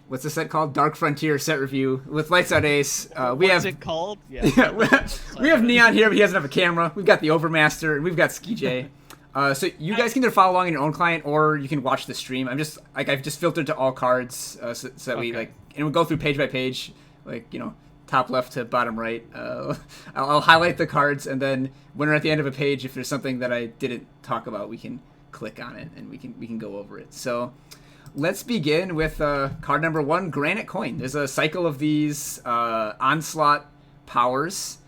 what's the set called? Dark Frontier set review with Lights Out Ace. What's it called? Yeah. We have Neon here, but he doesn't have a camera. We've got TheOvermaster, and we've got SkeeJay. So you guys can either follow along in your own client, or you can watch the stream. I've just filtered to all cards, so that we and we'll go through page by page, top left to bottom right. I'll highlight the cards, and then when we're at the end of a page, if there's something that I didn't talk about, we can click on it and we can go over it. So let's begin with card number 1, Granite Coin. There's a cycle of these onslaught powers,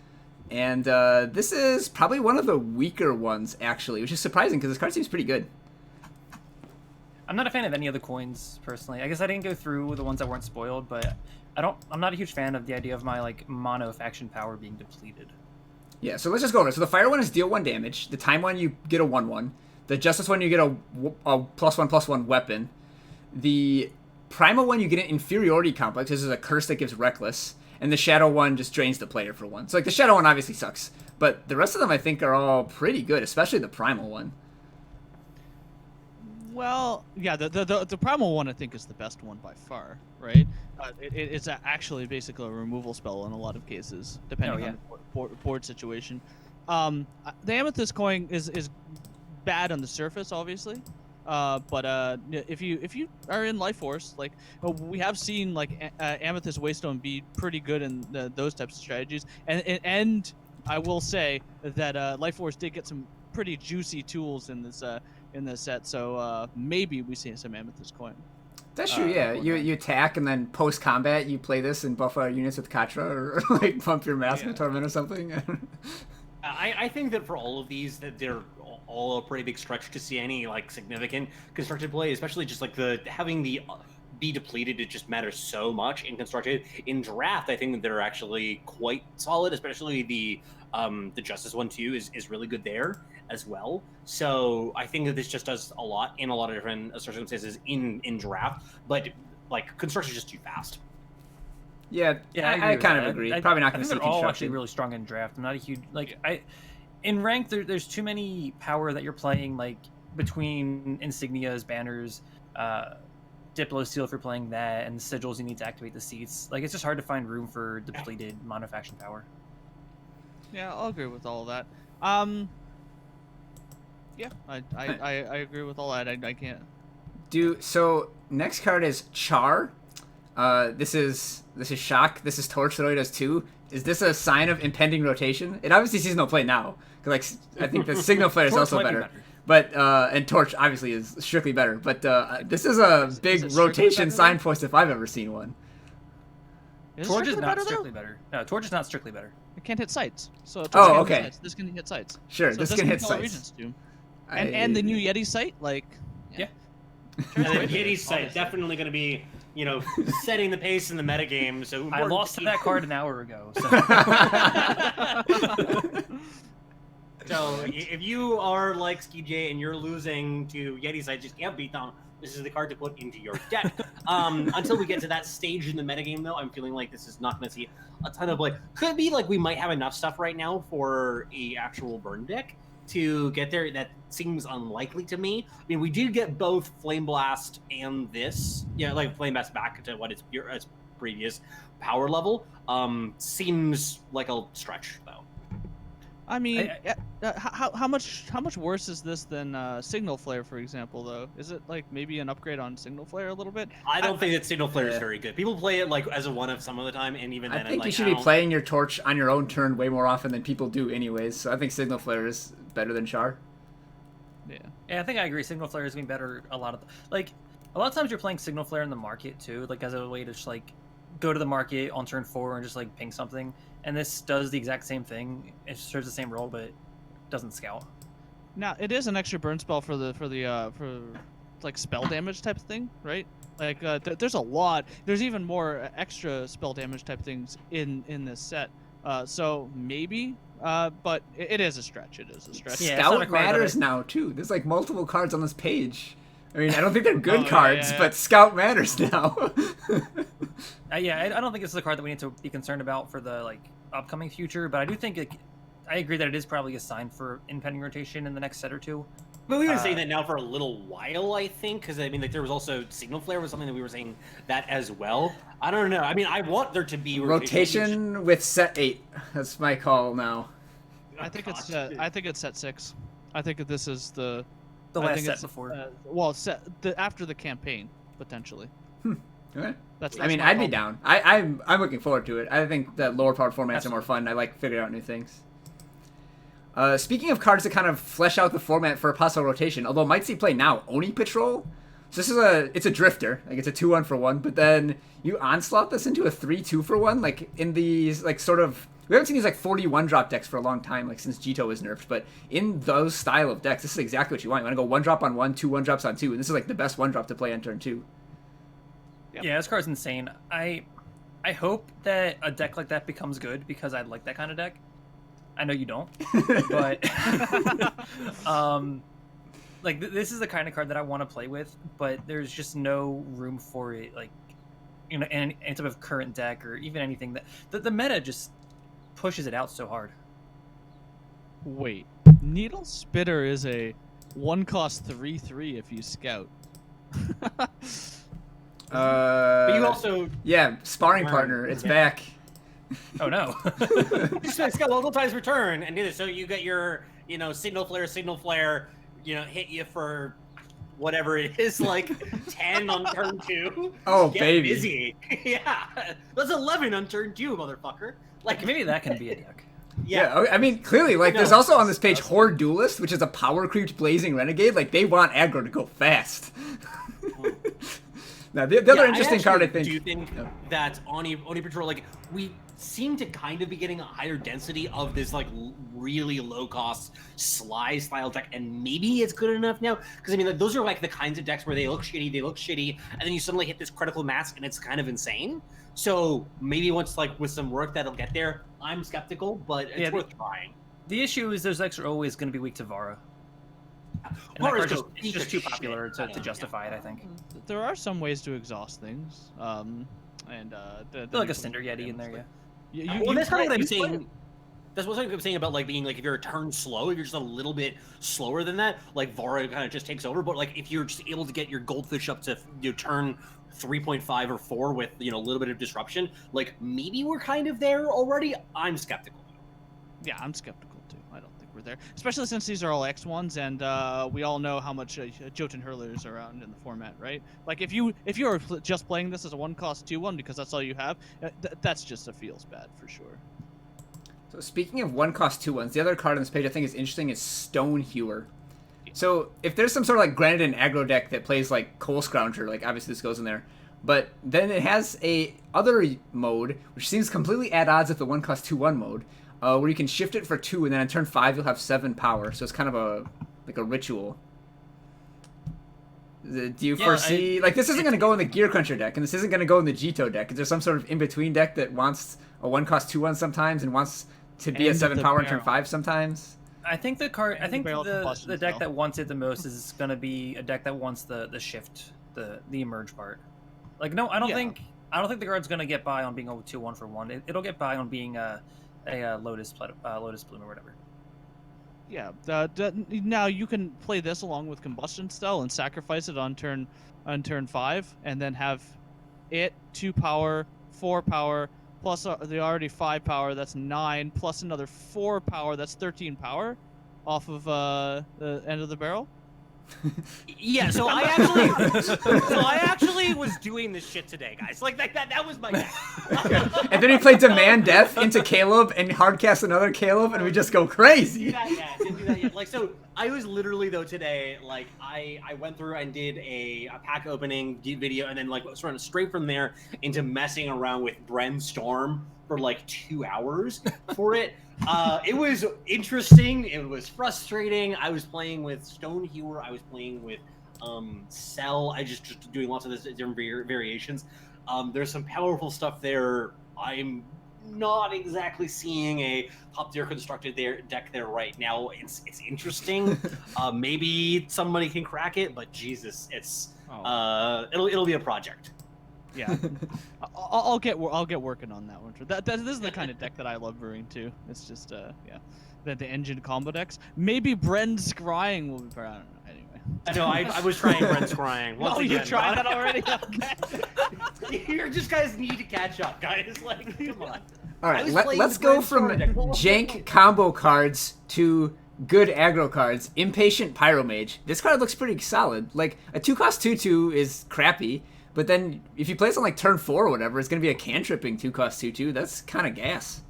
and this is probably one of the weaker ones, actually, which is surprising because this card seems pretty good. I'm not a fan of any of the coins, personally. I guess I didn't go through the ones that weren't spoiled, but I'm not a huge fan of the idea of my mono faction power being depleted. Yeah, so let's just go over it. So the fire one is deal 1 damage. The time one, you get a 1/1. The justice one, you get a +1/+1 weapon. The primal one, you get an inferiority complex. This is a curse that gives reckless. And the shadow one just drains the player for 1. So the shadow one obviously sucks, but the rest of them I think are all pretty good, especially the primal one. Well, yeah, the primal one I think is the best one by far, right? It's actually basically a removal spell in a lot of cases, depending on the board situation. The Amethyst Coin is bad on the surface, obviously, but if you are in Life Force, we have seen Amethyst Waystone be pretty good in those types of strategies, and I will say that Life Force did get some pretty juicy tools in this set, so maybe we see some Amethyst Coin. That's true, yeah. You attack, and then post-combat, you play this and buff units with Katra, or pump your Mask of Torment or something. I think that for all of these, that they're all a pretty big stretch to see any significant constructed play, especially just having the be depleted. It just matters so much in constructed. In draft, I think that they're actually quite solid, especially the Justice one too is really good there as well. So I think that this just does a lot in a lot of different circumstances in draft, but construction is just too fast. Yeah, I kind of agree. Probably not going to see they're all actually really strong in draft. I'm not a huge in rank. There's too many power that you're playing between insignias, banners, Diplo Seal if you're playing that, and sigils you need to activate the seats. It's just hard to find room for depleted monofaction power. Yeah, I'll agree with all of that. Yeah, I agree with all that. I can't. So next card is Char. This is Shock. This is Torch. So it does 2. Is this a sign of impending rotation? It obviously sees no play now, because I think the Signal Flare is also better. But and Torch obviously is strictly better. But this is a big rotation signpost if I've ever seen one. Torch is not strictly better. No, Torch is not strictly better. It can't hit sites. So okay. This can hit sites. Sure, so this can hit sites. And the new Yeti site, yeah. And the Yeti site definitely going to be, setting the pace in the metagame. So I lost to that card an hour ago. So if you are like SkeeJay and you're losing to Yeti site, just can't beat them. This is the card to put into your deck. Until we get to that stage in the metagame, though, I'm feeling like this is not going to see a ton of Could be we might have enough stuff right now for a actual burn deck to get there. That seems unlikely to me. I mean, we did get both Flame Blast and this. Flame Blast back to what its previous power level. Seems like a stretch, though. I mean, how much worse is this than Signal Flare, for example? Though, is it maybe an upgrade on Signal Flare a little bit? I don't think that Signal Flare is very good. People play it as a one-of some of the time, and even then, I think you should be playing your Torch on your own turn way more often than people do, anyways. So I think Signal Flare is better than Char. Yeah, I think I agree. Signal Flare is being better a lot of a lot of times you're playing Signal Flare in the market too, as a way to just go to the market on turn 4 and just ping something. And this does the exact same thing. It serves the same role, but it doesn't scout. Now it is an extra burn spell for spell damage type of thing, right? There's a lot. There's even more extra spell damage type things in this set. So maybe, but it is a stretch. It is a stretch. Yeah, Scout matters now too. There's multiple cards on this page. I mean, I don't think they're good cards, but Scout matters now. I don't think this is a card that we need to be concerned about for the upcoming future. But I do think I agree that it is probably a sign for impending rotation in the next set or two. But we've been saying that now for a little while, I think, because I mean, like there was also Signal Flare was something that we were saying that as well. I don't know. I mean, I want there to be rotation with set 8. That's my call now. I think it's set 6. I think that this is the last set before. After the campaign potentially. Okay. That's I mean, my I'd be call. down. I'm looking forward to it. I think that lower powered formats are more fun. I like figuring out new things. Speaking of cards that kind of flesh out the format for a possible rotation, although might see play now, Oni Patrol. So this is it's a drifter, like it's a 2-1 for 1, but then you onslaught this into a 3-2 for 1, like in these like sort of, we haven't seen these like 41 drop decks for a long time, like since Jito was nerfed, but in those style of decks, this is exactly what you want. You want to go 1 drop on 1, 2 1-drops on 2, and this is like the best 1 drop to play on turn 2. Yeah, this card's insane. I hope that a deck like that becomes good because I like that kind of deck. I know you don't, but like this is the kind of card that I want to play with, but there's just no room for it, like any type of current deck or even anything that the meta just pushes it out so hard. Wait, Needle Spitter is a 1-cost 3/3 if you scout. But you also sparring partner, it's back. Oh no! It's got multiple times return and do this. So you get your, signal flare, hit you for whatever it is, like 10 on turn 2. Oh, Get baby. busy. Yeah, that's 11 on turn 2, motherfucker. Like maybe that can be a deck. Yeah, I mean, clearly, like, there's also on this page Horde Duelist, which is a power creeped Blazing Renegade. Like, they want aggro to go fast. Now, the other interesting card, I think... do think that Oni Patrol, like, we seem to kind of be getting a higher density of this, like, really low-cost Sly style deck, and maybe it's good enough now? Because, I mean, like, those are, like, the kinds of decks where they look shitty, and then you suddenly hit this critical mass, and it's kind of insane. So maybe once, like, with some work that'll get there. I'm skeptical, but it's worth trying. The issue is those decks are always going to be weak to Vara. Vara's it's just too popular to justify it, I think. There are some ways to exhaust things, like a Cinder Yeti in there, yeah. That's kind of what I'm saying. That's what I'm saying about, like, being, like, if you're a turn slow, if you're just a little bit slower than that, like, Vara kind of just takes over. But, like, if you're just able to get your Goldfish up to turn 3.5 or 4 with, a little bit of disruption, like, maybe we're kind of there already. I'm skeptical. Yeah, I'm skeptical, too. I don't think we're there. Especially since these are all X1s, and we all know how much Jotun Hurlers are around in the format, right? Like, if you're just playing this as a 1-cost 2/1 because that's all you have, that's just a feels bad for sure. So speaking of 1-cost 2/1s, the other card on this page I think is interesting is Stone Hewer. So if there's some sort of like Granite and aggro deck that plays like Coal Scrounger, like obviously this goes in there, but then it has a other mode which seems completely at odds with the 1-cost 2/1 mode, where you can shift it for 2 and then on turn 5 you'll have 7 power. So it's kind of a ritual. Do you foresee like this isn't going to go in the Gear Cruncher deck, and this isn't going to go in the Jito deck? Is there some sort of in between deck that wants a 1-cost 2/1 sometimes and wants to be a 7 power in turn 5 sometimes? I think the deck that wants it the most is going to be a deck that wants the shift, the emerge part. Like, no, I don't think the card's going to get by on being a 2/1 for 1. It'll get by on being a Lotus Bloom or whatever. Yeah. Now you can play this along with Combustion Spell and sacrifice it on turn 5, and then have it 2 power, 4 power. Plus the already 5 power, that's 9, plus another 4 power, that's 13 power, off of the end of the barrel. Yeah, so I actually was doing this shit today, guys. Like that was my deck. And then we play Demand Death into Caleb and hardcast another Caleb, and we just go crazy. Didn't do that yet. Like, so I was literally though today, like I went through and did a pack opening video, and then like sort of straight from there into messing around with Brainstorm for like 2 hours for it. It was interesting. It was frustrating. I was playing with Stone Hewer. I was playing with Cell. I just doing lots of this different variations. There's some powerful stuff there. I'm not exactly seeing a top tier constructed deck there right now. It's interesting. Maybe somebody can crack it, but Jesus, it'll be a project. Yeah, I'll get working on that one. This is the kind of deck that I love brewing too. It's just the engine combo decks. Maybe Bren's Scrying will be. I don't know. I know. I was trying Brent's crying. Once Oh, again, you tried that already? Okay. You just guys need to catch up, guys. Like, come on. All I right, was playing let's the go from brainstorming deck. What was the jank point? combo cards to good aggro cards. Impatient Pyro Mage. This card looks pretty solid. Like, a 2-cost 2/2 is crappy, but then if you play this on like turn 4 or whatever, it's going to be a cantripping 2-cost 2/2. That's kind of gas.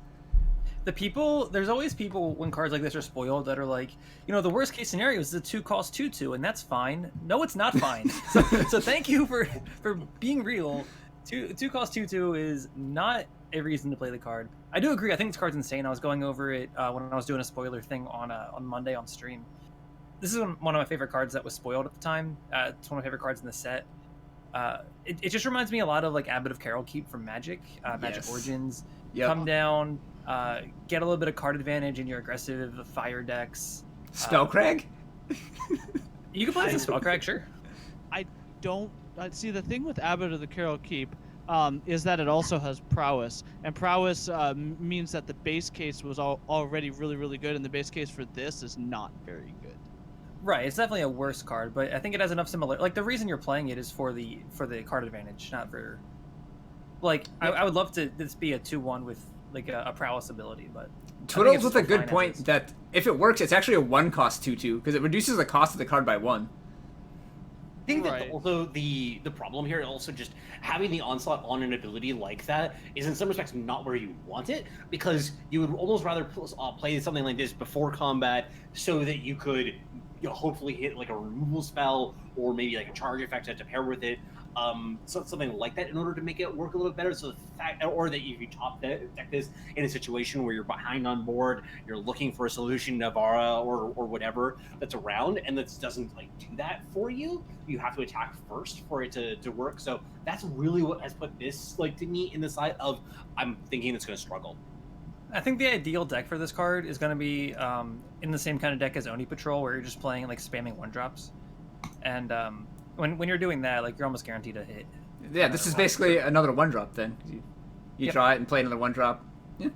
There's always people when cards like this are spoiled that are like, the worst case scenario is the 2-cost 2/2, and that's fine. No, it's not fine. So thank you for being real. 2-cost 2/2 is not a reason to play the card. I do agree. I think this card's insane. I was going over it when I was doing a spoiler thing on Monday on stream. This is one of my favorite cards that was spoiled at the time. It's one of my favorite cards in the set. It just reminds me a lot of like Abbot of Carol Keep from Magic, Magic Origins. Yep. Come down, get a little bit of card advantage in your aggressive fire decks. Spellcrag? You can play as a Spellcrag, sure. I don't see the thing with Abbot of the Carol Keep is that it also has prowess, and prowess means that the base case was already really, really good, and the base case for this is not very good. Right, it's definitely a worse card, but I think it has enough similar. Like the reason you're playing it is for the card advantage, not for. Like I would love to this be a 2/1 with like a prowess ability, but. Twiddles with a good point that if it works, it's actually a 1-cost 2/2 because it reduces the cost of the card by 1. I think that Right. also the problem here, also just having the onslaught on an ability like that is in some respects not where you want it, because you would almost rather play something like this before combat so that you could hopefully hit like a removal spell or maybe like a charge effect to pair with it. So something like that in order to make it work a little bit better. So the fact, or that if you top deck this in a situation where you're behind on board, you're looking for a solution, Navara or whatever that's around, and that doesn't like do that for you. You have to attack first for it to work. So that's really what has put this like to me in the side of I'm thinking it's going to struggle. I think the ideal deck for this card is going to be in the same kind of deck as Oni Patrol, where you're just playing like spamming 1-drops, and when you're doing that, like you're almost guaranteed to hit. Yeah, this is basically another 1-drop then. You Yep. draw it and play another 1-drop. Yeah.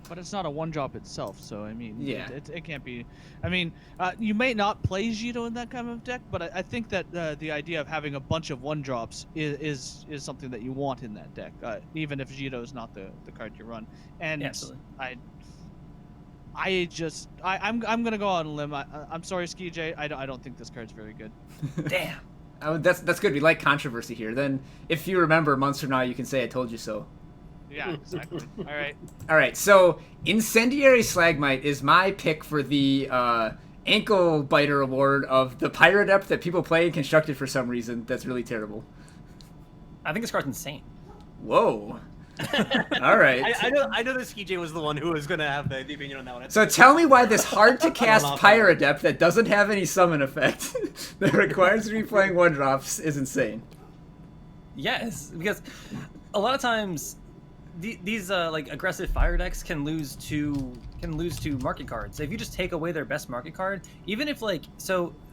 But it's not a 1-drop itself, so I mean, Yeah. it can't be. I mean, you may not play Jito in that kind of deck, but I think that the idea of having a bunch of 1-drops is something that you want in that deck, even if Jito is not the card you run. And Yeah, absolutely. I'm gonna go on a limb. I'm sorry, SkeeJay. I don't think this card's very good. Damn. Oh, that's good. We like controversy here. Then, if you remember, months from now, you can say I told you so. Yeah, exactly. All right. All right, so Incendiary Slagmite is my pick for the ankle biter award of the Pyro Adept that people play in Constructed for some reason. That's really terrible. I think this card's insane. Whoa. All right. I know that SkeeJay was the one who was going to have the opinion on that one. So tell me why this hard-to-cast Pyro Adept that doesn't have any summon effect that requires to be playing 1-drops is insane. Yes, because a lot of times these like aggressive fire decks can lose to market cards. So if you just take away their best market card, even if like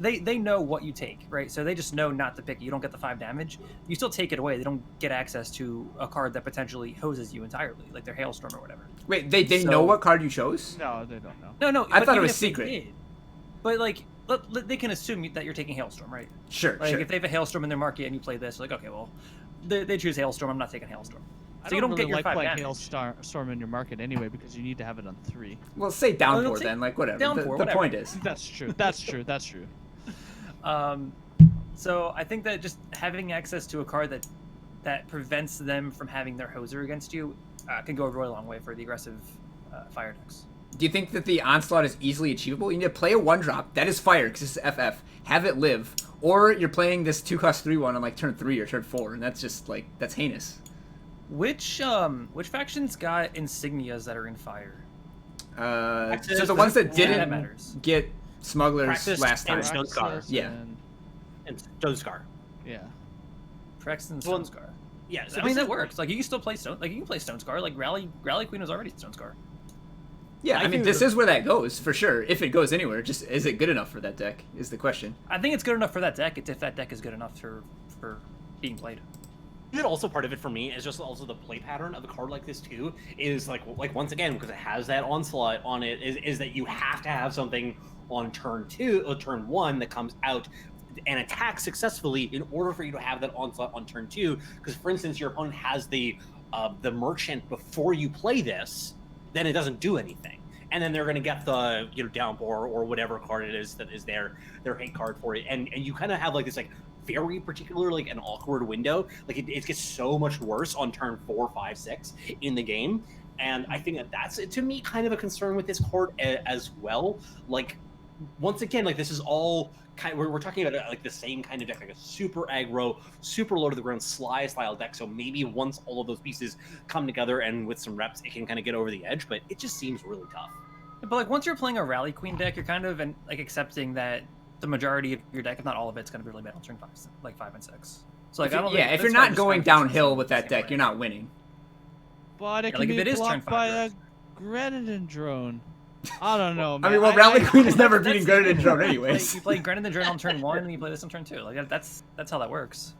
they know what you take, right? So they just know not to pick it. You don't get the 5 damage. You still take it away. They don't get access to a card that potentially hoses you entirely, like their Hailstorm or whatever. Wait, they know what card you chose? No, they don't know. No. I but thought it even was if they secret. did, but like they can assume that you're taking Hailstorm, right? Sure, Like sure. if they have a Hailstorm in their market and you play this, like okay, well, they choose Hailstorm. I'm not taking Hailstorm. I So you don't really get your like 5 playing damage. Hailstorm in your market anyway because you need to have it on 3. Well, say downpour Well, say then, like whatever. downpour, The whatever. point is. That's true. That's true. That's true. So I think that just having access to a card that prevents them from having their hoser against you can go a really long way for the aggressive fire decks. Do you think that the Onslaught is easily achievable? You need to play a 1-drop. That is fire, because it's FF. Have it live. Or you're playing this 2-cost 3/1 on like turn 3 or turn 4, and that's just like, that's heinous. Which factions got insignias that are in fire? So the ones that that didn't matters. get smugglers Praxis last time. and Stone Scar. Praxis Yeah. And Stone Scar. Yeah. Prex and Well, Stonescar. Yeah, I mean that works. Like you can still play you can play Stonescar. Like Rally Queen was already Stonescar. Yeah, I mean, think this the- is where that goes, for sure. If it goes anywhere, just is it good enough for that deck, is the question. I think it's good enough for that deck. It's if that deck is good enough for being played. I think also part of it for me is just also the play pattern of a card like this too is like once again because it has that onslaught on it is that you have to have something on turn 2 or turn 1 that comes out and attack successfully in order for you to have that onslaught on turn 2. Because, for instance, your opponent has the merchant before you play this, then it doesn't do anything. And then they're going to get the downpour or whatever card it is that is their hate card for it, and you kind of have like this like very particular like an awkward window. Like it gets so much worse on turn 4, 5, 6 in the game, and I think that's to me kind of a concern with this card as well. Like once again, like this is all kind. We're talking about like the same kind of deck, like a super aggro, super low to the ground Sly style deck. So maybe once all of those pieces come together and with some reps, it can kind of get over the edge. But it just seems really tough. But like once you're playing a Rally Queen deck, you're kind of like accepting that the majority of your deck, if not all of it, is going to be really bad on turn 5 and 6. So like if you're not going downhill with that deck, you're not winning. But it can be blocked by a Granite Drone. I don't know, man. I mean, well, Rally Queen is never beating Granite Drone anyways. You play Granite Drone on turn 1, and you play this on turn 2. Like that's how that works.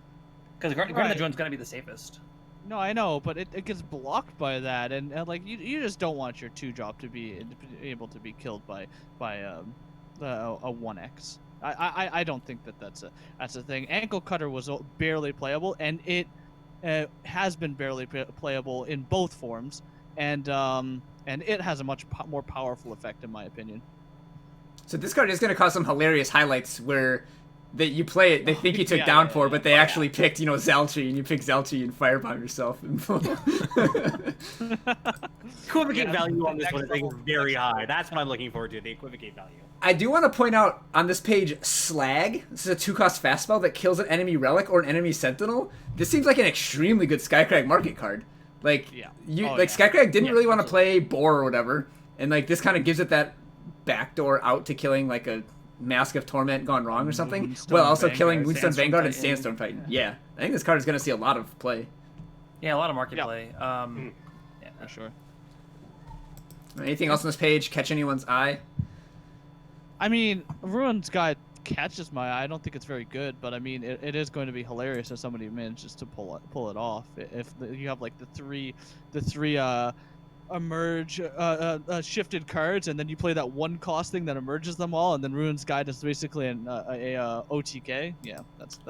Because Granite Drone's going to be the safest. No, I know, but it gets blocked by that, and like you just don't want your 2-drop to be able to be killed by a 1x. I don't think that's a thing. Ankle Cutter was barely playable, and it has been barely playable in both forms, and it has a much more powerful effect in my opinion. So this card is going to cause some hilarious highlights where you play it, they think you took Downpour, but they actually picked, Zelchi, and you pick Zelchi and firebomb yourself. Equivocate value on this one I think is very high. That's what I'm looking forward to, the equivocate value. I do want to point out on this page, Slag. This is a 2-cost fast spell that kills an enemy relic or an enemy sentinel. This seems like an extremely good Skycrag market card. Like, Skycrag didn't really want to play Boar or whatever, and like this kind of gives it that backdoor out to killing like a Mask of Torment gone wrong or something, while also killing Moonstone Vanguard and Sandstorm Titan. Yeah, I think this card is going to see a lot of play. Yeah, a lot of market play. Yeah, for sure. Anything else on this page catch anyone's eye? I mean, Ruin's Guide catches my eye. I don't think it's very good, but I mean, it is going to be hilarious if somebody manages to pull it off. If you have like the three emerge shifted cards, and then you play that 1-cost thing that emerges them all, and then Ruin's Guide is basically an OTK. Yeah, that's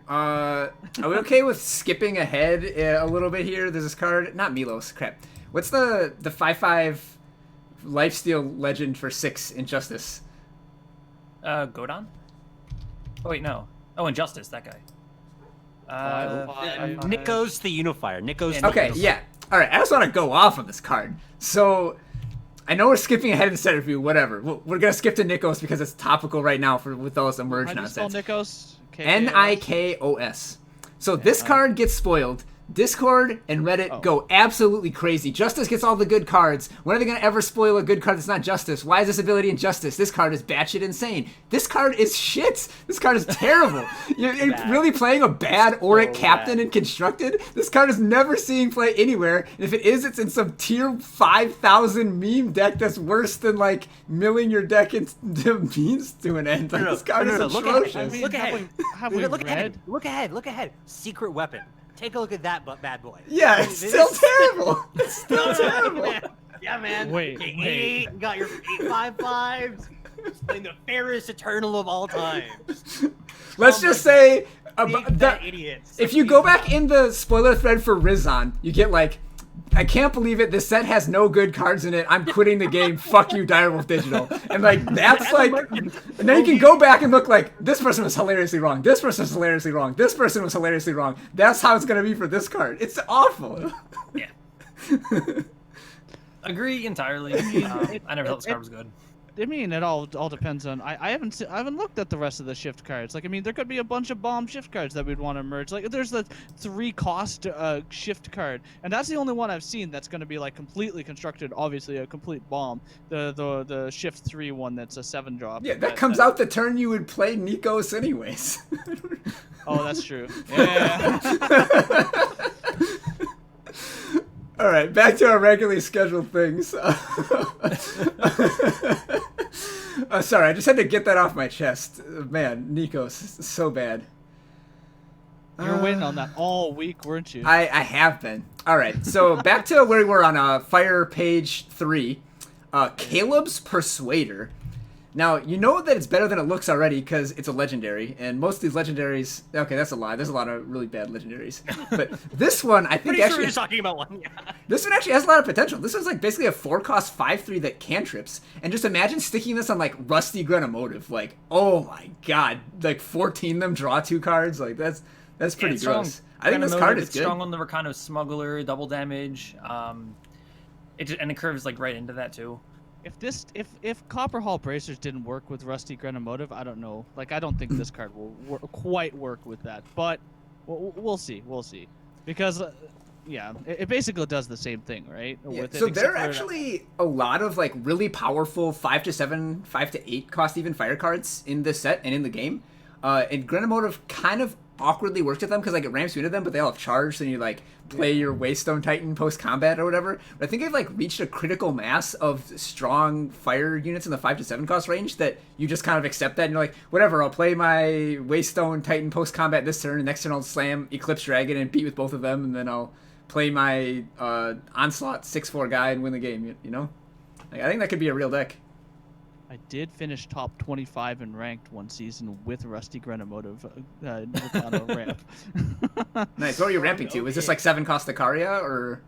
are we okay with skipping ahead a little bit here? There's this card, not Milos, crap. What's the 5/5 lifesteal legend for 6 Injustice? Godon? Oh wait, no. Oh, Injustice, that guy. Nikos the Unifier. Okay, yeah. All right, I just want to go off of this card. So, I know we're skipping ahead in the center view, whatever. We're going to skip to Nikos because it's topical right now with all this Emerge nonsense. How do you spell Nikos? Nikos. So this card gets spoiled. Discord and Reddit go absolutely crazy. Justice gets all the good cards. When are they going to ever spoil a good card that's not Justice? Why is this ability in Justice? This card is batshit insane. This card is shit. This card is terrible. You're really playing a bad Auric Captain in Constructed? This card is never seeing play anywhere. And if it is, it's in some tier 5,000 meme deck that's worse than like milling your deck into means to an end. Like, this card is atrocious. Look ahead. Look ahead. Look ahead. Secret Weapon. Take a look at that bad boy. Yeah, it's still terrible. It's still terrible. Yeah, man. Wait. You got your 8/5/5s. Playing the fairest Eternal of all time. Let's just say, idiots. if you go back in the spoiler thread for Rizon, you get like, I can't believe it. This set has no good cards in it. I'm quitting the game. Fuck you, Direwolf Digital. And like that's like, and then you can go back and look like this person was hilariously wrong. This person was hilariously wrong. This person was hilariously wrong. That's how it's gonna be for this card. It's awful. Yeah. Agree entirely. I never thought this card was good. I mean, it all depends on. I haven't looked at the rest of the shift cards. Like, I mean, there could be a bunch of bomb shift cards that we'd want to merge. Like, there's the 3-cost shift card, and that's the only one I've seen that's going to be like completely constructed. Obviously, a complete bomb. The shift 3 one that's a 7-drop. Yeah, that comes out the turn you would play Nikos anyways. Oh, that's true. Yeah. All right, back to our regularly scheduled things. Sorry, I just had to get that off my chest. Man, Nikos, so bad. You're waiting on that all week, weren't you? I have been. All right, so back to where we were on Fire page 3. Caleb's Persuader. Now, you know that it's better than it looks already because it's a legendary, and most of these legendaries... Okay, that's a lie. There's a lot of really bad legendaries. But this one, I think Pretty actually... sure you're talking about one, yeah. This one actually has a lot of potential. This one's like basically a 4-cost 5/3 that cantrips. And just imagine sticking this on like Rusty Grenamotive. Like, oh my god. Like 14 them, draw 2 cards. Like, that's pretty gross. I think this card is good. Strong on the Rakano Smuggler, double damage. And it curves like right into that too. If Copper Hall Bracers didn't work with Rusty Grenamotive, I don't know. Like, I don't think this card will quite work with that. But we'll see. We'll see. Because, yeah, it basically does the same thing, right? Yeah, With so there are actually a lot of, like, really powerful 5 to 7, 5 to 8 cost even fire cards in this set and in the game. And Grenamotive kind of awkwardly works with them because, like, it ramps you into them, but they all have charge, so you, like, play your Waystone Titan post-combat or whatever. But I think they've, like, reached a critical mass of strong fire units in the 5 to 7 cost range that you just kind of accept that, and you're like, whatever, I'll play my Waystone Titan post-combat this turn, and next turn I'll slam Eclipse Dragon and beat with both of them, and then I'll play my Onslaught 6/4 guy and win the game, you know? Like, I think that could be a real deck. I did finish top 25 in ranked one season with Rusty Grenamotive Nakano ramp. Nice. What are you ramping to? Is this like 7 cost Ikaria or?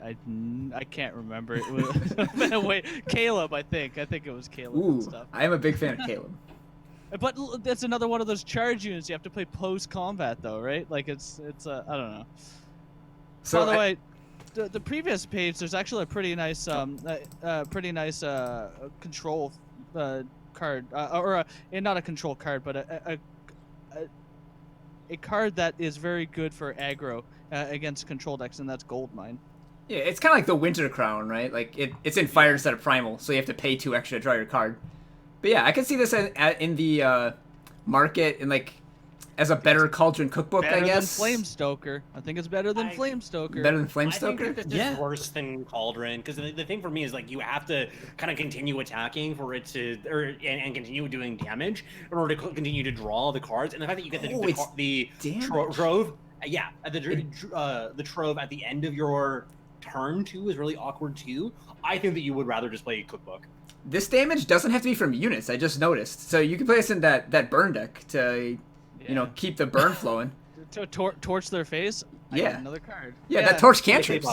I can't remember. It was wait, Caleb, I think. I think it was Caleb. Ooh, and stuff. I am a big fan of Caleb. But that's another one of those charge units you have to play post combat though, right? Like it's I don't know. So by the way, the previous page, there's actually a pretty nice control card, or not a control card, but a card that is very good for aggro against control decks, and that's Goldmine. Yeah, it's kind of like the Winter Crown, right? Like it's in fire instead of primal, so you have to pay 2 extra to draw your card. But yeah, I can see this in the market in like as a better Cauldron cookbook, I guess. Better than Flamestoker. I think it's better than Flamestoker. Better than I Flamestoker? think that this is worse than Cauldron, because the thing for me is like you have to kind of continue attacking for it to, and continue doing damage in order to continue to draw the cards, and the fact that you get the trove, yeah, the trove at the end of your turn too is really awkward too. I think that you would rather just play cookbook. This damage doesn't have to be from units. I just noticed, so you can play this in that burn deck to. You know, keep the burn flowing. To torch their face? I got another card. Yeah, that torch cantrips.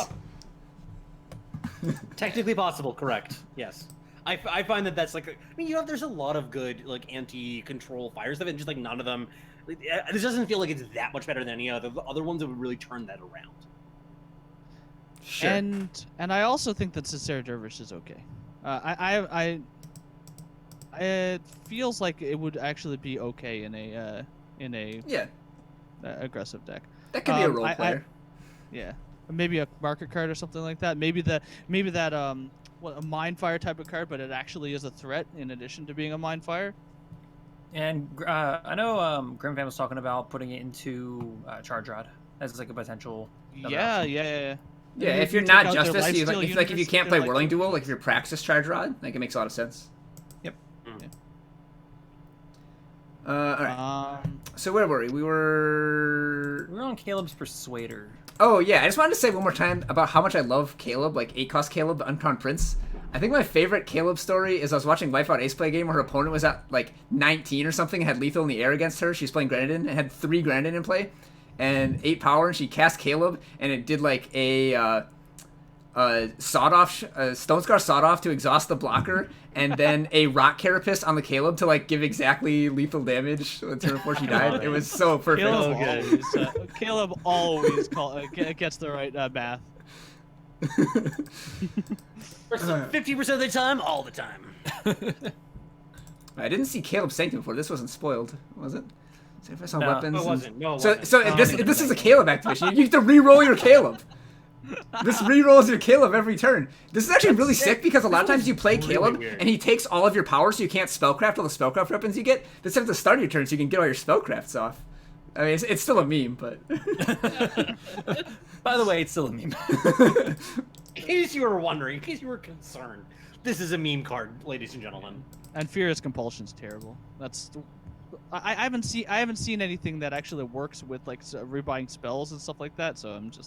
Technically possible, correct. Yes. I find that's like, I mean, there's a lot of good, like, anti-control fire stuff, and just, like, none of them, this doesn't feel like it's that much better than any other ones that would really turn that around. Sure. And I also think that Sincere Dervish is okay. It feels like it would actually be okay in a aggressive deck. That could be a role player. Yeah, maybe a market card or something like that. Maybe that a Mind Fire type of card, but it actually is a threat in addition to being a Mind Fire. And I know Grimfan was talking about putting it into Charge Rod as like a potential. Yeah. Yeah, if you're not Justice, if you can't play Whirling Duel, like if you're Praxis Charge Rod, like it makes a lot of sense. Yep. Yeah. All right. So where were we? We were on Caleb's Persuader. Oh yeah, I just wanted to say one more time about how much I love Caleb, like 8-cost Caleb, the Uncrowned Prince. I think my favorite Caleb story is I was watching Wipeout Ace play a game where her opponent was at like 19 or something and had lethal in the air against her. She's playing Granite and had 3 Granite in play and 8 power, and she cast Caleb and it did like a Stone Scar Sawed Off to exhaust the blocker, and then a Rock Carapace on the Caleb to like give exactly lethal damage the turn before she died. It was so perfect. Caleb always gets the right math. 50% of the time, all the time. I didn't see Caleb Sanctum before. This wasn't spoiled, was it? So if I saw weapons. No, it wasn't. No, it so wasn't. This is a Caleb activation. You have to re-roll your Caleb. This re-rolls your Caleb every turn. This is actually really sick because a lot of times you play Caleb and he takes all of your power, so you can't spellcraft all the spellcraft weapons you get. This is at the start of your turn, so you can get all your spellcrafts off. I mean, it's still a meme, but. By the way, it's still a meme. In case you were wondering, in case you were concerned, this is a meme card, ladies and gentlemen. And Furious Compulsion's terrible. I haven't seen anything that actually works with like rebuying spells and stuff like that. So I don't know.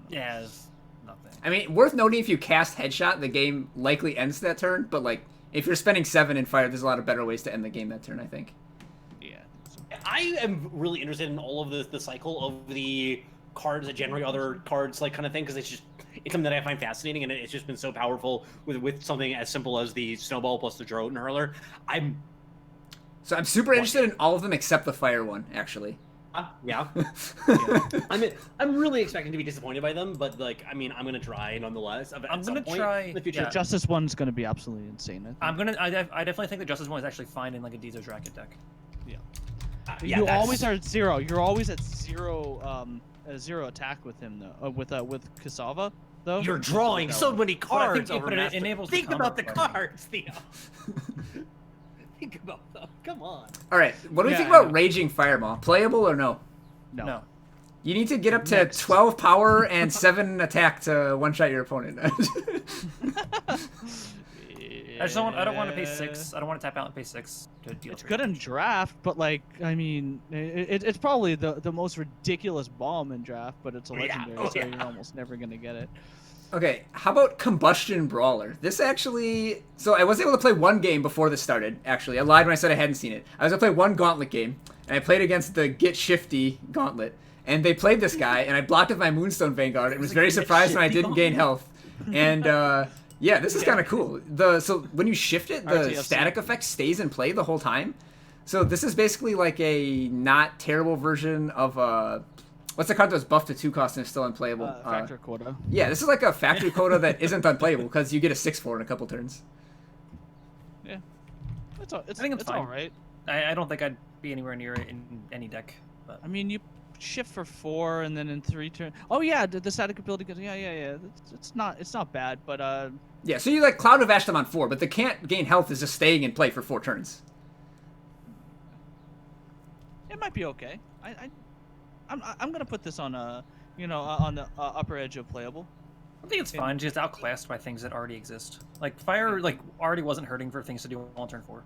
Yeah, it's nothing. I mean, worth noting, if you cast Headshot, the game likely ends that turn. But like, If you're spending 7 in fire, there's a lot of better ways to end the game that turn, I think. Yeah. I am really interested in all of the cycle of the cards that generate other cards, like kind of thing, because it's something that I find fascinating, and it's just been so powerful with something as simple as the snowball plus the Droten hurler. I'm super interested in all of them except the fire one, actually. Yeah. I'm really expecting to be disappointed by them, but like, I mean, I'm gonna try nonetheless. I'm gonna try in the future. Yeah. Justice one's gonna be absolutely insane. I definitely think the Justice one is actually fine in like a Dezo Dragon deck. Yeah. Yeah, you that's- always are at 0. You're always at 0. 0 attack with him though. With Cassava though. You're drawing so many cards. But it enables the Think combo about the play. cards, Theo. Think about them. Come on. All right, what do we Yeah, think I about know. Raging Fireball? Playable or no? No. You need to get up to Next. 12 power and 7 attack to one-shot your opponent. I don't want to pay 6. I don't want to tap out and pay 6 to deal. It's good in draft, but like, I mean, it's probably the most ridiculous bomb in draft, but it's a Yeah. legendary, Oh, so yeah. you're almost never gonna get it. Okay, how about Combustion Brawler? This actually... So I was able to play one game before this started, actually. I lied when I said I hadn't seen it. I was able to play one Gauntlet game, and I played against the Get Shifty Gauntlet. And they played this guy, and I blocked with my Moonstone Vanguard, and was very surprised when I didn't gain health. And, yeah, this is kind of cool. So when you shift it, the RTFC. static effect stays in play the whole time. So this is basically like a not terrible version of... What's the card that was buffed to 2 cost and is still unplayable? Factor quota. Yeah, this is like a factory quota that isn't unplayable because you get a 6/4 in a couple turns. Yeah. It's I think it's fine. all right. I don't think I'd be anywhere near it in any deck. But I mean, you shift for 4 and then in 3 turns. Oh yeah, the static ability goes. Yeah. It's not bad, but Yeah, so you like Cloud of Ash them on 4, but the can't gain health is just staying in play for 4 turns. it might be okay. I'm gonna put this on on the upper edge of playable. I think it's fine. Just outclassed by things that already exist. Like fire, like already wasn't hurting for things to do on turn 4.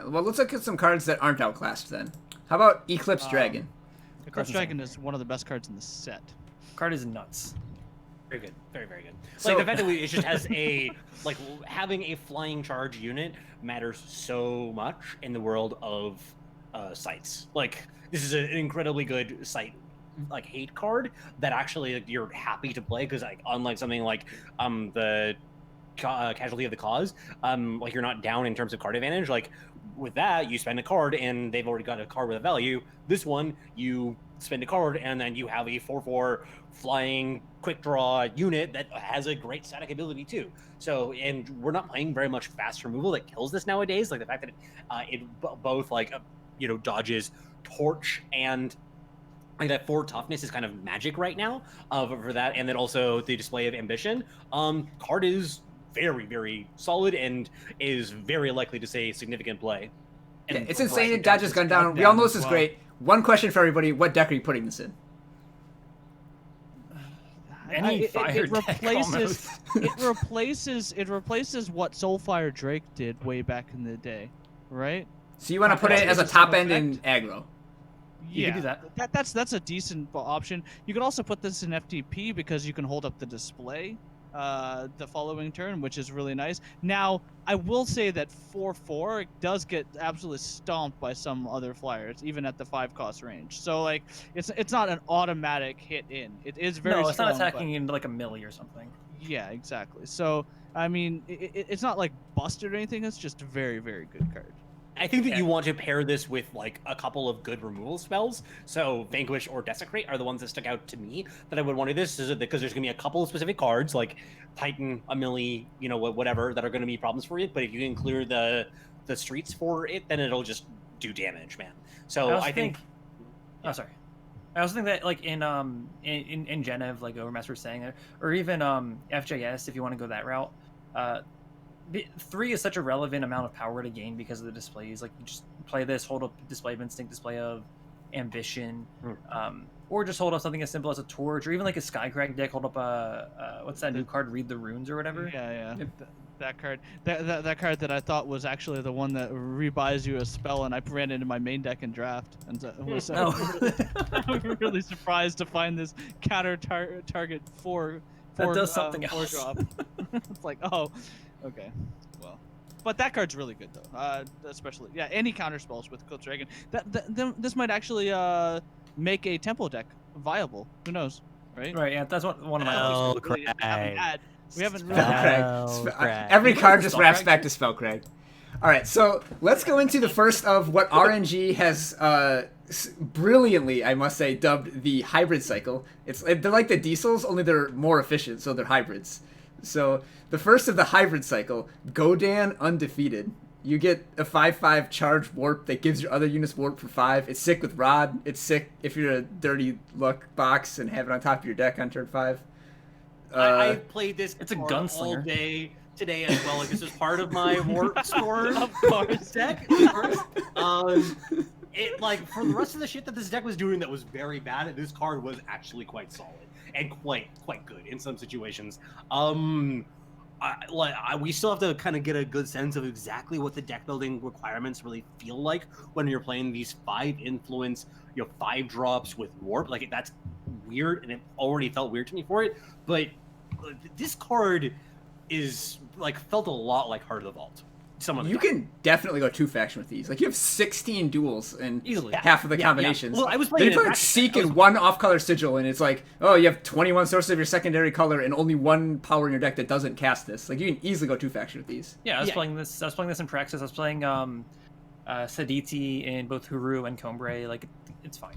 Well, let's look at some cards that aren't outclassed then. How about Eclipse Dragon? Eclipse Dragon is one of the best cards in the set. Card is nuts. Very good. Very, very good. So- Like the fact that it just has a like having a flying charge unit matters so much in the world of sites. Like this is an incredibly good site like hate card that actually like, you're happy to play because like unlike something like the casualty of the cause, like you're not down in terms of card advantage. Like with that, you spend a card and they've already got a card with a value. This one, you spend a card and then you have a 4/4 flying quick draw unit that has a great static ability too. So, and we're not playing very much fast removal that kills this nowadays. Like the fact that it both like dodges torch and like that 4 toughness is kind of magic right now for that, and then also the display of ambition. Card is very, very solid and is very likely to say significant play. Yeah, And it's for insane. variety It dodges of gun decks. down. We all know this as is well. great. One question for everybody: what deck are you putting this in? Any fire it deck replaces almost. it replaces what Soulfire Drake did way back in the day, right? So you want to put it as a It's top an end in aggro. You can do that. That's a decent option. You could also put this in FTP because you can hold up the display the following turn, which is really nice. Now, I will say that 4/4 does get absolutely stomped by some other flyers, even at the 5 cost range. So like, it's not an automatic hit in. It is very No, it's not strong, attacking into like a milli or something. but- Yeah, exactly. So I mean, it's not like busted or anything. It's just a very, very good card. I think that you want to pair this with like a couple of good removal spells. So Vanquish or Desecrate are the ones that stuck out to me that I would want to do this is because there's gonna be a couple of specific cards like Titan, Amelie, whatever that are gonna be problems for you. But if you can clear the streets for it, then it'll just do damage, man. So I think. Oh, sorry. I also think that like in Genev, like Overmaster was saying there, or even FJS, if you want to go that route, 3 is such a relevant amount of power to gain because of the displays. Like you just play this, hold up display of instinct, display of ambition, or just hold up something as simple as a torch, or even like a Skycrack deck, hold up what's that new card, Read the Runes or whatever. Yeah. That card, that card that I thought was actually the one that rebuys you a spell, and I ran into my main deck in draft, and was I'm really surprised to find this counter target 4 That does something 4 else. drop. It's like, oh, okay, well. But that card's really good though. Especially any counter spells with Eclipse Dragon. This might actually make a tempo deck viable. Who knows, right? Right. Yeah, that's one of my. Oh, We haven't really. Spellcrag. Every card just wraps back to Spellcrag. All right, so let's go into the first of what RNG has brilliantly, I must say, dubbed the hybrid cycle. They're like the diesels, only they're more efficient, so they're hybrids. So the first of the hybrid cycle, Godan Undefeated. You get a 5/5 charge warp that gives your other units warp for 5. It's sick with Rod. It's sick if you're a Dirty Luck box and have it on top of your deck on turn 5. I played this. It's a card gunslinger. all day today as well. Like this is part of my warp store Of course. deck. It like for the rest of the shit that this deck was doing that was very bad, this card was actually quite solid and quite good in some situations. We still have to kind of get a good sense of exactly what the deck building requirements really feel like when you're playing these 5 influence, 5 drops with warp. Like that's weird, and it already felt weird to me for it. But this card is like felt a lot like Heart of the Vault. You can definitely go 2-faction with these. Like you have 16 duels and Easily. half of the combinations. Well, I was Then playing you put like Seek and 1 off-color sigil, and it's like, oh, you have 21 sources of your secondary color and only 1 power in your deck that doesn't cast this. Like you can easily go 2-faction with these. Yeah, I was playing this. I was playing this in Praxis. I was playing Saditi in both Huru and Combray. Like it's fine.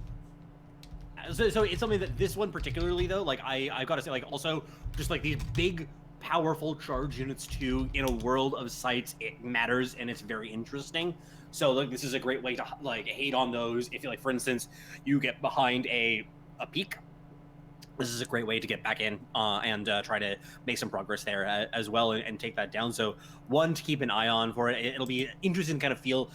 So it's something that this one particularly though, like I've got to say, like also just like these big powerful charge units too in a world of sites, it matters and it's very interesting. So like this is a great way to like hate on those. If you like, for instance, you get behind a peak, this is a great way to get back in and try to make some progress there as well and take that down. So one, to keep an eye on for it. It'll be interesting to kind of feel.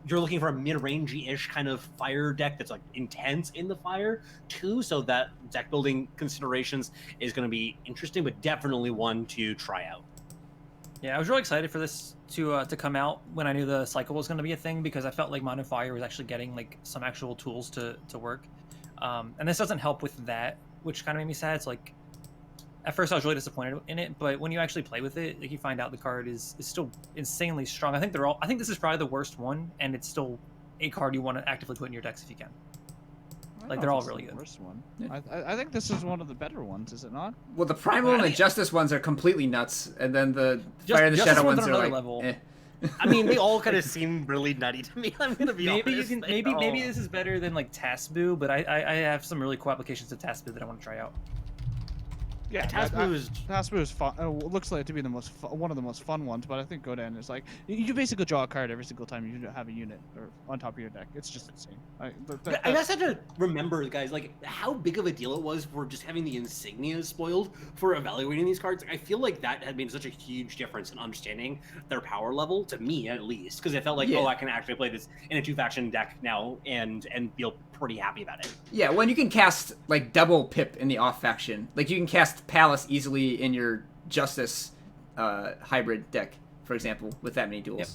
You're looking for a mid-rangey-ish kind of fire deck that's like intense in the fire too, so that deck building considerations is going to be interesting, but definitely one to try out. Yeah, I was really excited for this to come out when I knew the cycle was going to be a thing, because I felt like Mono Fire was actually getting like some actual tools to work, and this doesn't help with that, which kind of made me sad. It's like at first I was really disappointed in it, but when you actually play with it, like you find out the card is still insanely strong. I think this is probably the worst one, and it's still a card you want to actively put in your decks if you can. Like they're all really good. Worst one. Yeah. I think this is one of the better ones, is it not? Well, the Primal and the Justice ones are completely nuts, and then the Fire and the Justice Shadow ones on are another like, level. eh. I mean, they all kind of seem really nutty to me. I'm gonna be honest. Maybe this is better than like Tasbu, but I have some really cool applications of Tasbu that I want to try out. Yeah, Tasbu is fun. Looks like to be one of the most fun ones, but I think Godan is like you basically draw a card every single time you have a unit or on top of your deck. It's just insane. I guess I have to remember, guys, like how big of a deal it was for just having the insignia spoiled for evaluating these cards. Like, I feel like that had made such a huge difference in understanding their power level, to me at least, because it felt like, oh, I can actually play this in a 2-faction deck now and feel pretty happy about it. Yeah, when you can cast like double Pip in the off faction, like you can cast Palace easily in your Justice hybrid deck, for example, with that many duels. Yep.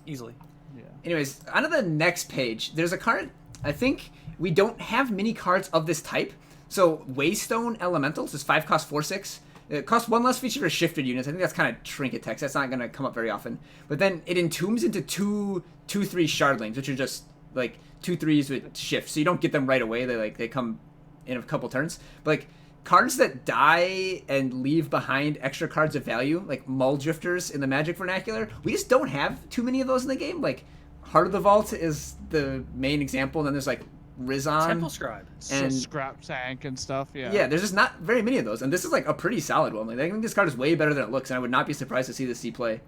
Easily. Yeah. Anyways, on to the next page. There's a card. I think we don't have many cards of this type. So Waystone Elementals is 5 cost 4/6. It costs 1 less feature for shifted units. I think that's kind of trinket text. That's not going to come up very often. But then it entombs into 2/3 Shardlings, which are just like 2/3s with shift. So you don't get them right away. They come in a couple turns. But like cards that die and leave behind extra cards of value, like Mull Drifters in the Magic vernacular, we just don't have too many of those in the game. Like Heart of the Vault is the main example, and then there's like Rizon. Temple Scribe. And Scrap Tank and stuff, yeah, there's just not very many of those, and this is like a pretty solid one. Like, I think this card is way better than it looks, and I would not be surprised to see this see play.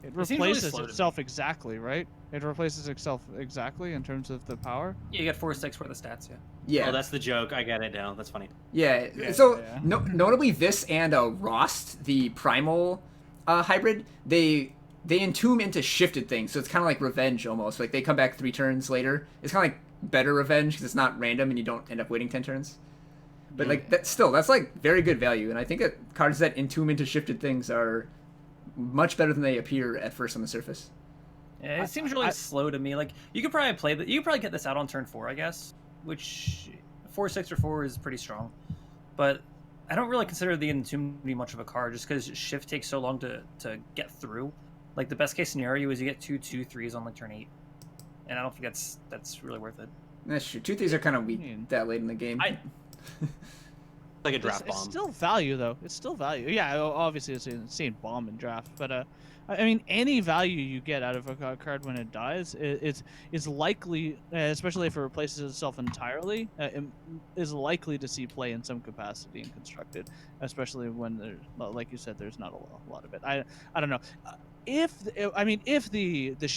It seems really replaces slow to me. itself exactly, right? It replaces itself exactly in terms of the power. Yeah, you get 4/6 for the stats. Yeah. Yeah, Oh, that's the joke. I get it now. That's funny. yeah. Yeah, So yeah. notably, this and Rost, the Primal hybrid, they entomb into shifted things, so it's kind of like Revenge almost. Like they come back 3 turns later. It's kind of like better Revenge because it's not random and you don't end up waiting 10 turns. But like that's like very good value, and I think that cards that entomb into shifted things are much better than they appear at first on the surface. Yeah, it seems really slow to me. Like you could probably play that. You could probably get this out on turn 4, I guess. Which 4/6 or 4 is pretty strong, but I don't really consider the Entomb to be much of a card just because shift takes so long to get through. Like the best case scenario is you get 2/2/3s on like turn 8, and I don't think that's really worth it. That's true. 2/3s are kind of weak that late in the game. Like a draft bomb. It's still value though. It's still value. Yeah, obviously it's an insane bomb in draft, but I mean, any value you get out of a card when it dies is likely, especially if it replaces itself entirely, is likely to see play in some capacity in constructed, especially when there's, like you said, there's not a lot of it. I don't know. If the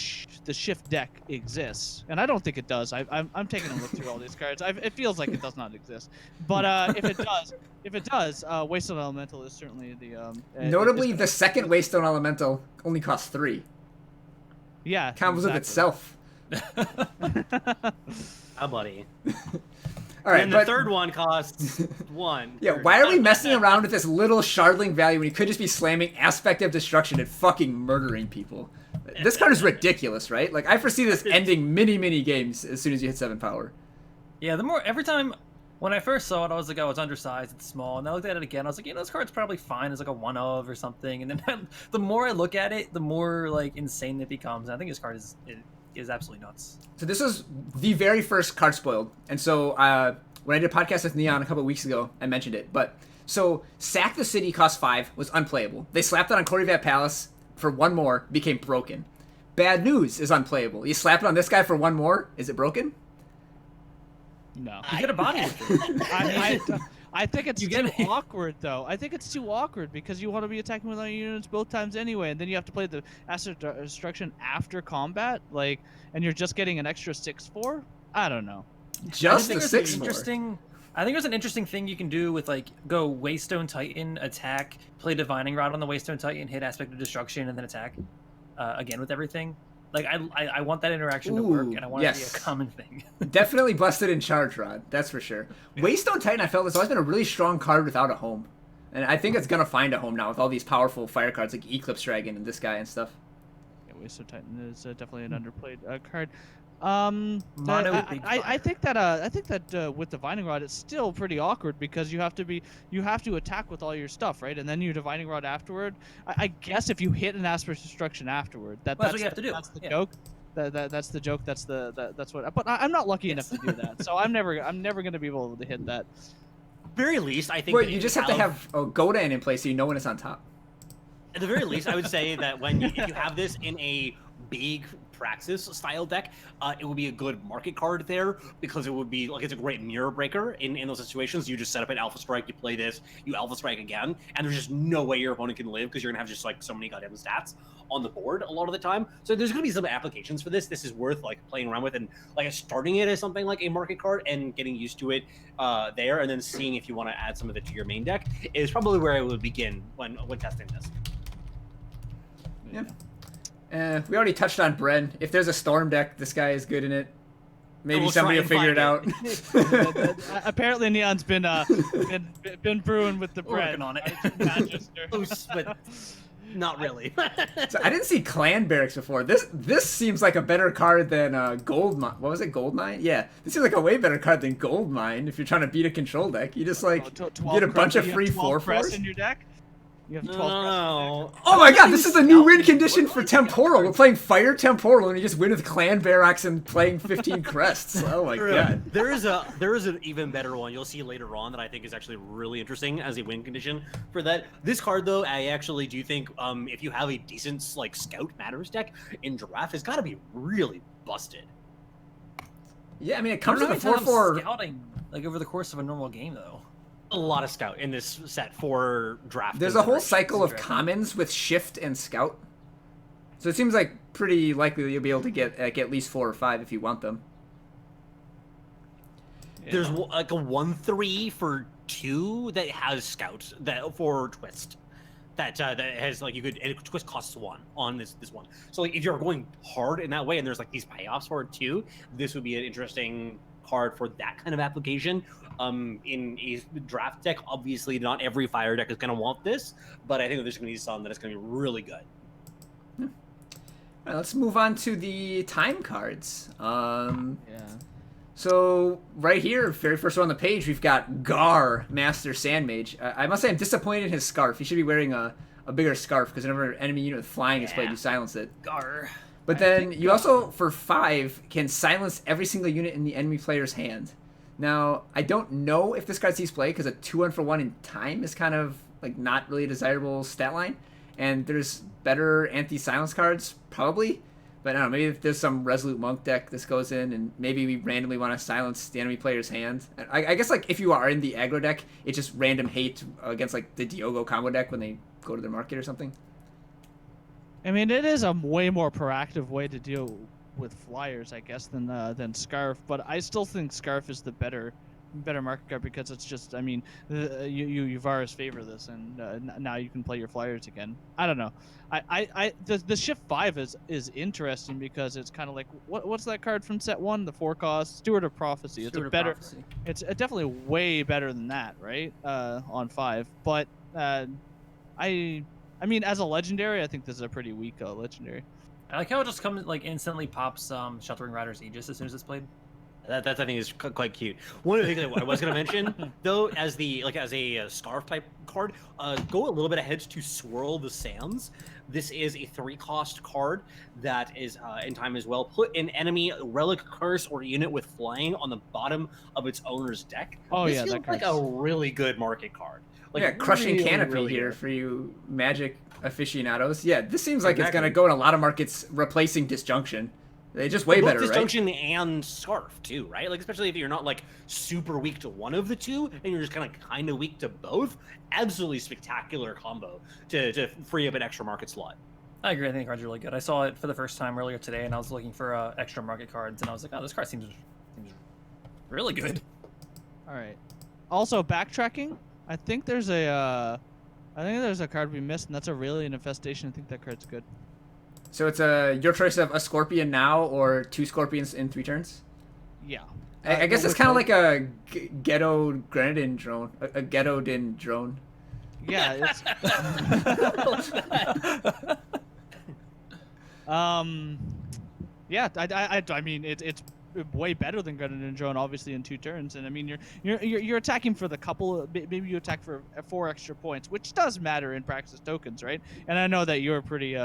shift deck exists, and I don't think it does. I'm taking a look through all these cards. It feels like it does not exist, but if it does, Waystone Elemental is certainly the. Notably, the second Waystone Elemental only costs 3. Yeah, combos with itself. Ah, buddy. All right, and the third one costs 1. Yeah, why are we messing around with this little shardling value when you could just be slamming Aspect of Destruction and fucking murdering people? This card is ridiculous, right? Like, I foresee this ending many games as soon as you hit 7 power. Yeah, every time when I first saw it, I was like, oh, it's undersized, it's small. And I looked at it again, I was like, this card's probably fine as like a 1 of or something. And then the more I look at it, the more like insane it becomes. And I think this card is absolutely nuts. So this is the very first card spoiled. And so when I did a podcast with Neon a couple of weeks ago, I mentioned it. But so Sack the City cost 5, was unplayable. They slapped it on Corrivat Palace for 1 more, became broken. Bad News is unplayable. You slap it on this guy for 1 more, is it broken? No. You get a body with it. I think it's too awkward, though. I think it's too awkward because you want to be attacking with all your units both times anyway, and then you have to play the Asset Destruction after combat, like, and you're just getting an extra 6/4. I don't know. Just a 6/4. I think there's an interesting thing you can do with like go Waystone Titan, attack, play Divining Rod on the Waystone Titan, hit Aspect of Destruction, and then attack again with everything. Like I want that interaction to work, and I want it to be a common thing. Definitely busted in Charge Rod, that's for sure. Yeah. Waystone Titan, I felt, has always been a really strong card without a home. And I think it's going to find a home now with all these powerful fire cards like Eclipse Dragon and this guy and stuff. Yeah, Waystone Titan is definitely an underplayed card. I think that with Divining Rod, it's still pretty awkward because you have to attack with all your stuff, right? And then you Divining Rod afterward. I guess if you hit an Aspect Destruction afterward, that's what you have to do. That's the joke. That's the joke. That's what. But I'm not lucky enough to do that, so I'm never going to be able to hit that. Very least, I think. Well, you just have to have Godan in place so you know when it's on top. At the very least, I would say that if you have this in a big Praxis style deck, it would be a good market card there because it would be like it's a great mirror breaker in those situations. You just set up an Alpha Strike, you play this, you Alpha Strike again, and there's just no way your opponent can live because you're gonna have just like so many goddamn stats on the board a lot of the time. So there's gonna be some applications for this. This is worth like playing around with and like starting it as something like a market card and getting used to it there, and then seeing if you want to add some of it to your main deck is probably where I would begin when testing this. Yeah. We already touched on Bren. If there's a Storm deck, this guy is good in it. Maybe somebody will figure it out. Apparently, Neon's been brewing with the Bren. Working on it. But not really. So I didn't see Clan Barracks before. This seems like a better card than Gold Mine. What was it, Gold Mine? Yeah, this seems like a way better card than Gold Mine. If you're trying to beat a control deck, you just like get a bunch of free 4/4s in your deck. You have 12 no. Oh my god, this is a new win condition for Temporal. We're playing Fire Temporal and you just win with Clan Barracks and playing 15 crests. Oh my god. There is an even better one you'll see later on that I think is actually really interesting as a win condition for that. This card though, I actually do think if you have a decent like Scout Matters deck in draft, it's gotta be really busted. Yeah, I mean it comes with a 4/4 scouting like over the course of a normal game though. A lot of Scout in this set for draft. There's a whole cycle of commons with Shift and Scout. So it seems like pretty likely that you'll be able to get at least 4 or 5 if you want them. Yeah. There's like a 1/3 for 2 that has Scout that for Twist. That has like Twist costs 1 on this one. So like if you're going hard in that way and there's like these payoffs for it too, this would be an interesting card for that kind of application. In a draft deck, obviously not every fire deck is going to want this, but I think there's going to be some that it's going to be really good. All right, let's move on to the time cards. So right here, very first one on the page, we've got Gar Master San Mage. I must say I'm disappointed in his scarf. He should be wearing a a bigger scarf because whenever an enemy unit with flying is played, you silence it. Gar. But then you also, for 5, can silence every single unit in the enemy player's hand. Now, I don't know if this card sees play because a 2-1-for-1 in time is kind of like not really a desirable stat line. And there's better anti-silence cards, probably. But I don't know, maybe if there's some Resolute Monk deck this goes in, and maybe we randomly want to silence the enemy player's hand. I guess like if you are in the aggro deck, it's just random hate against like the Diogo combo deck when they go to their market or something. I mean, it is a way more proactive way to deal with flyers, I guess, than Scarf. But I still think Scarf is the better market card because it's just, I mean, you Varus favor this, and now you can play your flyers again. I don't know. The shift 5 is interesting because it's kind of like what's that card from set 1? The 4-cost Steward of Prophecy. It's Steward a better. of Prophecy. It's definitely way better than that, right? On 5, but I mean, as a legendary, I think this is a pretty weak legendary. I like how it just comes like instantly pops Sheltering Rider's Aegis as soon as it's played. That I think is quite cute. One of the things I was going to mention, though, as a scarf type card, go a little bit ahead to Swirl the Sands. This is a 3-cost card that is in time as well. Put an enemy relic, curse, or unit with flying on the bottom of its owner's deck. Oh this yeah, feels that like card's... a really good market card. Like, yeah, Crushing really, Canopy really here good. for you Magic aficionados. Yeah, this seems like it's going to Exactly. go in a lot of markets replacing Disjunction. They just way Both better, right? Disjunction and Scarf too, right? Like especially if you're not like super weak to one of the two and you're just kind of weak to both. Absolutely spectacular combo to free up an extra market slot. I agree. I think the card's really good. I saw it for the first time earlier today, and I was looking for extra market cards, and I was like, oh, this card seems really good. All right. Also, backtracking. I think there's a card we missed, and that's a really Infestation. I think that card's good. So it's your choice of a Scorpion now or 2 Scorpions in 3 turns? Yeah. I guess it's kind of like a ghetto Grenadin drone. A ghetto-din drone. Yeah. It's... Yeah. I mean, it's way better than Grenadin drone, obviously, in 2 turns. And I mean, you're attacking for the couple. Maybe you attack for 4 extra points, which does matter in Praxis tokens, right? And I know that you're pretty.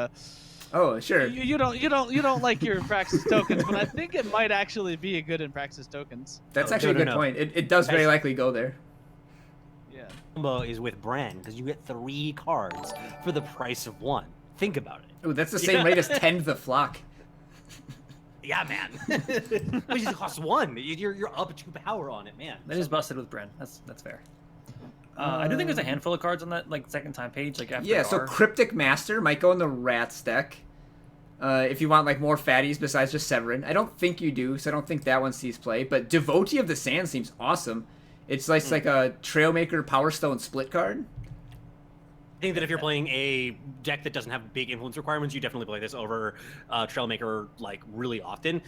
Oh, sure. You don't like your Praxis tokens, but I think it might actually be a good in Praxis tokens. That's actually a good point. It does very likely go there. Yeah. Combo is with Bran because you get 3 cards for the price of 1. Think about it. Ooh, that's the same rate as Tend the Flock. Yeah, man. But it costs 1. You're up 2 power on it, man. That is busted with Bren. That's fair. I do think there's a handful of cards on that like second time page, like after Yeah, so Gar. Cryptic Master might go in the Rats deck. If you want like more fatties besides just Severin. I don't think you do, so I don't think that one sees play. But Devotee of the Sand seems awesome. It's like a Trailmaker Power Stone split card. I think that if you're playing a deck that doesn't have big influence requirements, you definitely play this over Trailmaker like really often,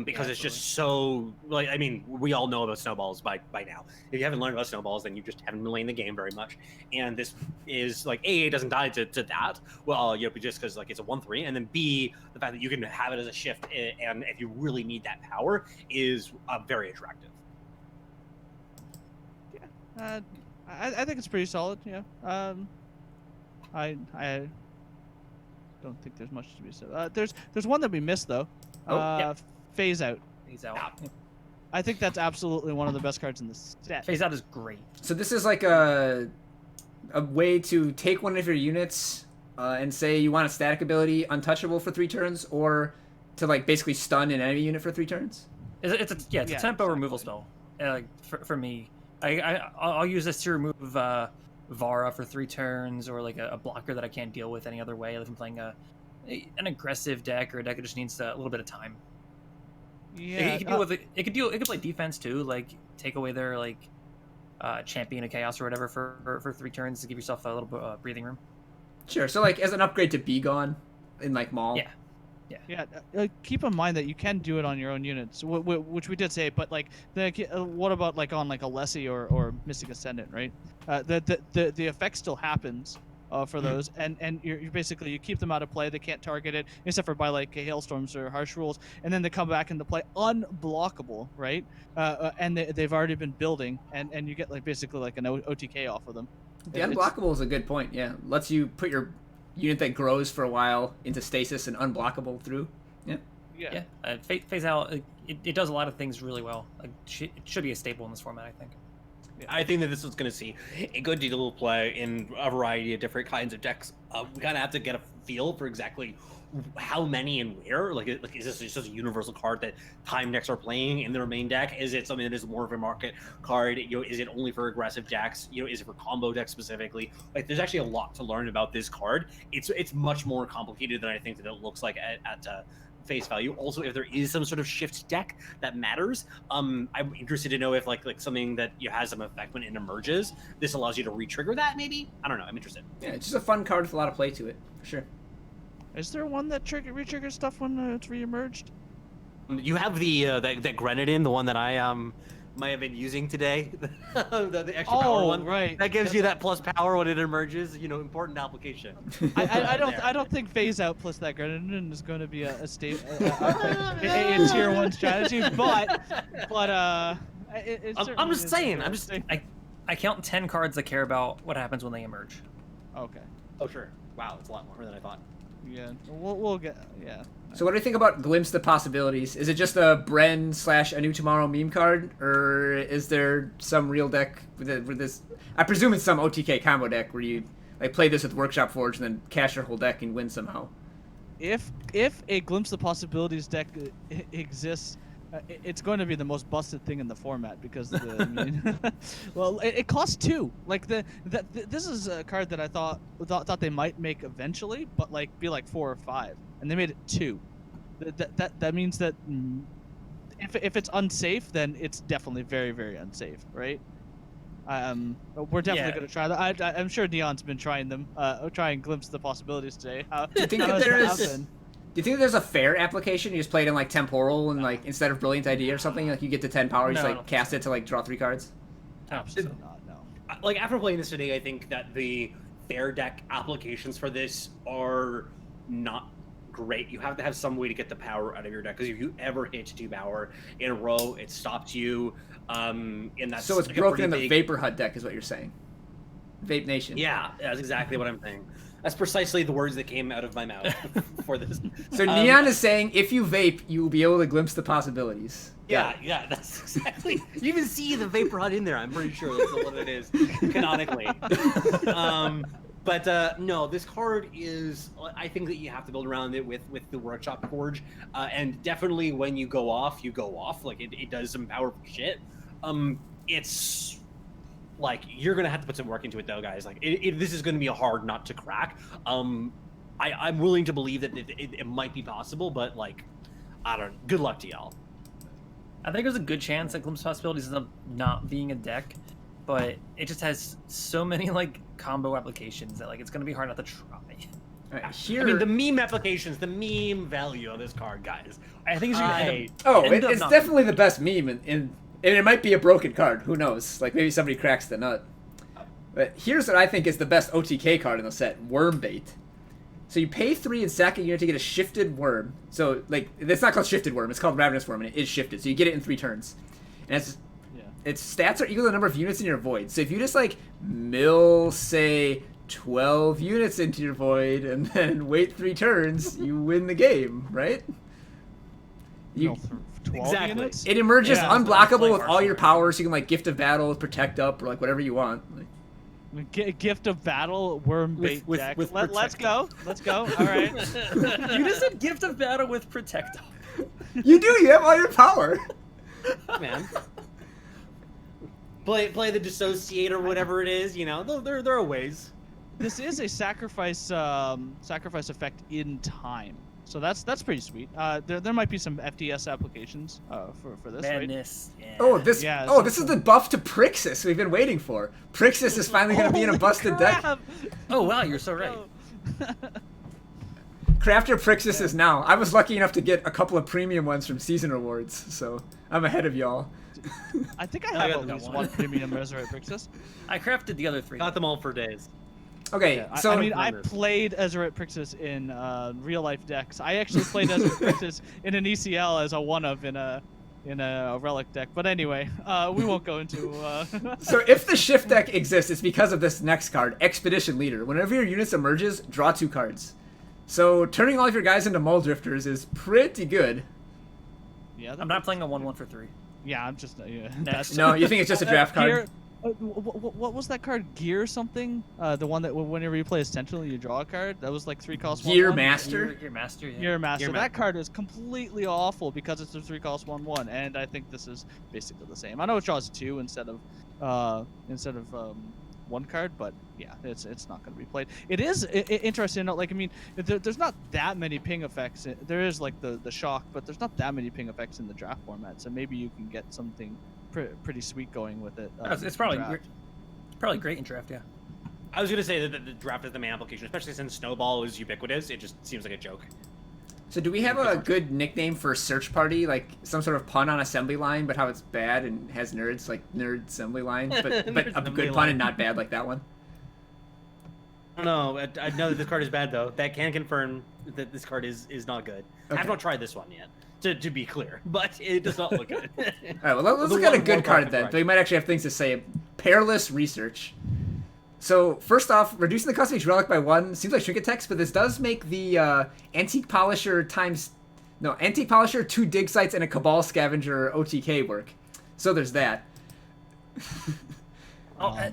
because it's just so like, I mean, we all know about snowballs by now. If you haven't learned about snowballs, then you just haven't been playing the game very much. And this is like A, it doesn't die to that. Well, you know, just because like it's a 1/3, and then B, the fact that you can have it as a shift, and if you really need that power, is very attractive. Yeah. I think it's pretty solid. Yeah. I don't think there's much to be said. There's one that we missed though. Phase Out. Phase Out. I think that's absolutely one of the best cards in the set. Phase Out is great. So this is like a way to take one of your units and say you want a static ability untouchable for 3 turns, or to like basically stun an enemy unit for 3 turns. It's a tempo exactly. removal spell. For me, I'll use this to remove Vara for 3 turns, or like a blocker that I can't deal with any other way. If I'm playing an aggressive deck, or a deck that just needs a little bit of time. Yeah. It could play defense too, like take away their like champion of chaos or whatever for 3 turns to give yourself a little bit of breathing room. Sure. So like as an upgrade to Be Gone in like Maul. Yeah. Yeah, keep in mind that you can do it on your own units, which we did say. But like, what about like on like a Lessie or Mystic Ascendant, right? The effect still happens for those, and you're basically you keep them out of play. They can't target it except for by like hailstorms or harsh rules, and then they come back into play unblockable, right? And they've already been building, and you get like basically like an OTK off of them. The unblockable is a good point. Yeah, lets you put your unit that grows for a while into stasis and unblockable through. Yeah. Phase out. It does a lot of things really well. Like, it should be a staple in this format, I think. I think that this is going to see a good deal of play in a variety of different kinds of decks. We kind of have to get a feel for exactly how many and where. Like is this just a universal card that time decks are playing in their main deck? Is it something that is more of a market card? Is it only for aggressive decks? Is it for combo decks specifically? Like, there's actually a lot to learn about this card. It's much more complicated than I think that it looks like at face value. Also, if there is some sort of shift deck that matters, I'm interested to know if like something that has some effect when it emerges, this allows you to re-trigger that. Maybe, I don't know. I'm interested. Yeah, it's just a fun card with a lot of play to it, for sure. Is there one that re-triggers stuff when it's re-emerged? You have the that Grenadin, the one that I might have been using today, the extra power one. Right. That gives you that plus power when it emerges. Important application. I don't think phase out plus that Grenadin is going to be a tier 1 strategy, but I'm just saying. I count 10 cards that care about what happens when they emerge. Okay. Oh sure. Wow, it's a lot more than I thought. Yeah, we'll get So what do you think about Glimpse the Possibilities? Is it just a Bren / A New Tomorrow meme card, or is there some real deck with this? I presume it's some OTK combo deck where you like play this with Workshop Forge and then cash your whole deck and win somehow. If a Glimpse the Possibilities deck exists, it's going to be the most busted thing in the format because well, it costs 2. Like this is a card that I thought they might make eventually, but be 4 or 5, and they made it 2. That means that if it's unsafe, then it's definitely very, very unsafe, right? We're definitely going to try that. I'm sure Neon's been trying them, trying Glimpse the Possibilities today. Do you think that do you think there's a fair application? You just play it in Temporal and instead of Brilliant Idea or something, you get to 10 power, you just cast it to draw 3 cards? Absolutely not. No. After playing this today, I think that the fair deck applications for this are not great. You have to have some way to get the power out of your deck, because if you ever hit 2 power in a row, it stops you. And that's so it's broken in the Vapor Hut deck, is what you're saying. Vape Nation. Yeah, that's exactly what I'm saying. That's precisely the words that came out of my mouth for this. So Neon is saying if you vape, you will be able to glimpse the possibilities. Yeah, that's exactly. You even see the Vapor Hut in there. I'm pretty sure that's what it is, canonically. But no, this card is. I think that you have to build around it with the Workshop Forge, and definitely when you go off, you go off. It does some powerful shit. It's. You're gonna have to put some work into it, though, guys. This is gonna be a hard nut to crack. I'm willing to believe that it might be possible, but I don't know. Good luck to y'all. I think there's a good chance that Glimpse Possibilities ends up not being a deck, but it just has so many combo applications that it's gonna be hard not to try. Right, here... I mean, the meme applications, the meme value of this card, guys. I think it's gonna it's definitely the best meme and it might be a broken card. Who knows? Maybe somebody cracks the nut. But here's what I think is the best OTK card in the set: Worm Bait. So you pay 3 and sack a unit to get a shifted worm. So it's not called shifted worm; it's called Ravenous Worm, and it is shifted. So you get it in 3 turns, and its stats are equal to the number of units in your void. So if you just mill, say, 12 units into your void and then wait 3 turns, you win the game, right? Exactly. Units? It emerges unblockable with all your powers. You can Gift of Battle, Protect Up, or whatever you want. Gift of Battle, Worm Bait deck. Let's go. All right. You just said Gift of Battle with Protect Up. You do. You have all your power. Man. Play the Dissociate or whatever it is. There are ways. This is a sacrifice effect in time. So that's pretty sweet. There might be some FTS applications for this. Madness. Right? Yeah. This is the buff to Prixis we've been waiting for. Prixis is finally going to be in a busted deck. Oh wow, you're so right. Crafter Prixis is now. I was lucky enough to get a couple of premium ones from Season Rewards, so I'm ahead of y'all. I think I have at least one premium Resurrect Prixis. I crafted the other 3. Got them all for days. Okay, so I played Ezeret Prixis in real life decks. I actually played Ezeret Prixis in an ECL as a one of in in a relic deck. But anyway, we won't go into. So if the shift deck exists, it's because of this next card, Expedition Leader. Whenever your units emerges, draw 2 cards. So turning all of your guys into Mull Drifters is pretty good. Yeah, I'm not playing a 1/1 for 3. Yeah, I'm just. Yeah, No, you think it's just a draft card? What was that card? Gear something? The one that whenever you play a Sentinel, you draw a card. That was like 3 cost. Gear 1/1. Master. Gear Master. Yeah. Gear Master. Gear That Master. card is completely awful because it's a 3 cost 1/1, and I think this is basically the same. I know it draws 2 instead of 1 card, but yeah, it's not going to be played. It is interesting. Like I mean, there's not that many ping effects. There is like the shock, but there's not that many ping effects in the draft format. So maybe you can get something pretty sweet going with it. It's probably great in draft. Yeah. I was gonna say that the draft is the main application, especially since Snowball is ubiquitous. It just seems like a joke. So do we have a good nickname for Search Party, like some sort of pun on Assembly Line, but how it's bad and has nerds, like Nerd Assembly Line, but Nerd a Assembly good pun Line. and not bad like that one? I don't know. I know that this card is bad though. That can confirm that this card is not good. Okay. I've not tried this one yet, to be clear, but it does not look good. All right, well, let's look at a good card then. We might actually have things to say. Perilous Research. So first off, reducing the cost of each relic by 1 seems like trinket text, but this does make the Antique Polisher 2 dig sites and a Cabal Scavenger OTK work. So there's that. I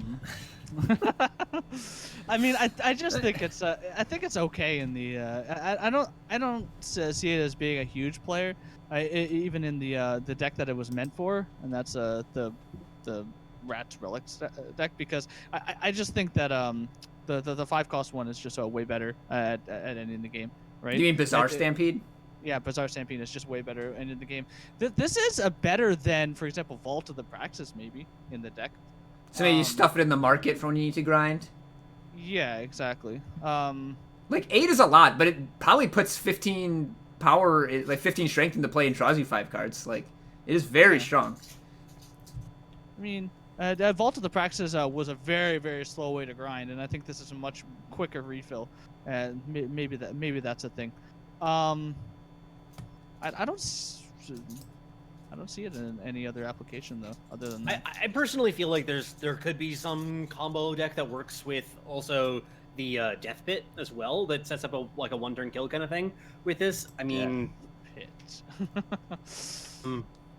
mean, I just think it's okay in the I don't see it as being a huge player. Even in the deck that it was meant for, and that's the Rat Relics deck, because I just think that the 5 cost one is just way better at ending the game, right? You mean Bizarre Stampede? Yeah, Bizarre Stampede is just way better ending the game. This is a better than, for example, Vault of the Praxis maybe in the deck. So maybe you stuff it in the market for when you need to grind? Yeah, exactly. Like 8 is a lot, but it probably puts 15 power, like 15 strength into play and draws you 5 cards. Like, it is very strong. I mean, Vault of the Praxis was a very, very slow way to grind, and I think this is a much quicker refill. And maybe that's a thing. I don't see it in any other application though, other than that. I personally feel like there could be some combo deck that works with also the Death Pit as well, that sets up a 1-turn kill kind of thing with this. I mean,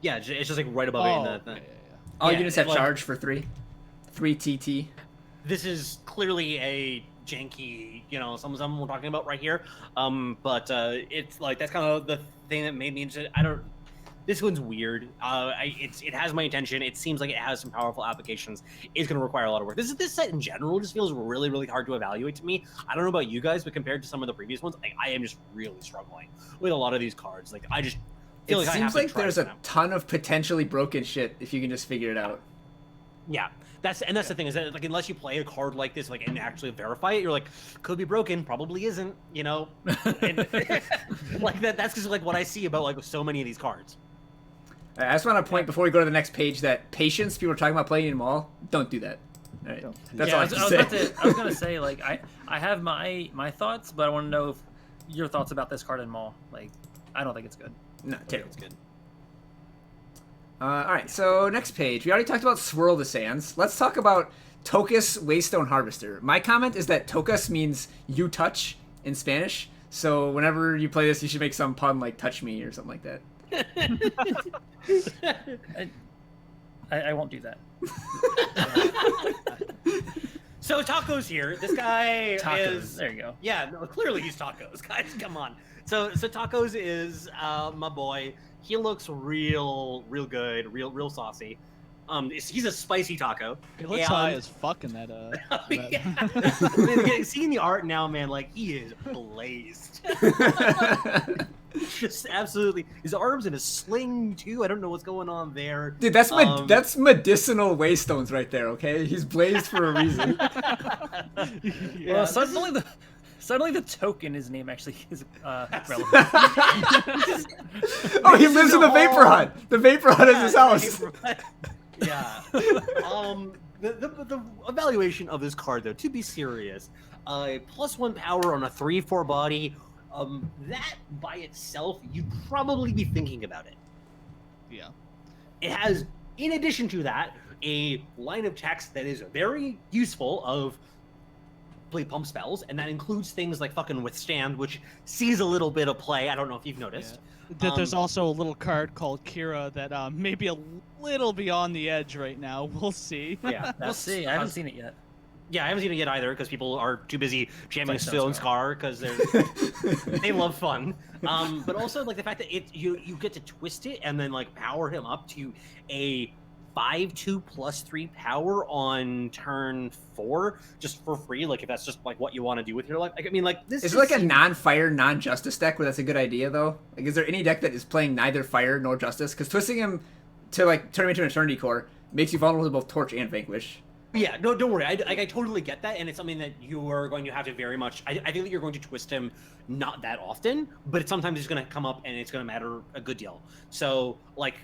yeah, it's just like right above it in the. All Yeah, units have like- charge for 3 TT. This is clearly a janky, some we're talking about right here. But it's like that's kind of the thing that made me interested. This one's weird. It has my attention. It seems like it has some powerful applications. It's going to require a lot of work. This set in general just feels really, really hard to evaluate to me. I don't know about you guys, but compared to some of the previous ones, I am just really struggling with a lot of these cards. Like I just feel It like I have seems to like try there's them a out. ton of potentially broken shit if you can just figure it out. Yeah, that's the thing is that like unless you play a card like this and actually verify it, you're like could be broken, probably isn't, and, like that's just like what I see about so many of these cards. I just want to point before we go to the next page that patience, people are talking about playing them all, don't do that. All right. That's all I have to say. I was gonna say like I have my thoughts, but I want to know if your thoughts about this card in Maul. Like I don't think it's good. No, terrible. It's good. All right, so next page. We already talked about Swirl the Sands. Let's talk about Tocus Waystone Harvester. My comment is that Tocus means you touch in Spanish. So whenever you play this, you should make some pun like touch me or something like that. I won't do that. So Taco's here. This guy Tacos. is. There you go. Yeah, no, clearly he's Tacos, guys. Come on. So Tacos is my boy. He looks real good, real saucy. He's a spicy taco. It looks high as fuck in that. Yeah. Seeing the art now, man, like he is blazed. Just absolutely. His arms in a sling too. I don't know what's going on there. Dude, that's medicinal waystones right there, okay? He's blazed for a reason. Yeah, Well, suddenly the token, his name actually is relevant. Oh, he lives in the Vapor Hut. The Vapor Hut is his house. Yeah. The evaluation of this card, though, to be serious, +1 power on a 3/4 body. That by itself, you'd probably be thinking about it. Yeah. it has, in addition to that, a line of text that is very useful of play pump spells, and that includes things like fucking Withstand, which sees a little bit of play. I don't know if you've noticed. Yeah. There's also a little card called Kira that may be a little beyond the edge right now. We'll see. Yeah, We'll see. I haven't seen it yet. Yeah, I haven't seen it yet either because people are too busy jamming Stone Scar because they love fun. But also like the fact that you get to twist it and then like power him up to a 5/2 +3 power on turn 4 just for free. Like if that's just like what you want to do with your life. Like, I mean, like this is it like a non-fire, non-justice deck where that's a good idea though? Like, is there any deck that is playing neither fire nor justice? Because twisting him to like turn him into an Eternity Core makes you vulnerable to both Torch and Vanquish. Yeah, no, don't worry. I totally get that, and it's something that you are going to have to very much. I think that you're going to twist him not that often, but it's sometimes it's going to come up and it's going to matter a good deal. So, like,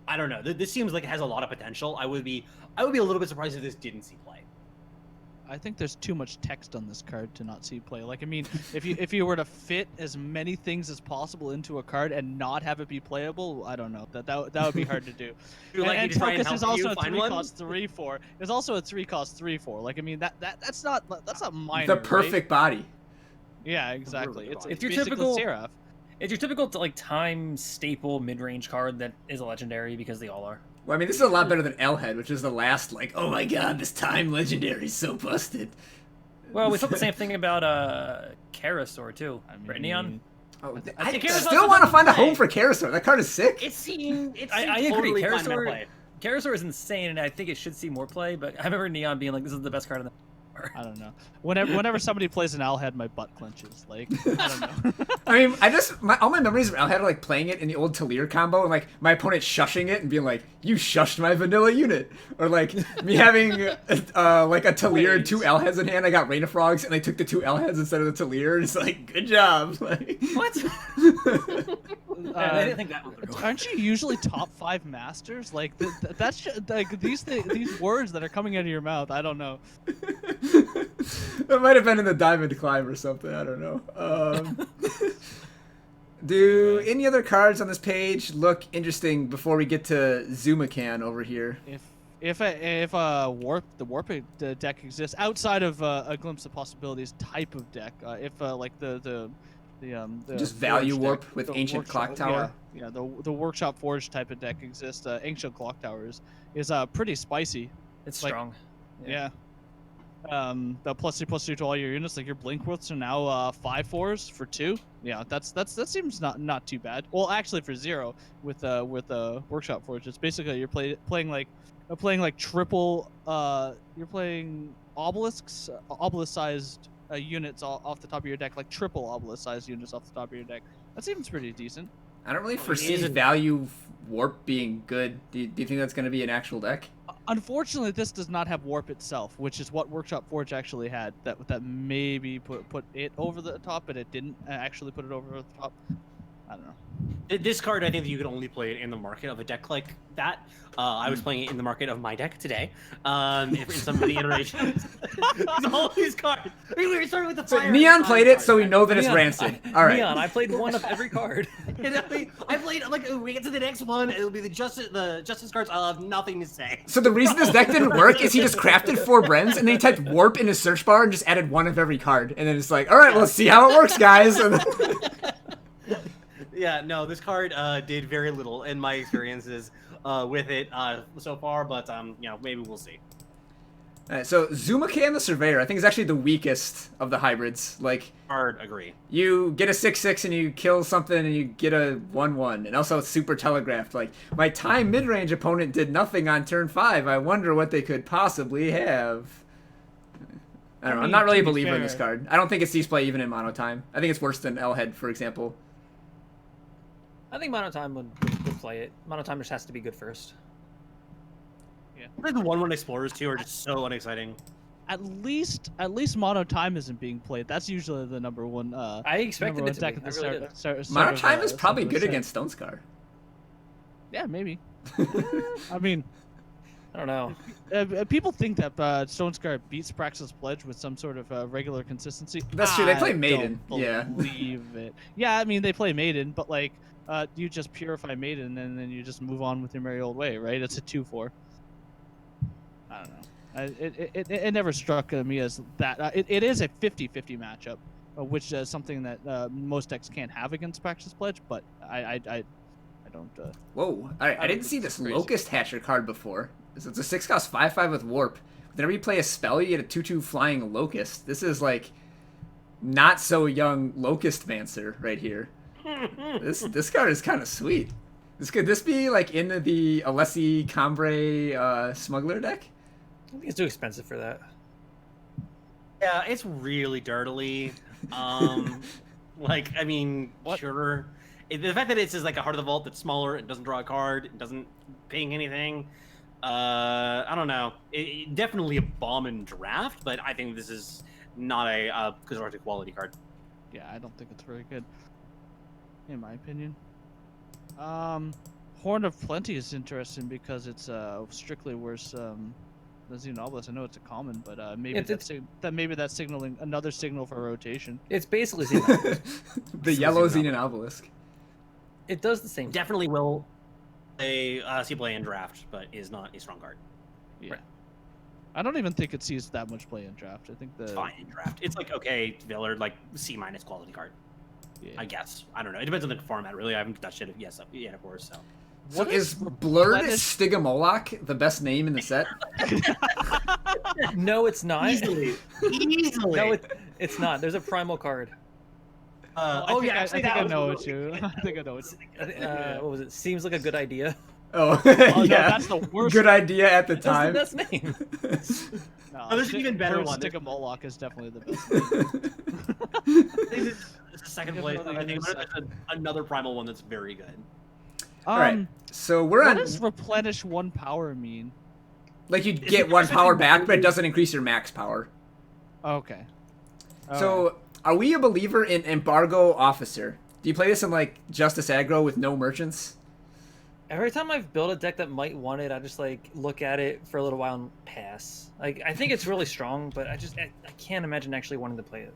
I don't know. This seems like it has a lot of potential. I would be a little bit surprised if this didn't see play. I think there's too much text on this card to not see play. Like, I mean, if you were to fit as many things as possible into a card and not have it be playable, I don't know. That would be hard to do. And Focus is also a 3-cost 3/4. It's also a 3-cost 3/4. Like, I mean, that's not minor. The perfect body. Yeah, exactly. It's your typical Seraph. It's your typical like time staple mid-range card that is a legendary because they all are. Well, I mean, this is a lot better than L-Head, which is the last, like, oh my god, this time legendary is so busted. Well, we thought the same thing about Karasaur, too. I mean, right, Neon? Oh, I still want to find a home for Karasaur. That card is sick. I agree. Totally Karasaur is insane, and I think it should see more play, but I remember Neon being like, this is the best card in the I don't know. Whenever somebody plays an Owlhead, my butt clenches. Like, I don't know. I mean, all my memories of Owlhead are like playing it in the old Talir combo and like my opponent shushing it and being like, "You shushed my vanilla unit," or like me having like a Talir and 2 Owlheads in hand. I got Rain of Frogs and I took the 2 Owlheads instead of the Talir. And it's like, good job. Like, what? I didn't think that would go. Aren't you usually top 5 masters? Like that's like these words that are coming out of your mouth. I don't know. It might have been in the Diamond Climb or something. I don't know. Do any other cards on this page look interesting before we get to Zumacan over here? If a the warp deck exists outside of a Glimpse of Possibilities type of deck, if like the just value warp deck, with Ancient Clock Tower. Yeah, the Workshop Forge type of deck exists. Ancient Clock Tower is pretty spicy. It's like, strong. Yeah. The +2/+2 to all your units, like your Blinkworths are now 5/4s for 2. Yeah, that seems not too bad. Well, actually for 0 with Workshop Forge, it's basically you're playing like triple. You're playing obelisks, obelisk-sized units off the top of your deck, like triple obelisk-sized units off the top of your deck. That seems pretty decent. I don't really foresee value warp being good. Do you think that's going to be an actual deck? Unfortunately, this does not have warp itself, which is what Workshop Forge actually had. That maybe put it over the top, but it didn't actually put it over the top. I don't know. This card, I think that you could only play it in the market of a deck like that. I was playing it in the market of my deck today. In some of the iterations. All these cards. I mean, we were starting with the fire. So Neon played it, so we know that it's rancid. All right. Neon, I played one of every card. I played like we get to the next one, it'll be the justice cards. I'll have nothing to say. So the reason this deck didn't work is he just crafted 4 Brens and then he typed warp in his search bar and just added 1 of every card, and then it's like, all right, let's see how it works, guys. Yeah, no, this card did very little in my experiences with it so far, but you know, maybe we'll see. All right, so Zumacan the Surveyor, I think, is actually the weakest of the hybrids. Like, Hard agree. You get a 6/6 and you kill something and you get a 1/1, and also it's super telegraphed. Like, my time mid-range opponent did nothing on turn 5. I wonder what they could possibly have. I don't know. I'm not really a believer in this card. I don't think it sees play even in mono time. I think it's worse than L-Head, for example. I think Monotime would play it. Monotime just has to be good first. Yeah. I think the 1/1 Explorers too are just so unexciting. At least Mono Time isn't being played. That's usually the number one. I expected it to deck be. at the start. Mono Time is probably good against Stone Scar. Yeah, maybe. I mean, I don't know. People think that Stone Scar beats Praxis Pledge with some sort of regular consistency. That's true. They play I Maiden. don't Yeah. believe it. Yeah, I mean they play Maiden, but like you just purify Maiden and then you just move on with your merry old way, right? It's a 2-4. I don't know. It never struck me as that. It is a 50-50 matchup, which is something that most decks can't have against Praxis Pledge, but I don't. Whoa! I didn't see this crazy. Locust Hatcher card before. It's a 6-cost 5/5 with Warp. Whenever you play a spell, you get a 2/2 flying Locust. This is like not so young Locust Mancer right here. This card is kind of sweet. Could this be like in the Alessi Cambrai Smuggler deck? I think it's too expensive for that. Yeah, it's really dirtily. Like, I mean, sure. The fact that it's just like a Heart of the Vault that's smaller, it doesn't draw a card, it doesn't ping anything. I don't know. Definitely a bomb in draft, but I think this is not a constructed quality card. Yeah, I don't think it's very good, in my opinion. Horn of Plenty is interesting because it's strictly worse than Xenoblast. I know it's a common, but maybe that's signaling another signal for rotation. It's basically Xenoblast. The yellow Xenon Obelisk. It does the same. Definitely will see play in draft, but is not a strong card. Yeah. Right. I don't even think it sees that much play in draft. I think It's fine in draft. It's like, okay, Villard, like C- quality card. Yeah. I guess. I don't know. It depends on the format, really. I haven't touched it yet, of course. So. What is Blurred Stigomoloch the best name in the set? No, it's not. Easily. No, it's not. There's a primal card. Oh yeah, I think I know what you. I think I know what. What was it? Seems like a good idea. Oh, Oh, yeah. no, that's the worst. Good idea at the time. That's the best name. Oh, there's an even better one. Stick a Moloch is definitely the best. It's the second place. I think another primal one that's very good. All right, so we're what on. does replenish 1 power mean? Like you get 1 power back, but it doesn't increase your max power. Okay. So, are we a believer in Embargo Officer? Do you play this in like Justice Aggro with no merchants? Every time I've built a deck that might want it, I just like look at it for a little while and pass. Like I think it's really strong, but I can't imagine actually wanting to play it.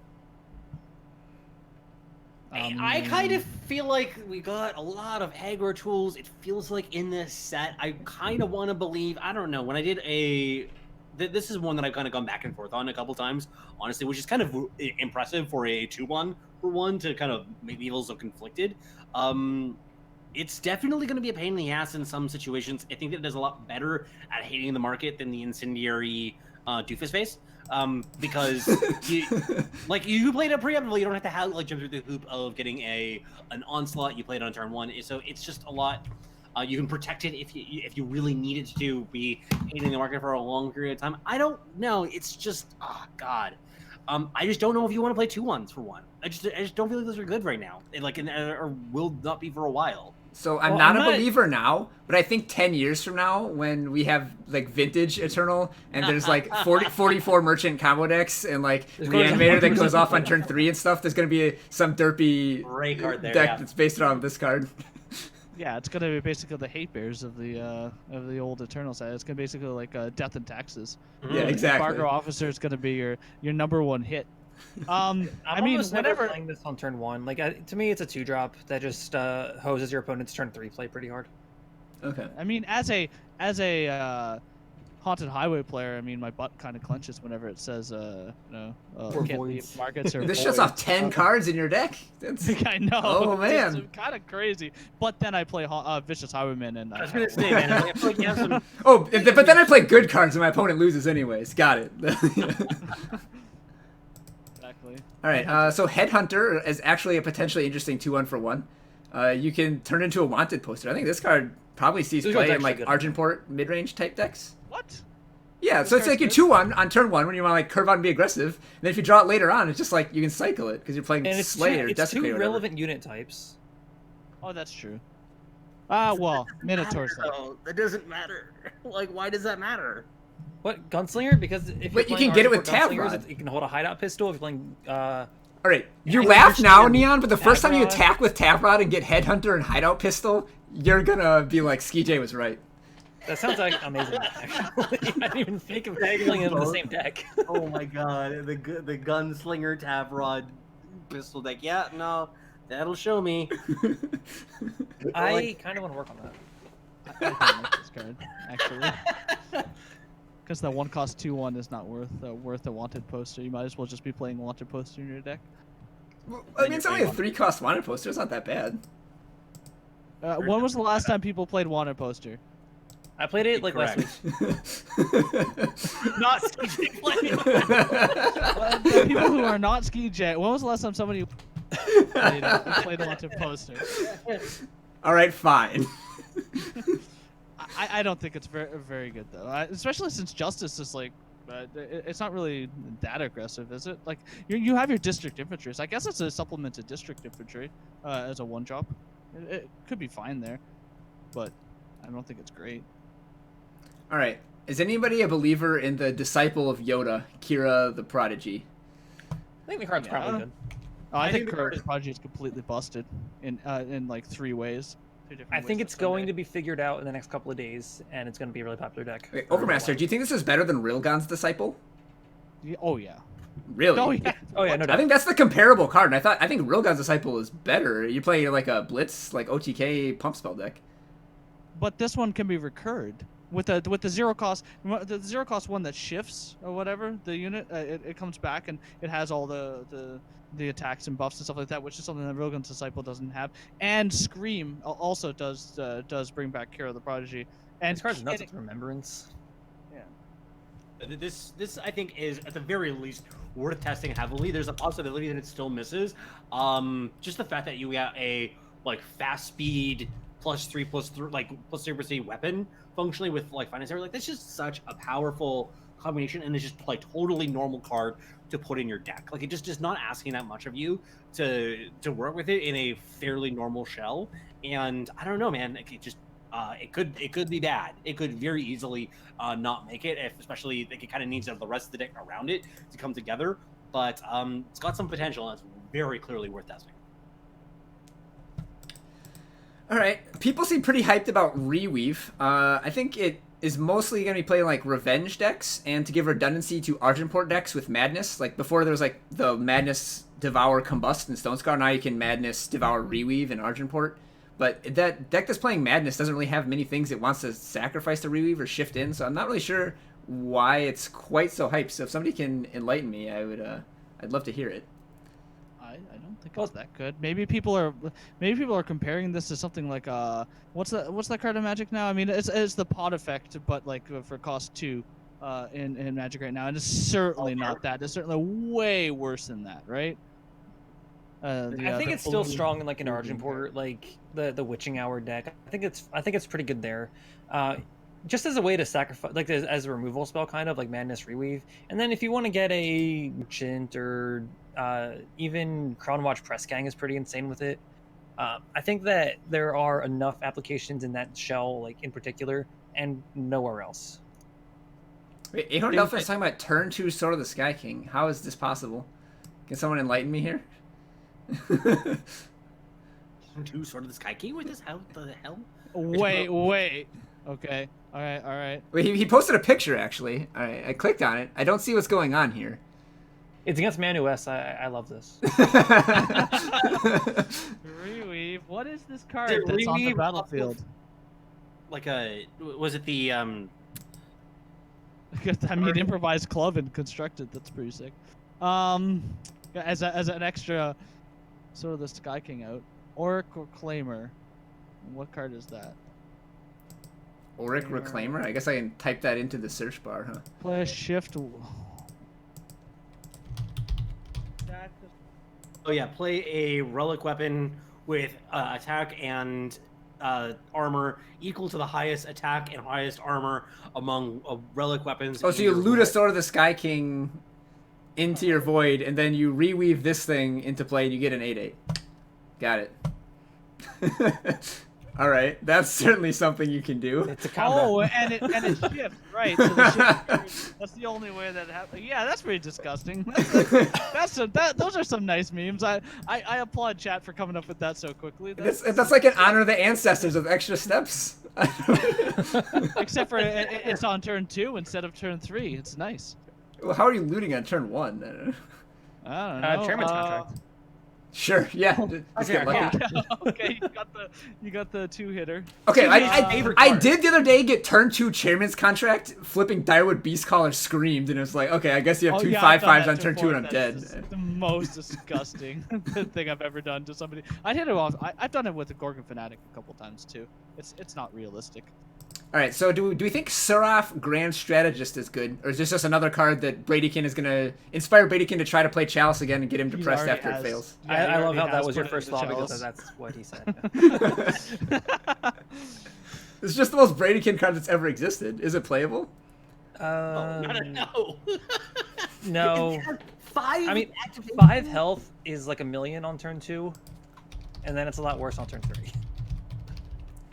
I kind of feel like we got a lot of aggro tools. It feels like in this set, I kind of want to believe. I don't know. When I did this is one that I've kind of gone back and forth on a couple times, honestly, which is kind of impressive for a 2/1 for one to kind of make me feel so conflicted. It's definitely going to be a pain in the ass in some situations. I think that it does a lot better at hating the market than the incendiary doofus face. Because you played it preemptively, you don't have to jump through the hoop of getting an onslaught. You played on turn 1, so it's just a lot. You can protect it if you really needed to be hating the market for a long period of time. I don't know. It's just God. I just don't know if you want to play 2/1s for one. I just don't feel like those are good right now. Or will not be for a while. So I'm not a believer now, but I think 10 years from now, when we have like vintage Eternal and there's like 44 merchant combo decks and like Reanimator that goes off on turn 3 and stuff, there's gonna be some derpy Ray card there, deck that's based on this card. Yeah, it's gonna be basically the hate bears of the old Eternal side. It's gonna be basically like Death and Taxes. Yeah, exactly. Embargo Officer is gonna be your number 1 hit. I mean, almost whenever never playing this on turn 1, like to me, it's a 2-drop that just hoses your opponent's turn 3 play pretty hard. Okay. I mean, as a Haunted Highway player, I mean, my butt kind of clenches whenever it says, can't leave markets or this shuts off 10 cards in your deck. That's... I know. Oh man, it's kind of crazy. But then I play Vicious Highwayman, and I was gonna say, man, I feel like you have some. Oh, but then I play good cards and my opponent loses anyways. Got it. Exactly. All right. So Headhunter is actually a potentially interesting 2/1 for 1. You can turn into a wanted poster. I think this card probably sees play in like Argenport mid-range type decks. What? Yeah, so it's like your 2/1 on turn 1 when you want to like curve out and be aggressive. And then if you draw it later on, it's just like you can cycle it because you're playing Slay or Desecrate. It's 2 relevant unit types. Oh, that's true. Well, Minotaur's That doesn't matter. Like, why does that matter? What, Gunslinger? Because if you're you can get it with Tab Rod. You can hold a hideout pistol. If you're playing. All right, you laugh now, Neon, but the first time you attack with Tap Rod and get Headhunter and Hideout Pistol, you're gonna be like, SkeeJay was right. That sounds like amazing. Actually, I didn't even think of playing them in the same deck. Oh my god, the gunslinger Tavrod pistol deck. Yeah, no, that'll show me. I kind of want to work on that. I don't like this card, actually. Because the 1-cost 2/1 is not worth a wanted poster. You might as well just be playing wanted poster in your deck. Well, I mean, it's only a 3-cost wanted poster. It's not that bad. When was the last time people played wanted poster? I played it like last week. Not SkeeJay playing. The people who are not SkeeJay, when was the last time somebody played a wanted poster? All right, fine. I don't think it's very good though, especially since Justice is like, it's not really that aggressive, is it? Like you have your district infantry. So I guess it's a supplement to district infantry as a 1-drop. It could be fine there, but I don't think it's great. All right, is anybody a believer in the disciple of Yoda, Kira the Prodigy? I think the card's probably good. Oh, I think the Kira the Prodigy is completely busted in like 3 ways. I think it's going to be figured out in the next couple of days, and it's going to be a really popular deck. Wait, Overmaster, do you think this is better than Rilgon's disciple? Yeah, oh yeah. Really? Oh yeah. Oh yeah, no doubt. I think that's the comparable card, and I think Rilgon's disciple is better. You're playing like a blitz, like OTK pump spell deck. But this one can be recurred with the 0 cost, the 0 cost one that shifts or whatever the unit. It comes back and it has all the attacks and buffs and stuff like that, which is something that Rilgon's disciple doesn't have. And Scream also does bring back Kira the Prodigy. And this card's nuts with Remembrance. Yeah. This I think is at the very least worth testing heavily. There's a possibility that it still misses. Just the fact that you got a like fast speed +3/+3 like +3% weapon functionally with like finance, like that's just such a powerful combination, and it's just like totally normal card to put in your deck. Like it just not asking that much of you to work with it in a fairly normal shell. And I don't know, man. It just it could be bad. It could very easily not make it, especially like it kind of needs the rest of the deck around it to come together. But it's got some potential, and it's very clearly worth testing. All right, people seem pretty hyped about Reweave. I think it is mostly going to be playing like Revenge decks, and to give redundancy to Argenport decks with Madness. Like before, there was like the Madness, Devour, Combust, and Stone Scar. Now you can Madness, Devour, Reweave, and Argenport. But that deck that's playing Madness doesn't really have many things it wants to sacrifice to Reweave or shift in, so I'm not really sure why it's quite so hyped. So if somebody can enlighten me, I'd love to hear it. I don't think it's that good. Maybe people are comparing this to something like what's that card in Magic now? I mean, it's the Pot effect, but like for cost 2 in Magic right now, and it's certainly not that. It's certainly way worse than that, right? I think it's still strong in like an Argenport, like the Witching Hour deck. I think it's pretty good there. Just as a way to sacrifice, like as a removal spell, kind of like Madness Reweave. And then if you want to get a Merchant or even Crown Watch Press Gang is pretty insane with it. I think that there are enough applications in that shell, like in particular, and nowhere else. Wait, 800 Alpha is talking about turn 2 Sword of the Sky King. How is this possible? Can someone enlighten me here? Turn 2 Sword of the Sky King? What the hell? Wait. Okay. All right. Wait, he posted a picture actually. All right, I clicked on it. I don't see what's going on here. It's against Manu S. I love this. Reweave. What is this card that's on the battlefield? Like was it the I mean, improvised club and constructed. That's pretty sick. As an extra, sort of the Sky King out. Auric Reclaimer. What card is that? Auric Reclaimer? I guess I can type that into the search bar, huh? Play a shift. Oh yeah, play a relic weapon with attack and armor equal to the highest attack and highest armor among relic weapons. Oh, so you loot a Sword of the Sky King into your void, and then you reweave this thing into play, and you get an 8/8. Got it. All right, that's certainly something you can do. It's a combo. Oh, and it shifts, right? So the shift, that's the only way that it happens. Yeah, that's pretty disgusting. Those are some nice memes. I applaud chat for coming up with that so quickly. That's like an honor the ancestors of extra steps. Except for it's on turn 2 instead of turn 3. It's nice. Well, how are you looting on turn 1? I don't know. Chairman's contract. Sure, yeah. Just get lucky. Okay, you got the 2-hitter. Okay, favorite I card. did the other day get turn 2 Chairman's Contract, flipping Direwood Beastcaller Screamed, and it was like, okay, I guess you have 2 5/5s on turn 2 and I'm dead. That's the most disgusting thing I've ever done to somebody. I'd hit it off. I've done it with the Gorgon Fanatic a couple times too. It's not realistic. All right, so do we think Seraph Grand Strategist is good, or is this just another card that Bradykin is gonna inspire Bradykin to try to play Chalice again and get him He depressed already after it has. fails? Yeah, he I love already how that has was your put it first into thought because Chalice. that's what he said. It's just the most Bradykin card that's ever existed. Is it playable? No. No. 5. I mean, 5 health is like 1,000,000 on turn 2, and then it's a lot worse on turn 3.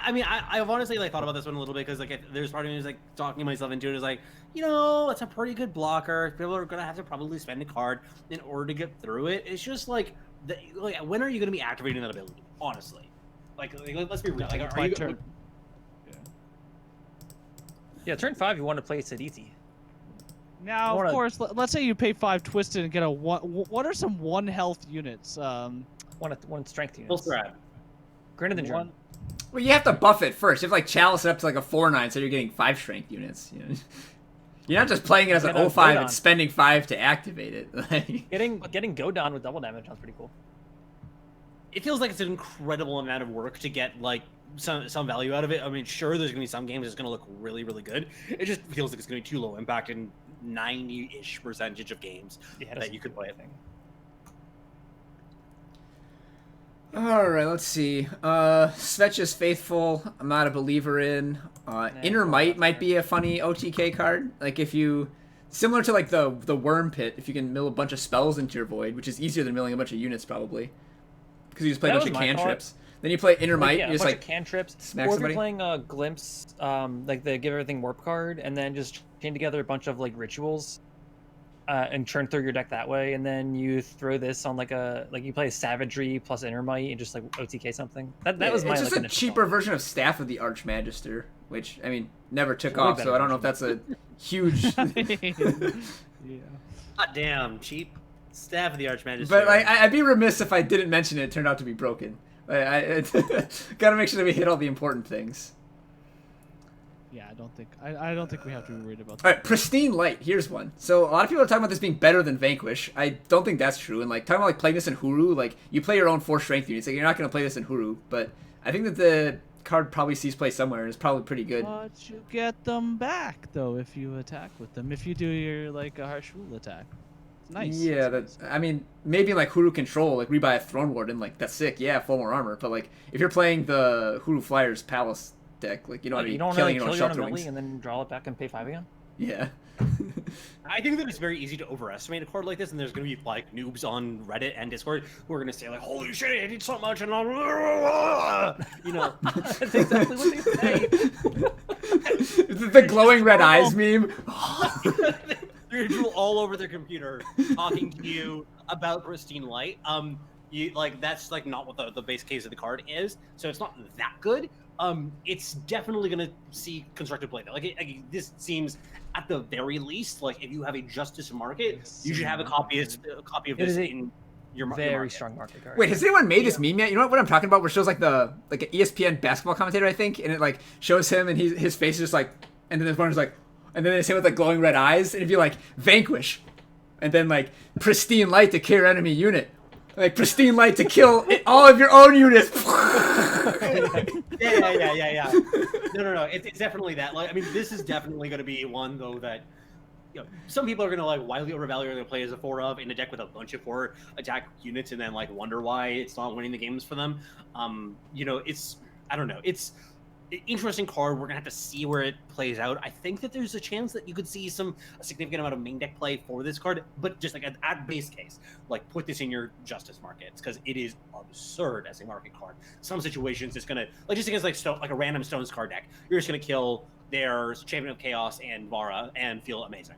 I mean, I've honestly like thought about this one a little bit because like there's part of me who's like talking myself into it. Is like, you know, it's a pretty good blocker. People are gonna have to probably spend a card in order to get through it. It's just like, when are you gonna be activating that ability? Honestly, like let's be real. Like, are you? turn. Yeah, turn 5 you want to place it easy. Now, Wanna- of course, let's say you pay 5 Twisted and get a 1. What are some 1 health units? One strength Full unit. thread. Granite and One. Well, you have to buff it first. You have to like Chalice it up to like a 4/9, so you're getting 5 strength units. You know? You're not just playing it as an Get a 05 Godon. and spending 5 to activate it. Like, Getting Godon with double damage sounds pretty cool. It feels like it's an incredible amount of work to get like some value out of it. I mean, sure, there's gonna be some games that's gonna look really, really good. It just feels like it's gonna be too low impact in 90-ish% of games that you could play it. all right, let's see. Svetch is Faithful. I'm not a believer in. Inner Might be a funny OTK card. Like if you, similar to like the Worm Pit, if you can mill a bunch of spells into your Void, which is easier than milling a bunch of units probably, because you just play a That bunch of was my cantrips. Then you play Inner Might. Yeah, You a just bunch like of cantrips. smack Or if somebody. you're playing a Glimpse, like the Give Everything Warp card, and then just chain together a bunch of like rituals, and churn through your deck that way, and then you throw this on like you play a Savagery plus Inner Might and just like OTK something. That was my It's just like, a initial cheaper thought. version of Staff of the Archmagister, which I mean never took Way off. better So I don't know if version. that's a huge. Yeah. God damn, cheap. Staff of the Archmagister. But like, I'd be remiss if I didn't mention it. It turned out to be broken. I gotta make sure that we hit all the important things. Yeah, I don't think we have to be worried about that. All right, Pristine Light. Here's one. So a lot of people are talking about this being better than Vanquish. I don't think that's true. And like talking about like playing this in Huru, like you play your own 4 strength units. Like you're not gonna play this in Huru, but I think that the card probably sees play somewhere and is probably pretty good. But you get them back though if you attack with them. If you do your like a harsh rule attack. It's nice. Yeah, It's that's. I mean, maybe in like Huru Control, like rebuy a Throne Warden, like that's sick. Yeah, full more armor. But like if you're playing the Huru Flyers Palace deck, like you don't want to You be don't killing really your kill own your Shelter own Wings. and then draw it back and pay 5 again. Yeah. I think that it's very easy to overestimate a card like this, and there's going to be like noobs on Reddit and Discord who are going to say like, "Holy shit, I hate it so much," and you know, That's exactly what they say. The glowing red eyes meme. They're drool all over their computer talking to you about Pristine Light. You like that's like not what the base case of the card is, so it's not that good. It's definitely gonna see constructive play. Like this seems, at the very least, like if you have a Justice market, you should have a copy of It this is a in your Very market. strong market card. Wait, has anyone made this meme yet? You know what I'm talking about? Where it shows like an ESPN basketball commentator, I think, and it like shows him and his face is just like, and then this one is like, and then it's him with like glowing red eyes, and it'd be like Vanquish, and then like Pristine Light to kill your enemy unit, like Pristine Light to kill all of your own units. Yeah. No. It's definitely that. Like, I mean, this is definitely going to be one though that, you know, some people are going to like wildly overvalue. They're going to play as a 4 of in a deck with a bunch of 4 attack units, and then like wonder why it's not winning the games for them. You know, I don't know. It's an interesting card. We're gonna have to see where it plays out. I think that there's a chance that you could see a significant amount of main deck play for this card, but just like at base case, like put this in your Justice markets because it is absurd as a market card. Some situations it's gonna like just against like a random Stones card deck, you're just gonna kill their Champion of Chaos and Vara and feel amazing.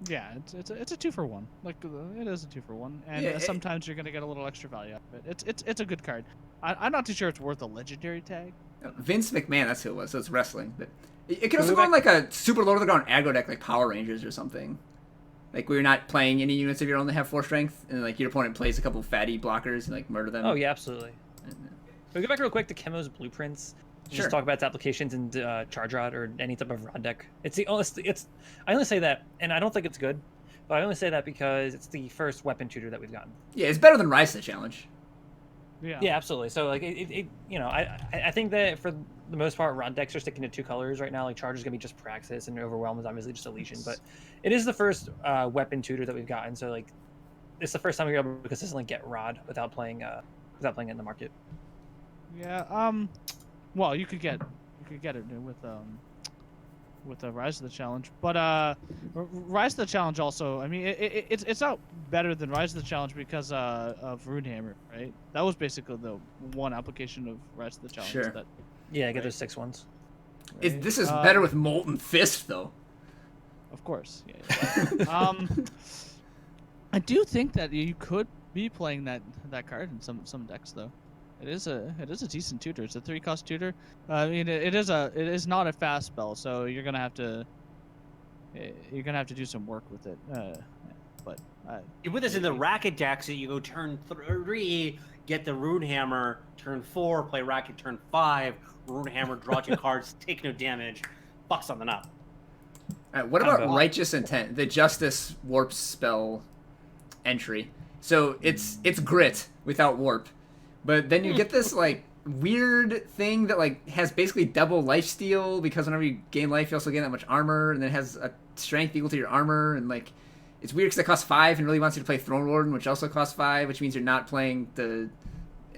Yeah, it's a 2-for-1. Like it is a 2-for-1, and Yeah, sometimes you're gonna get a little extra value out of it. It's a good card. I'm not too sure it's worth a legendary tag. Vince McMahon, that's who it was. So it's wrestling, but it could also go on like a super low to the ground aggro deck, like Power Rangers or something. Like where you're not playing any units of your own that have 4 strength, and like your opponent plays a couple fatty blockers and like murder them. Oh yeah, absolutely. Can we go back real quick to Chemo's blueprints? Just talk about its applications in Charge Rod or any type of rod deck. I only say that, and I don't think it's good, but I only say that because it's the first weapon tutor that we've gotten. Yeah, it's better than Rise to the Challenge. Yeah, absolutely. So like I think that for the most part, rod decks are sticking to 2 colors right now. Like Charge is gonna be just Praxis, and Overwhelm is obviously just a Legion, but it is the first weapon tutor that we've gotten. So like, it's the first time we're able to consistently get Rod without playing it in the market. Yeah. Well, you could get it with the Rise of the Challenge, but Rise of the Challenge also. I mean, it's not better than Rise of the Challenge because of Runehammer, right? That was basically the one application of Rise of the Challenge. Sure. That, yeah, get those 6 ones. Right? This is better with Molten Fist, though. Of course. Yeah. I do think that you could be playing that card in some decks, though. It is a decent tutor. It's a 3-cost tutor. I mean, it is not a fast spell, so you're gonna have to do some work with it. But you put this in the racket decks that you go turn 3, get the Runehammer, turn 4, play racket turn 5, Runehammer, draw 2 cards, take no damage, fuck something up. What about Righteous Intent, the Justice Warp spell entry? So it's Grit without Warp. But then you get this, like, weird thing that, like, has basically double lifesteal, because whenever you gain life, you also gain that much armor, and then it has a strength equal to your armor, and, like, it's weird because it costs 5 and really wants you to play Throne Warden, which also costs 5, which means you're not playing the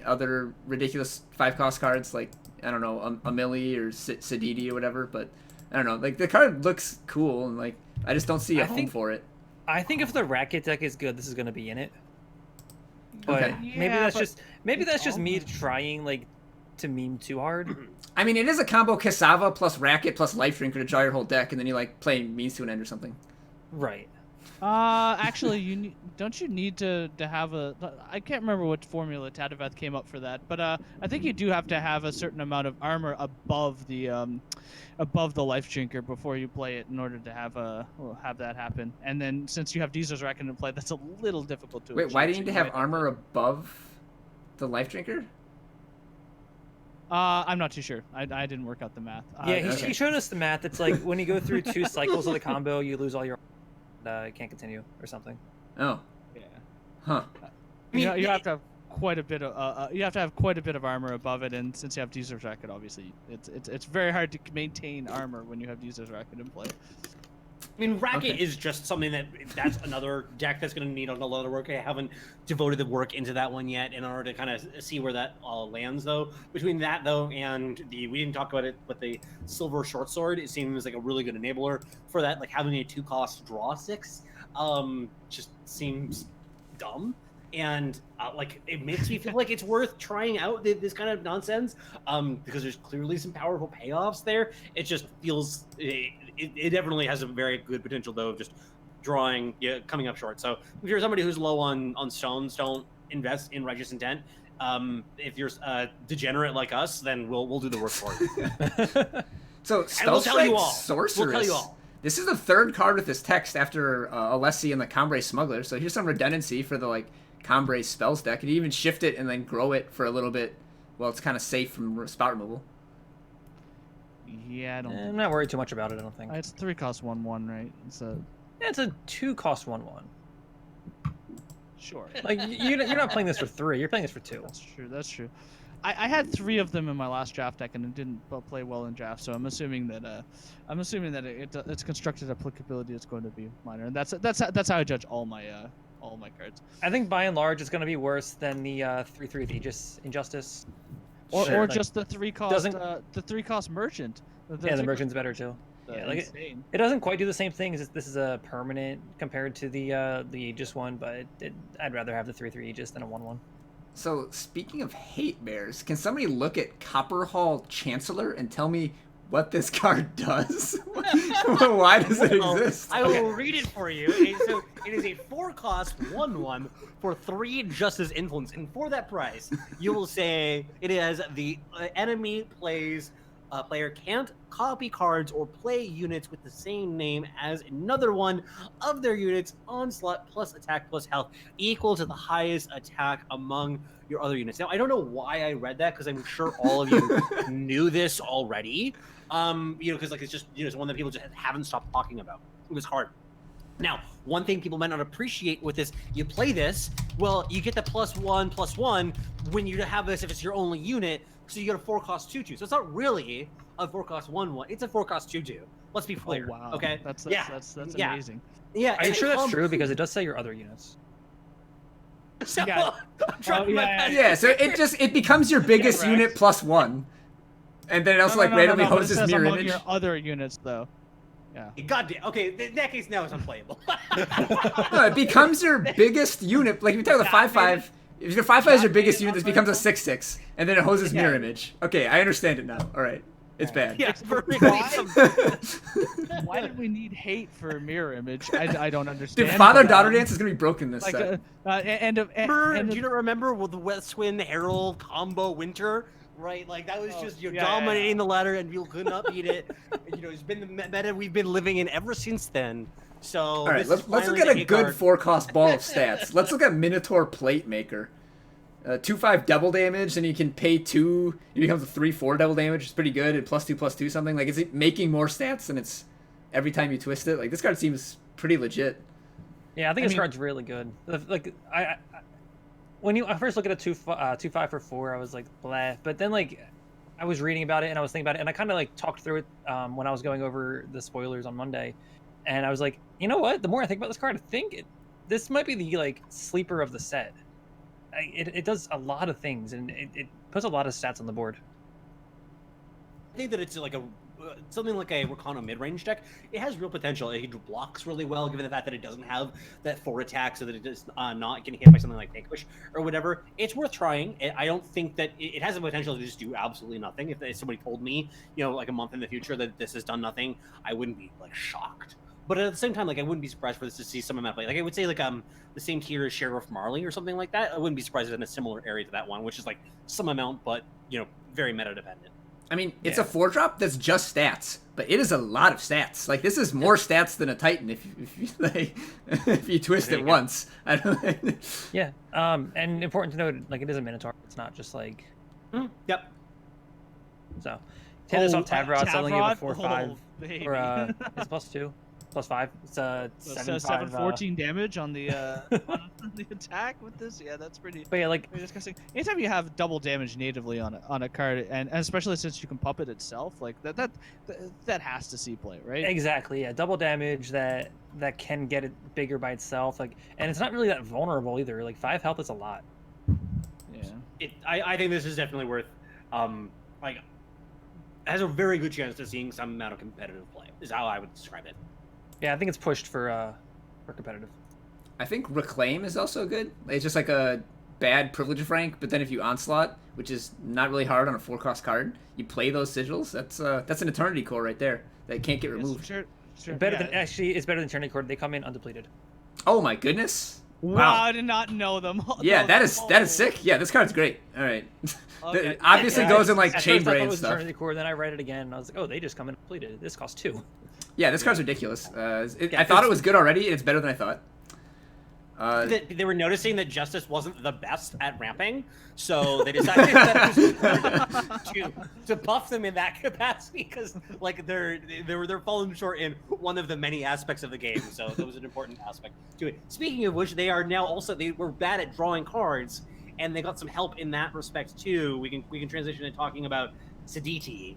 other ridiculous 5-cost cards, like, I don't know, Amelie or Sididi or whatever, but, I don't know, like, the card looks cool, and, like, I just don't see a home for it. I think if the racket deck is good, this is going to be in it. But okay. maybe that's just me trying like to meme too hard. I mean, it is a combo Cassava plus Racket plus Life Drinker to draw your whole deck, and then you like play means to an end or something. Right. Actually, don't you need to have a? I can't remember what formula Tadavath came up for that, but I think you do have to have a certain amount of armor above the life drinker before you play it in order to have that happen. And then since you have Deezer's Reckoning in play, that's a little difficult to. Wait, why do you need to have armor above the life drinker? I'm not too sure. I didn't work out the math. Yeah, he showed us the math. It's like when you go through 2 cycles of the combo, you lose all your. Can't continue or something. Oh. Yeah. Huh. You have to have quite a bit of armor above it, and since you have Deezer's Racket, obviously it's very hard to maintain armor when you have Deezer's Racket in play. I mean, Racket is just something that's another deck that's going to need a lot of work. I haven't devoted the work into that one yet in order to kind of see where that all lands, though. Between that, though, and we didn't talk about it, but the Silver Short Sword, it seems like a really good enabler for that. Like having a 2-cost draw 6 just seems dumb. And like it makes me feel like it's worth trying out this kind of nonsense because there's clearly some powerful payoffs there. It just feels it definitely has a very good potential though of just coming up short. So if you're somebody who's low on stones, don't invest in Righteous Intent. If you're degenerate like us, then we'll do the work for you. So Spellstrike Sorceress. We'll tell you all. This is the 3rd card with this text after Alessi and the Cambrai Smuggler. So here's some redundancy for the like Cambrai spells deck. And you even shift it and then grow it for a little bit. Well, it's kind of safe from spot removal. Yeah, I'm not worried too much about it. I don't think. It's 3-cost 1/1, right? It's a 2-cost 1/1. Sure. Like you're not playing this for 3. You're playing this for 2. That's true. I had 3 of them in my last draft deck, and it didn't play well in draft. So I'm assuming that its constructed applicability is going to be minor, and that's how I judge all my cards. I think by and large it's going to be worse than the 3/3 of Aegis Injustice, or just the 3-cost Merchant. The Merchant's better too. Yeah, like it doesn't quite do the same thing. This is a permanent compared to the Aegis one, but I'd rather have the 3/3 Aegis than a 1/1. So speaking of hate bears, can somebody look at Copperhall Chancellor and tell me what this card does? Why does it exist? I will read it for you. So it is a 4-cost 1/1 for 3 Justice Influence, and for that price, you will say it is the enemy player can't copy cards or play units with the same name as another one of their units. Onslaught plus attack plus health equal to the highest attack among your other units. Now, I don't know why I read that, because I'm sure all of you knew this already. Because like it's just it's one that people just haven't stopped talking about. It was hard. Now, one thing people might not appreciate with this, you play this, well, you get the +1/+1 when you have this if it's your only unit, so you get a 4-cost 2/2. So it's not really a 4-cost 1/1, it's a 4-cost 2/2. Let's be clear. Oh, wow. Okay? That's Yeah. amazing. Yeah. Are you sure that's true? Because it does say your other units. So, Yeah. I'm trying my best. Yeah, so it becomes your biggest correct. unit +1. And then it also randomly but it hoses says mirror among image. your other units, though. Yeah. God damn. Okay, in that case, now it's unplayable. No, it becomes your biggest unit. Like if you talk about 5/5, if your 5/5 is your biggest unit, this becomes a 6/6, and then it hoses mirror image. Okay, I understand it now. All right, it's bad. Yeah, Why did we need hate for mirror image? I don't understand. Dude, father-daughter dance is gonna be broken this Like set. Do you remember with the West Wind Herald combo winter? Right, like that was just dominating the ladder, and people could not beat it. It's been the meta we've been living in ever since then. So All right, let's look at a good 4-cost ball of stats. Let's look at Minotaur Plate Maker. 2/5 double damage, and you can pay 2. It becomes a 3/4 double damage. It's pretty good. And +2/+2 something. Like, is it making more stats than it's every time you twist it? Like, this card seems pretty legit. Yeah, I think this card's really good. Like when I first look at a 2/5 for 4, I was like, blah. But then like I was reading about it and I was thinking about it, and I kind of like talked through it when I was going over the spoilers on Monday, and I was like, you know what? The more I think about this card, I think this might be the like sleeper of the set. It does a lot of things, and it puts a lot of stats on the board. I think that it's like something like a Rakano mid-range deck. It has real potential. It blocks really well, given the fact that it doesn't have that 4 attack, so that it does not getting hit by something like Vanquish or whatever. It's worth trying. I don't think that it has the potential to just do absolutely nothing. If somebody told me, like a month in the future that this has done nothing, I wouldn't be like shocked. But at the same time, like I wouldn't be surprised for this to see some amount of play. Like I would say, like the same tier as Sheriff Marley or something like that. I wouldn't be surprised if in a similar area to that one, which is like some amount, but very meta dependent. I mean, it's a 4-drop that's just stats, but it is a lot of stats. Like, this is more stats than a Titan if you like, if you twist it once. I don't. Yeah, and important to note, like it is a Minotaur. It's not just like. Yep. So, take this off Tavrod, selling you a 4/5 for it's +2, +5. It's a 7/14 damage on the on the attack with this. Yeah, that's pretty. But yeah, like disgusting. Anytime you have double damage natively on a card, and especially since you can puppet itself, like that has to see play, right? Exactly. Yeah, double damage that can get it bigger by itself. Like, and it's not really that vulnerable either. Like 5 health is a lot. Yeah. I think this is definitely worth like has a very good chance of seeing some amount of competitive play. Is how I would describe it. Yeah, I think it's pushed for competitive. I think Reclaim is also good. It's just like a bad privilege of rank, but then if you Onslaught, which is not really hard on a 4-cost card, you play those sigils. That's an Eternity Core right there that can't get removed. Sure. Better than it's better than Eternity Core. They come in undepleted. Oh my goodness! Wow, I did not know them. Yeah, that is sick. Yeah, this card's great. All right. Okay. It obviously goes in like At chain first I thought brain it was stuff. Eternity Core, then I read it again, and I was like, oh, they just come in depleted. This costs 2. Yeah, this card's ridiculous. I thought it was good already, and it's better than I thought. They were noticing that Justice wasn't the best at ramping, so they decided that it was to buff them in that capacity, because like they're falling short in one of the many aspects of the game. So that was an important aspect to it. Speaking of which, they were bad at drawing cards, and they got some help in that respect too. We can transition to talking about Sediti.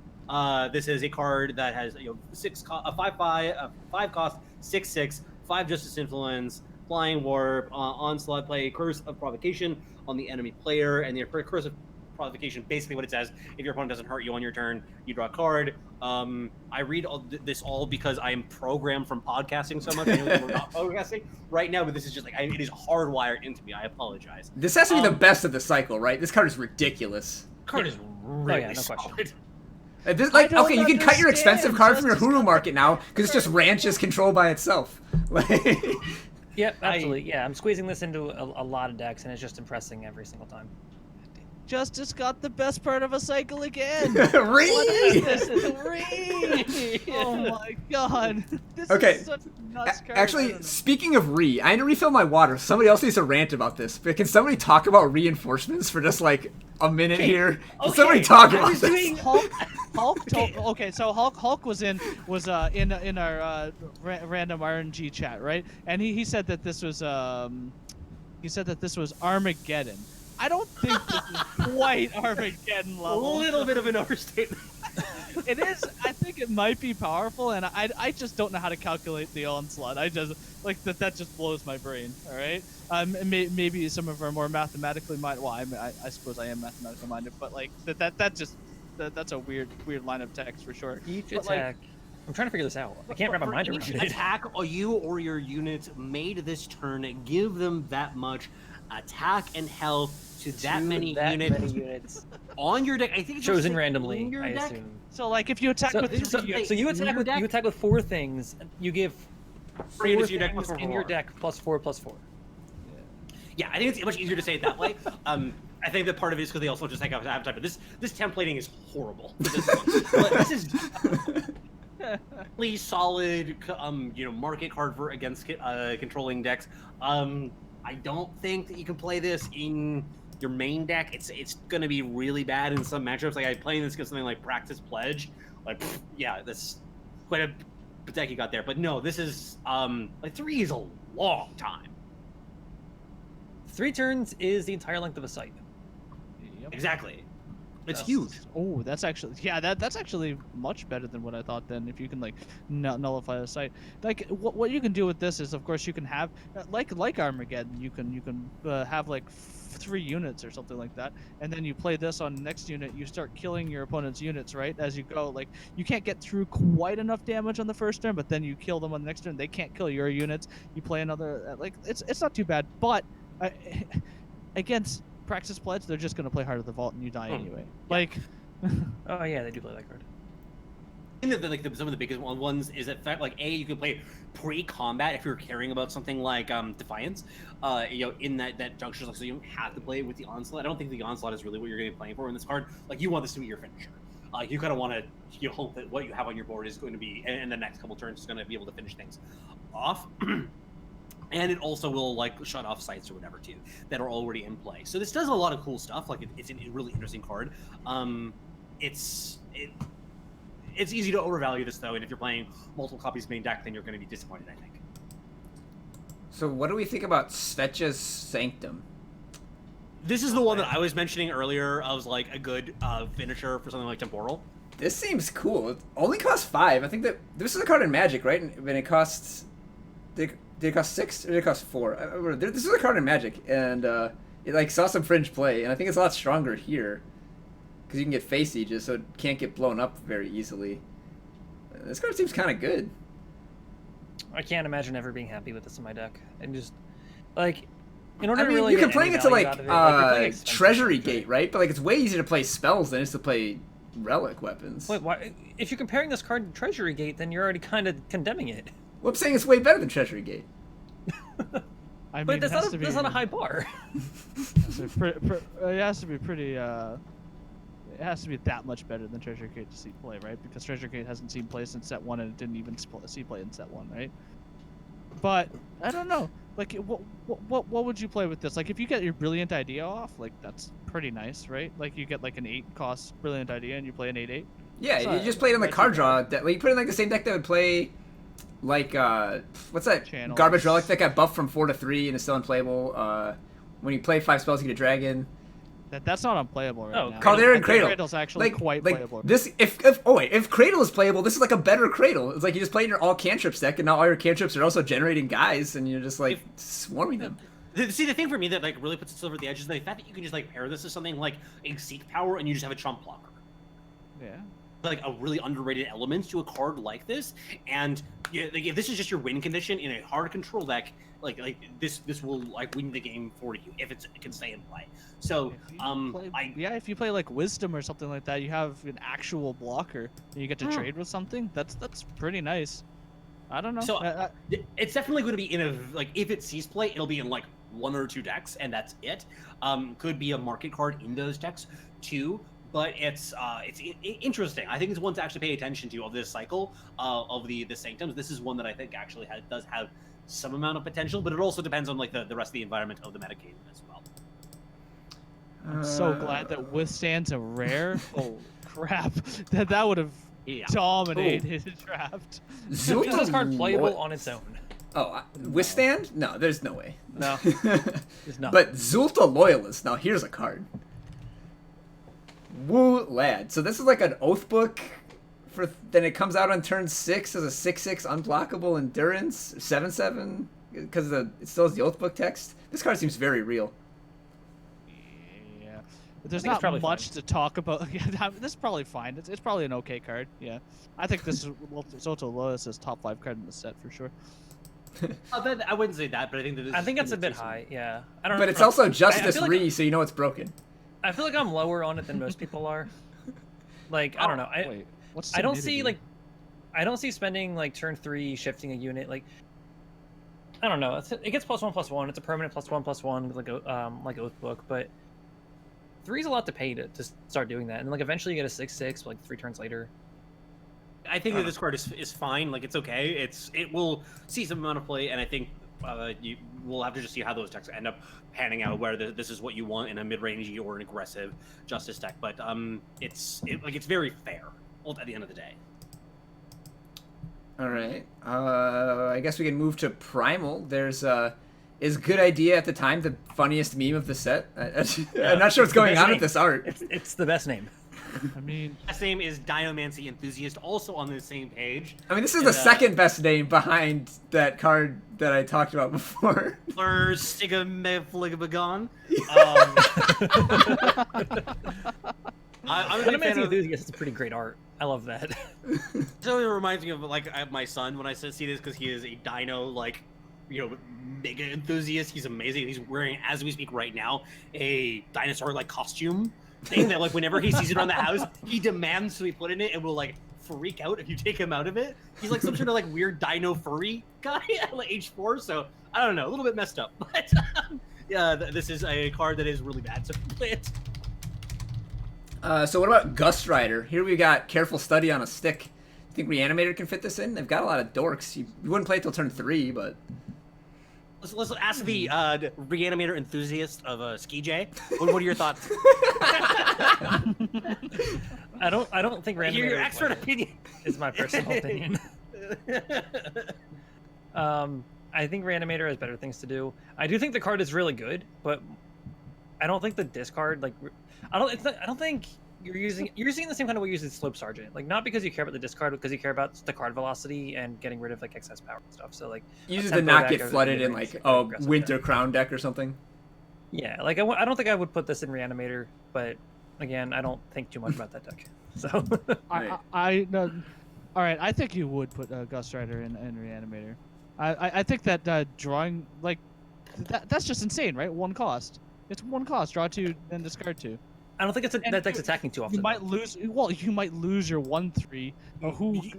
This is a card that has 5 cost, 6/6, 5 Justice Influence, Flying Warp, Onslaught, play Curse of Provocation on the enemy player, and the Curse of Provocation, basically what it says, if your opponent doesn't hurt you on your turn, you draw a card. I read this all because I am programmed from podcasting so much. I know that we're not podcasting right now, but this is just like, it is hardwired into me. I apologize. This has to be the best of the cycle, right? This card is ridiculous. Card is really no solid. question. Okay, you can cut your expensive card from your Justice Huru got market now because it's just ranch is controlled by itself. Yep, absolutely. Yeah, I'm squeezing this into a lot of decks, and it's just impressing every single time. Justice got the best part of a cycle again. Re! What is this? Re! Oh my god. This Okay. is such a nuts card. I Actually, don't know. speaking of I need to refill my water. Somebody else needs to rant about this. But can somebody talk about reinforcements for just like a minute here? Can somebody talk about this? Okay, so Hulk was in our random RNG chat, right? And he said that this was Armageddon. I don't think this is quite Armageddon level. A little bit of an overstatement. It is. I think it might be powerful, and I just don't know how to calculate the onslaught. I just like that just blows my brain. All right. Maybe some of our more mathematically minded. Well, I suppose I am mathematically minded, but like that's a weird line of text for sure. Each But, attack. I'm trying to figure this out. I can't wrap my mind around each it. attack you or your units made this turn, give them that much attack and health to that many units on your deck. I think it's chosen just randomly, in your I deck. assume. So like if you attack with So you attack with 4 things. You give 4 units in your deck things plus in 4. your deck +4/+4. Yeah, I think it's much easier to say it that way. I think that part of it is because they also just have time. But this templating is horrible for this one. But this is really solid, market card for against controlling decks. I don't think that you can play this in your main deck. It's going to be really bad in some matchups. Like I playing this against something like Practice Pledge. Like, yeah, that's quite a deck you got there. But no, this is 3 is a long time. 3 turns is the entire length of a site. Yep. Exactly. It's huge. Oh, that's actually that's actually much better than what I thought. Then if you can like nullify the site, like what you can do with this is, of course, you can have like Armageddon. You can have like 3 units or something like that, and then you play this on the next unit. You start killing your opponent's units right as you go. Like you can't get through quite enough damage on the first turn, but then you kill them on the next turn. They can't kill your units. You play another like it's not too bad, but against Praxis Pledge, they're just gonna play Heart of the Vault and you die anyway. Like, Oh yeah, they do play that card. I think that some of the biggest ones is that fact, like you can play pre-combat if you're caring about something like Defiance, in that juncture, so you don't have to play with the Onslaught. I don't think the Onslaught is really what you're going to be playing for in this card. Like you want this to be your finisher. You kind of want to hope that what you have on your board is going to be, in the next couple turns, is going to be able to finish things off. And it also will like shut off sites or whatever too that are already in play. So this does a lot of cool stuff. Like it's a really interesting card. It's easy to overvalue this though, and if you're playing multiple copies main deck, then you're going to be disappointed, I think. So what do we think about Svetch's Sanctum? This is the one that I was mentioning earlier. I was like a good finisher for something like Temporal. This seems cool. It only costs 5. I think that this is a card in Magic, right? And it costs. Did it cost 6 or did it cost 4? This is a card in Magic, and it like saw some fringe play, and I think it's a lot stronger here because you can get face sieges, so it can't get blown up very easily. This card seems kind of good. I can't imagine ever being happy with this in my deck. And just like, in order I mean, to really you can get play any it to value like out of it, you're playing expensive Treasury things, right? Gate, right? But like it's way easier to play spells than it is to play relic weapons. Wait, why? If you're comparing this card to Treasury Gate, then you're already kind of condemning it. Well, I'm saying it's way better than Treasury Gate. I mean, But that's not a high bar. It has to be pretty. It has to be that much better than Treasure Gate to see play, right? Because Treasure Gate hasn't seen play since set 1, and it didn't even see play in set 1, right? But I don't know. Like, what would you play with this? Like, if you get your Brilliant Idea off, like that's pretty nice, right? Like, you get like an 8 cost Brilliant Idea, and you play an 8/8. Yeah, you just play it on the card draw. Like, you put it in like the same deck that would play. Like, what's that Channels. garbage relic that got buffed from 4 to 3 and is still unplayable? When you play 5 spells, you get a dragon. That's not unplayable right now. Caldera and Cradle. Cradle's actually quite playable. This, if Cradle is playable, this is like a better Cradle. It's like you just play in your all cantrips deck, and now all your cantrips are also generating guys, and you're just like swarming them. See, the thing for me that like really puts it over the edge is the fact that you can just like pair this with something like a Seek Power, and you just have a Trump blocker. Yeah. like a really underrated element to a card like this. And yeah, like, if this is just your win condition in a hard control deck, like this will like win the game for you if it can stay in play. So if you play like Wisdom or something like that, you have an actual blocker and you get to trade with something. That's pretty nice. I don't know. So it's definitely going to be in a, like, if it sees play, it'll be in like 1 or 2 decks, and that's it. Could be a market card in those decks too. But it's interesting. I think it's one to actually pay attention to of this cycle of the Sanctums. This is one that I think actually does have some amount of potential, but it also depends on like the rest of the environment of the metagame as well. I'm so glad that Withstand's a rare. Oh crap! That would have dominated the draft. Is this card playable on its own? Oh, Withstand? No, there's no way. No, there's not. But Zulta Loyalist. Now here's a card. Woo lad. So this is like an oath book then it comes out on turn 6 as a 6/6 unblockable endurance 7/7 because it still has the oath book text. This card seems very real. Yeah, but there's not much to talk about. This is probably fine. It's probably an okay card. Yeah, I think this is Zulta Loyalist's top 5 card in the set for sure. I wouldn't say that, but I think that I think that's a bit high. Yeah, I don't. But it's also Justice so you know it's broken. I feel like I'm lower on it than most people are. Like I don't know. I don't see like I don't see spending like turn 3 shifting a unit. Like I don't know. It gets +1/+1. It's a permanent +1/+1 like oath book, but 3's a lot to pay to start doing that. And like eventually you get a 6/6 like 3 turns later. I think that this card is fine. Like it's okay. It will see some amount of play, and I think you will have to just see how those decks end up panning out. Where this is what you want in a mid-rangey or an aggressive Justice deck, but it's very fair at the end of the day. All right. I guess we can move to Primal. There's is good idea at the time the funniest meme of the set. I'm not sure what's going on with this art. It's the best name. I mean, best name is Diomancy Enthusiast, also on the same page. I mean, this is the second best name behind that card that I talked about before. Or Stigamefligabagon. I'm a big fan of Enthusiast. It's a pretty great art. I love that. So it reminds me of like my son when I see this, because he is a dino mega enthusiast. He's amazing. He's wearing, as we speak right now, a dinosaur like costume thing that like whenever he sees it around the house, he demands to be put in it and will like freak out if you take him out of it. He's like some sort of like weird dino furry guy at like age 4. So I don't know, a little bit messed up, but yeah, this is a card that is really bad. So play it. So what about Gust Rider? Here we got Careful Study on a stick. You think Reanimator can fit this in? They've got a lot of dorks. You wouldn't play it till turn 3, but let's ask the Reanimator enthusiast of SkeeJay. What are your thoughts? I don't think Reanimator. Your expert opinion is my personal opinion. I think Reanimator has better things to do. I do think the card is really good, but I don't think the discard I don't think you're using the same kind of way you use the Slope Sergeant. Like not because you care about the discard, because you care about the card velocity and getting rid of like excess power and stuff. So like uses to not get flooded in like Winter Crown deck or something. Yeah, like I don't think I would put this in Reanimator, but again, I don't think too much about that deck. So I no, all right. I think you would put Gust Rider in Reanimator. I think that drawing like that's just insane, right? 1 cost. It's 1 cost. Draw 2, then discard 2. I don't think that deck's attacking too often. You might lose. Well, you might lose your 1/3.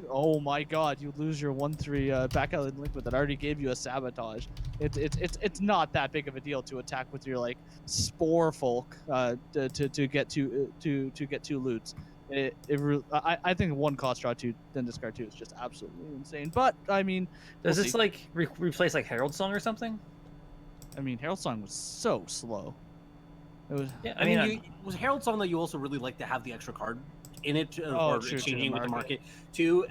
Oh my God! You lose your 1/3 back out in liquid that already gave you a sabotage. It's not that big of a deal to attack with your like Spore Folk to get 2 loots. I think 1 cost, draw 2, then discard 2 is just absolutely insane. But I mean, does this like replace like Herald Song or something? I mean, Herald Song was so slow. It was, yeah, I mean, was Herald Song that you also really like to have the extra card in it, or exchanging with the market too?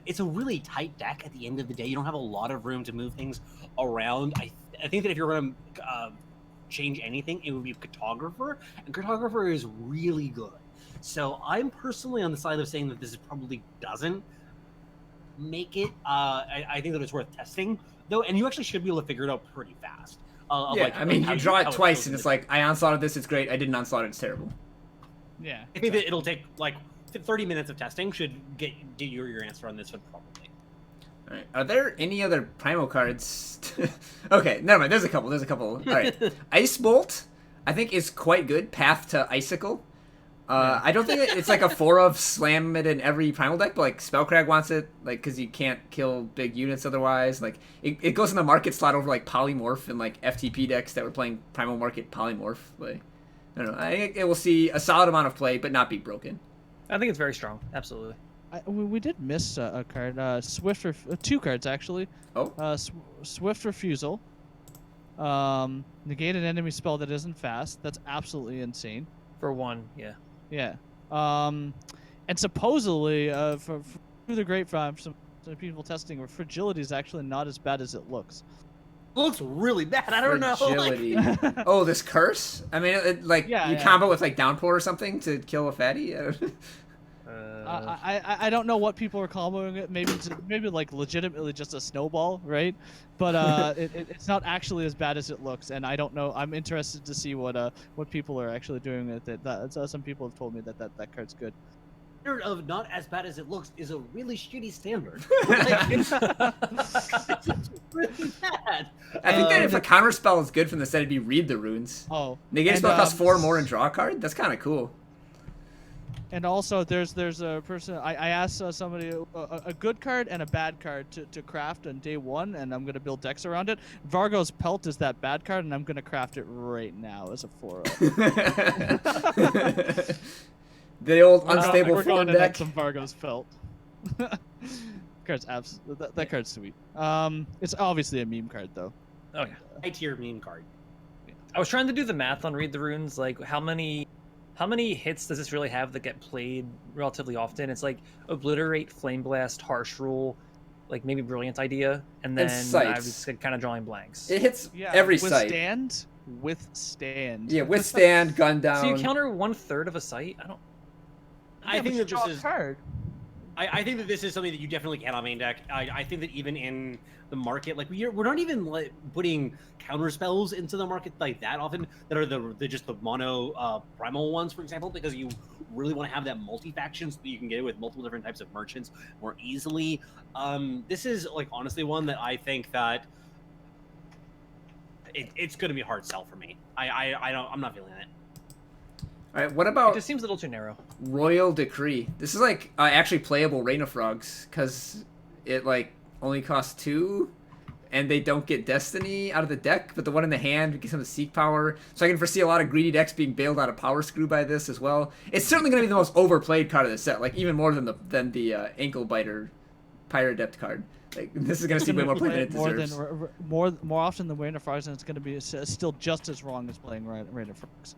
It's a really tight deck at the end of the day. You don't have a lot of room to move things around. I think that if you're going to change anything, it would be Cartographer, and Cartographer is really good. So I'm personally on the side of saying that this probably doesn't make it. I think that it's worth testing though, and you actually should be able to figure it out pretty fast. You draw it twice, and it's like, I onslaughted this, it's great. I didn't onslaught it, it's terrible. Yeah. I think that it'll take like 30 minutes of testing should get your answer on this one probably. All right. Are there any other Primal cards? Okay, never mind. There's a couple. All right. Ice Bolt, I think, is quite good. Path to Icicle. I don't think it's like a 4-of slam it in every Primal deck, but like Spellcrag wants it, like, because you can't kill big units otherwise. Like, it goes in the market slot over like Polymorph and like FTP decks that were playing Primal Market Polymorph. Like, I don't know. I think it will see a solid amount of play, but not be broken. I think it's very strong. Absolutely. We did miss a card. Swift, 2 cards actually. Oh. Swift Refusal. Negate an enemy spell that isn't fast. That's absolutely insane. For 1, yeah. Yeah. And supposedly, through the grapevine, some people testing, fragility is actually not as bad as it looks. It looks really bad. I don't know. Fragility. Oh, this curse? I mean, you combo with like Downpour or something to kill a fatty? I don't know what people are comboing it. Maybe like legitimately just a snowball, right? But it's not actually as bad as it looks, and I don't know. I'm interested to see what people are actually doing with it. Some people have told me that card's good. Of not as bad as it looks is a really shitty standard. It's really bad. I think that if a counter spell is good from the set, it'd be Read the Runes. Oh, Negate spell costs 4 more and draw a card. That's kind of cool. And also, there's a person I asked somebody a good card and a bad card to craft on day 1, and I'm gonna build decks around it. Vargo's Pelt is that bad card, and I'm gonna craft it right now as a 4-0. The old unstable we're form going to deck. some Vargo's Pelt. That card's sweet. It's obviously a meme card though. Oh yeah. High tier meme card. I was trying to do the math on Read the Runes, like how many hits does this really have that get played relatively often? It's like Obliterate, Flame Blast, Harsh Rule, like maybe Brilliant Idea, and then I was kind of drawing blanks. It hits every site. Withstand. Yeah, Withstand, Gun Down. So you counter 1/3 of a site? I think that this is card. I think that this is something that you definitely can on main deck. I think that even in the market, like we're not even like putting counter spells into the market like that often that are the just the mono primal ones, for example, because you really want to have that multi-faction so that you can get it with multiple different types of merchants more easily. This is like honestly one that I think that it's going to be a hard sell for me. I'm not feeling it. All right, what about... It just seems a little too narrow. Royal Decree. This is like actually playable Reign of Frogs because it like only costs 2, and they don't get Destiny out of the deck, but the one in the hand gives them the Seek Power. So I can foresee a lot of greedy decks being bailed out of Power Screw by this as well. It's certainly going to be the most overplayed card of the set, like even more than the Ankle Biter Pirate Adept card. Like this is going to see way more play than it deserves. More often than Reign of Frogs, and it's going to be still just as wrong as playing Reign of Frogs.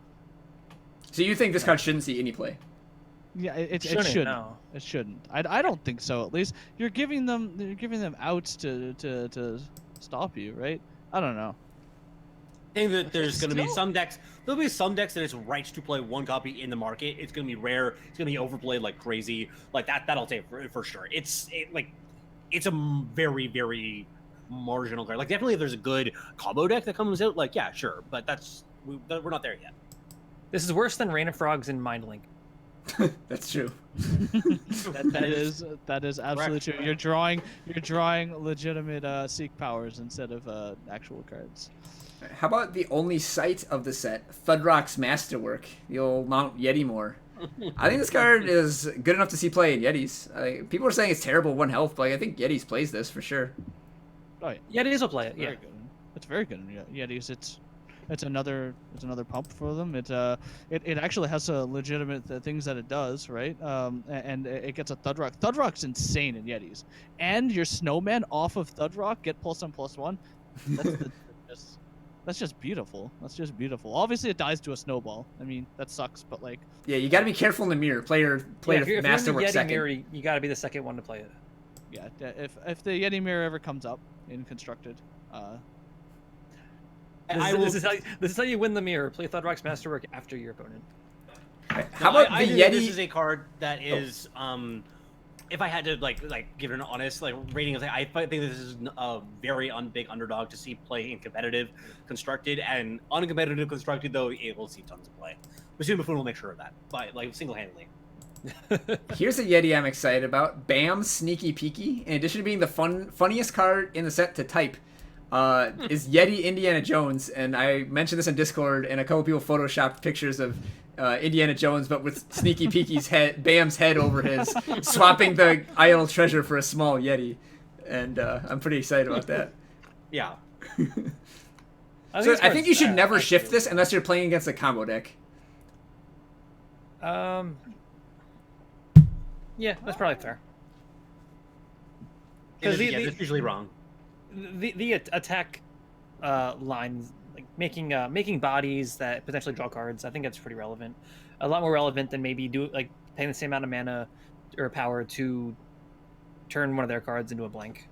So you think this card shouldn't see any play? Yeah, it shouldn't. No. It shouldn't. I don't think so. At least you're giving them outs to stop you, right? I don't know. I think that there's going to be some decks. There'll be some decks that it's right to play 1 copy in the market. It's going to be rare. It's going to be overplayed like crazy. Like that. That'll take for sure. It's a very very marginal card. Like definitely if there's a good combo deck that comes out, like yeah, sure. But we're not there yet. This is worse than Reign of Frogs and Mindlink. That's true. that is absolutely true. You're drawing legitimate Seek powers instead of actual cards. How about the only sight of the set, Thudrock's Masterwork, the old Mount Yetymore? I think this card is good enough to see play in Yetis. People are saying it's terrible 1 health, but I think Yetis plays this for sure. Oh yeah, Yetis will play it. Yeah, it's very good in Yetis. It's another pump for them. It actually has a legitimate things that it does, right? And it gets a Thudrock. Thudrock's insane in Yetis, and your Snowman off of Thudrock get +1/+1. That's just beautiful. That's just beautiful. Obviously, it dies to a snowball. I mean, that sucks, but like. Yeah, you got to be careful in the mirror. Play your Masterwork Yeti second. Mirror, you got to be the second one to play it. Yeah, if the Yeti Mirror ever comes up in constructed. This is how you win the mirror. Play Thudrock's Masterwork after your opponent. How about the Yeti? This is a card that is if I had to like give it an honest like rating, I think this is a very big underdog to see play in competitive constructed, and uncompetitive constructed though it will see tons of play. Basuma will make sure of that, but like single-handedly. Here's a Yeti I'm excited about. Bam Sneaky Peeky. In addition to being the funniest card in the set to type, is Yeti Indiana Jones, and I mentioned this in Discord, and a couple people photoshopped pictures of Indiana Jones, but with Sneaky Peeky's head, Bam's head over his, swapping the idle treasure for a small Yeti, and I'm pretty excited about that. Yeah. I think you should never shift this unless you're playing against a combo deck. Yeah, that's probably fair. Because that's usually wrong. The attack lines, like making bodies that potentially draw cards, I think that's pretty relevant. A lot more relevant than maybe paying the same amount of mana or power to turn one of their cards into a blank.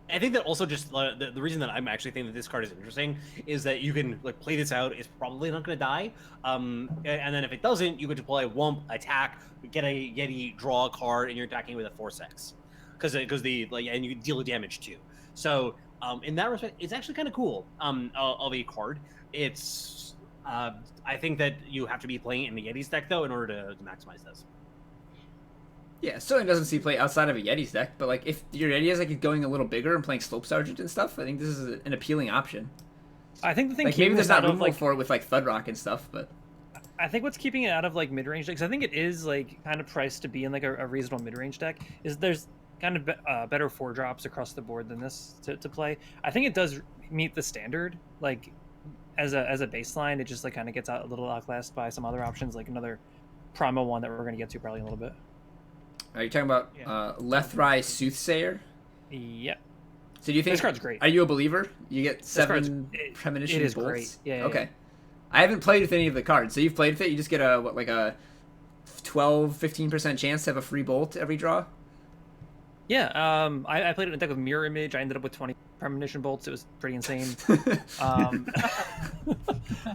I think that also just the reason that I'm actually thinking that this card is interesting is that you can like play this out. It's probably not going to die, and then if it doesn't, you could deploy a Wump, attack, get a Yeti, draw a card, and you're attacking with a Force-X, because the and you deal damage too. So in that respect, it's actually kind of cool of a card. It's I think that you have to be playing in the Yeti's deck though in order to maximize this. Yeah, it certainly doesn't see play outside of a Yeti's deck, but like if your Yeti is like going a little bigger and playing Slope Sergeant and stuff, I think this is an appealing option. I think the thing like maybe there's not room for it with like Thudrock and stuff, but I think what's keeping it out of like mid-range decks, I think it is like kind of priced to be in like a reasonable mid-range deck, is there's kind of better 4-drops across the board than this to play. I think it does meet the standard, like as a baseline. It just like kind of gets out a little outclassed by some other options, like another Primal one that we're going to get to probably in a little bit. Are you talking about Lethrai Soothsayer? Yeah. So do you think this card's great? Are you a believer? You get 7 premonition bolts. It is great. Yeah. Okay. Yeah. I haven't played with any of the cards. So you've played with it. You just get a 12-15% chance to have a free bolt every draw. Yeah. I played it in a deck with Mirror Image. I ended up with 20 premonition bolts. It was pretty insane.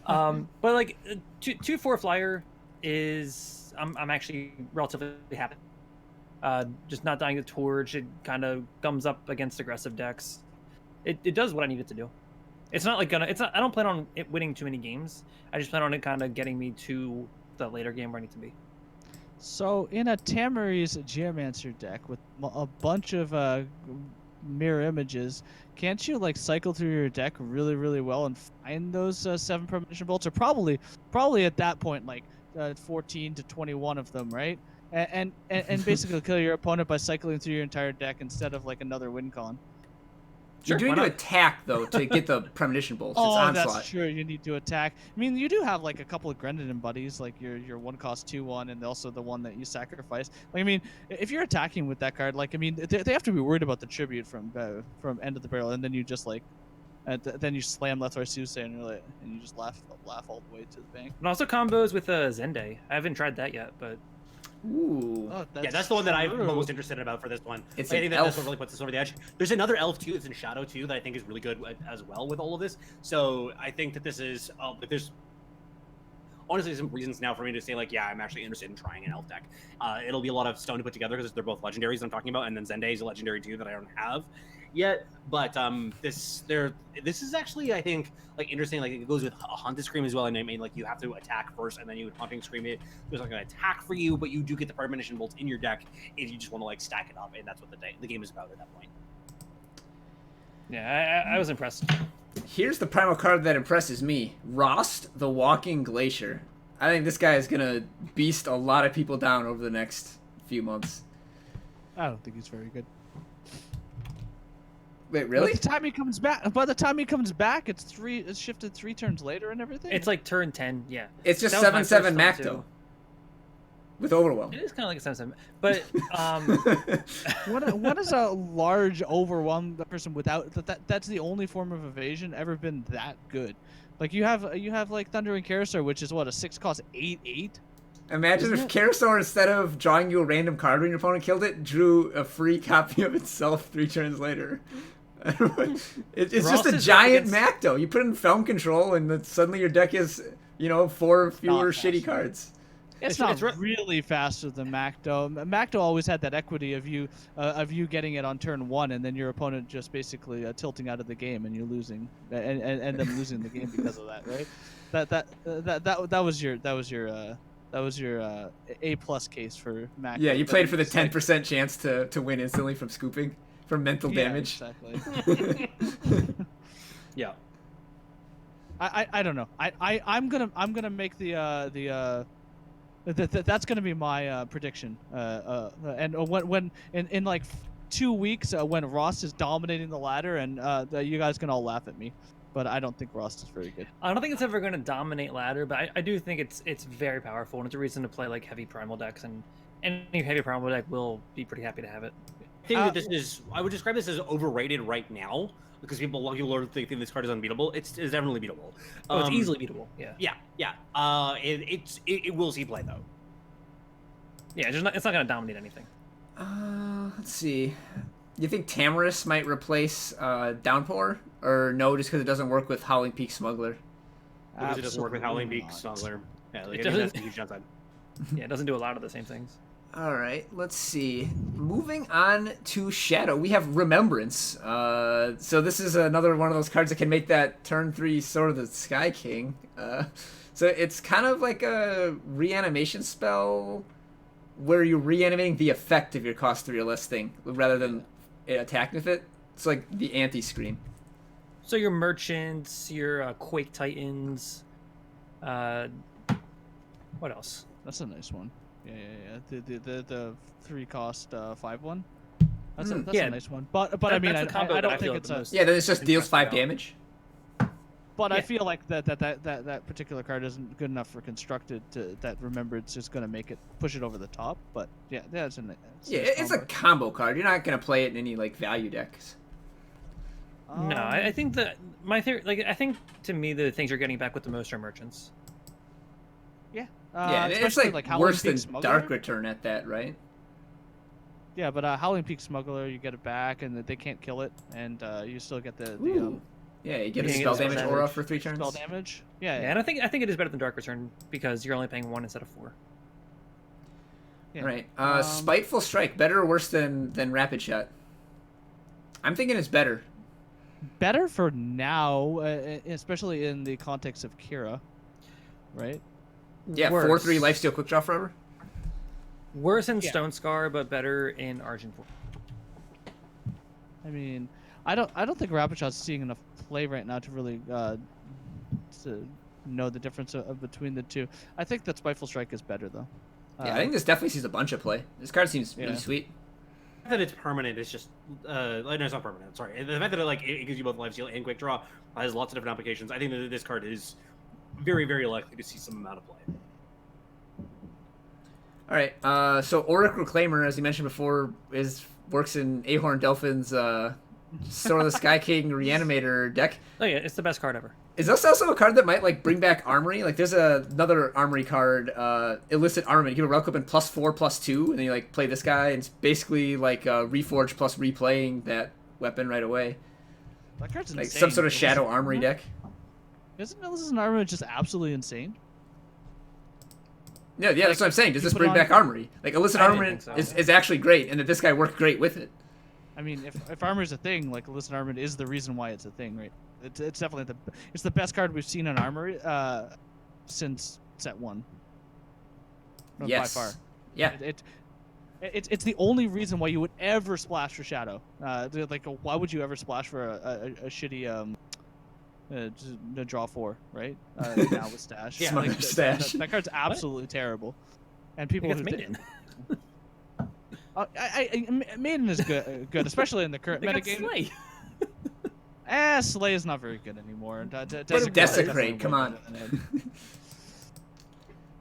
But like 2/4 flyer is I'm actually relatively happy. Just not dying to Torch, it kind of gums up against aggressive decks. It does what I need it to do. It's not like I don't plan on it winning too many games. I just plan on it kind of getting me to the later game where I need to be. So in a Tamari's Geomancer deck with a bunch of mirror images, can't you like cycle through your deck really, really well and find those 7 premonition bolts? Or probably at that point like 14 to 21 of them, right? And basically kill your opponent by cycling through your entire deck instead of like another win con. Sure, you do need to attack though to get the premonition bolts. It's onslaught. That's true. You need to attack. I mean, you do have like a couple of Grenadin buddies, like your 1-cost 2/1, and also the one that you sacrifice. Like, I mean, if you're attacking with that card, like I mean, they have to be worried about the tribute from end of the barrel, and then you just like, then you slam Lethrai Soothsayer and you just laugh all the way to the bank. And also combos with Zende. I haven't tried that yet, but. Ooh. Oh, that's the one that I'm most interested about for this one. It's I think elf. that's what really puts this over the edge. There's another elf too. It's in Shadow too that I think is really good as well with all of this. So I think that this is there's honestly some reasons now for me to say like, yeah, I'm actually interested in trying an elf deck. It'll be a lot of stone to put together because they're both legendaries I'm talking about, and then Zende is a legendary too that I don't have yet. But this is actually I think like interesting. Like it goes with a Haunted Scream as well, and I mean like you have to attack first and then you would Haunting Scream it. There's like an attack for you, but you do get the premonition bolts in your deck if you just want to like stack it up, and that's what the game is about at that point. Yeah, I was impressed. Here's the primal card that impresses me: Rost, the Walking Glacier. I think this guy is gonna beast a lot of people down over the next few months. I don't think he's very good. Wait, really? By the time he comes back, it's shifted 3 turns later and everything. It's like turn 10, yeah. It's just 7/7 Macto with Overwhelm. It is kind of like a 7/7, but what is a large Overwhelm person without that's the only form of evasion ever been that good? Like you have like Thundering Carousel, which is what a 6-cost 8/8. Imagine if Carousel, instead of drawing you a random card when your opponent killed it, drew a free copy of itself 3 turns later. It's just a giant Macto. You put in Felm Control, and then suddenly your deck is, 4 fewer shitty cards. It's not really faster than Macdo. Macdo always had that equity of you getting it on turn 1, and then your opponent just basically tilting out of the game, and you're losing, and them losing the game because of that, right? That was your A+ case for Macdo. Yeah, you played for the 10% chance to win instantly from scooping, from mental damage. Exactly. Yeah. I don't know. I'm gonna make that's gonna be my prediction. And when in like 2 weeks when Ross is dominating the ladder, and you guys can all laugh at me, but I don't think Ross is very good. I don't think it's ever going to dominate ladder, but I do think it's very powerful, and it's a reason to play like heavy primal decks, and any heavy primal deck will be pretty happy to have it. I think that I would describe this as overrated right now, because people are thinking this card is unbeatable. It's definitely beatable. It's easily beatable. Yeah. Yeah. It will see play though. Yeah, it's not going to dominate anything. Let's see. You think Tamarisk might replace Downpour, or no? Just because it doesn't work with Howling Peak Smuggler. Because it doesn't work with Howling Peak Smuggler. Yeah, like, that's a huge downside. Yeah, it doesn't do a lot of the same things. All right, let's see. Moving on to Shadow, we have Remembrance. So this is another one of those cards that can make that turn 3 Sword of the Sky King. So it's kind of like a reanimation spell where you're reanimating the effect of your cost 3 or less thing rather than attacking with it. It's like the anti-screen. So your merchants, your Quake Titans, what else? That's a nice one. Yeah. The 3 cost 5/1. That's a nice one. But I mean, I don't think it's a. Yeah, then it just deals 5 damage. But I feel like that particular card isn't good enough for constructed that Remembrance is going to push it over the top. But yeah, it's a combo card. You're not going to play it in any like value decks. No, I think that my theory, I think to me the things you're getting back with the most are merchants. Yeah. Yeah, it's like worse than Dark Return at that, right? Yeah, but Howling Peak Smuggler, you get it back, and they can't kill it, and you still get the yeah, you get a spell damage aura for 3 turns. Spell damage. Yeah, and I think it is better than Dark Return because you're only paying 1 instead of 4. Yeah. Right. Spiteful Strike, better or worse than Rapid Shot? I'm thinking it's better. Better for now, especially in the context of Kira, right? Yeah, 4/3 lifesteal quick draw forever. Worse in Stone Scar, but better in Argent 4. I mean, I don't think Rapid Shot's seeing enough play right now to really to know the difference between the two. I think that Spiteful Strike is better though. Yeah, I think this definitely sees a bunch of play. This card seems really sweet. The fact that it's permanent is just no, it's not permanent. Sorry, the fact that it gives you both lifesteal and quick draw has lots of different applications. I think that this card is very, very likely to see some amount of play. All right, so Auric Reclaimer, as you mentioned before, works in Ahorn Delphin's Sword of the Sky King Reanimator deck. Oh yeah, it's the best card ever. Is this also a card that might like bring back Armory? Like, there's another Armory card, Illicit Armament. You give a relic weapon +4/+2, and then you like play this guy, and it's basically like Reforge plus replaying that weapon right away. That card's like insane. some sort of Shadow Armory deck. Isn't Illicit Armament just absolutely insane? Yeah, that's what I'm saying. Does this bring back Armory? Like, Illicit Armament is actually great, and that this guy worked great with it. I mean, if Armor is a thing, like Illicit Armament is the reason why it's a thing, right? It's definitely it's the best card we've seen on Armory since set 1. Yes. By far. Yeah. It's the only reason why you would ever splash for Shadow. Like, why would you ever splash for a shitty to draw 4, right? Now with Stash. Yeah, like, Stash. That card's absolutely terrible. And people who Maiden. Maiden is good, especially in the current metagame. Slay. Slay is not very good anymore. Desecrate, come on.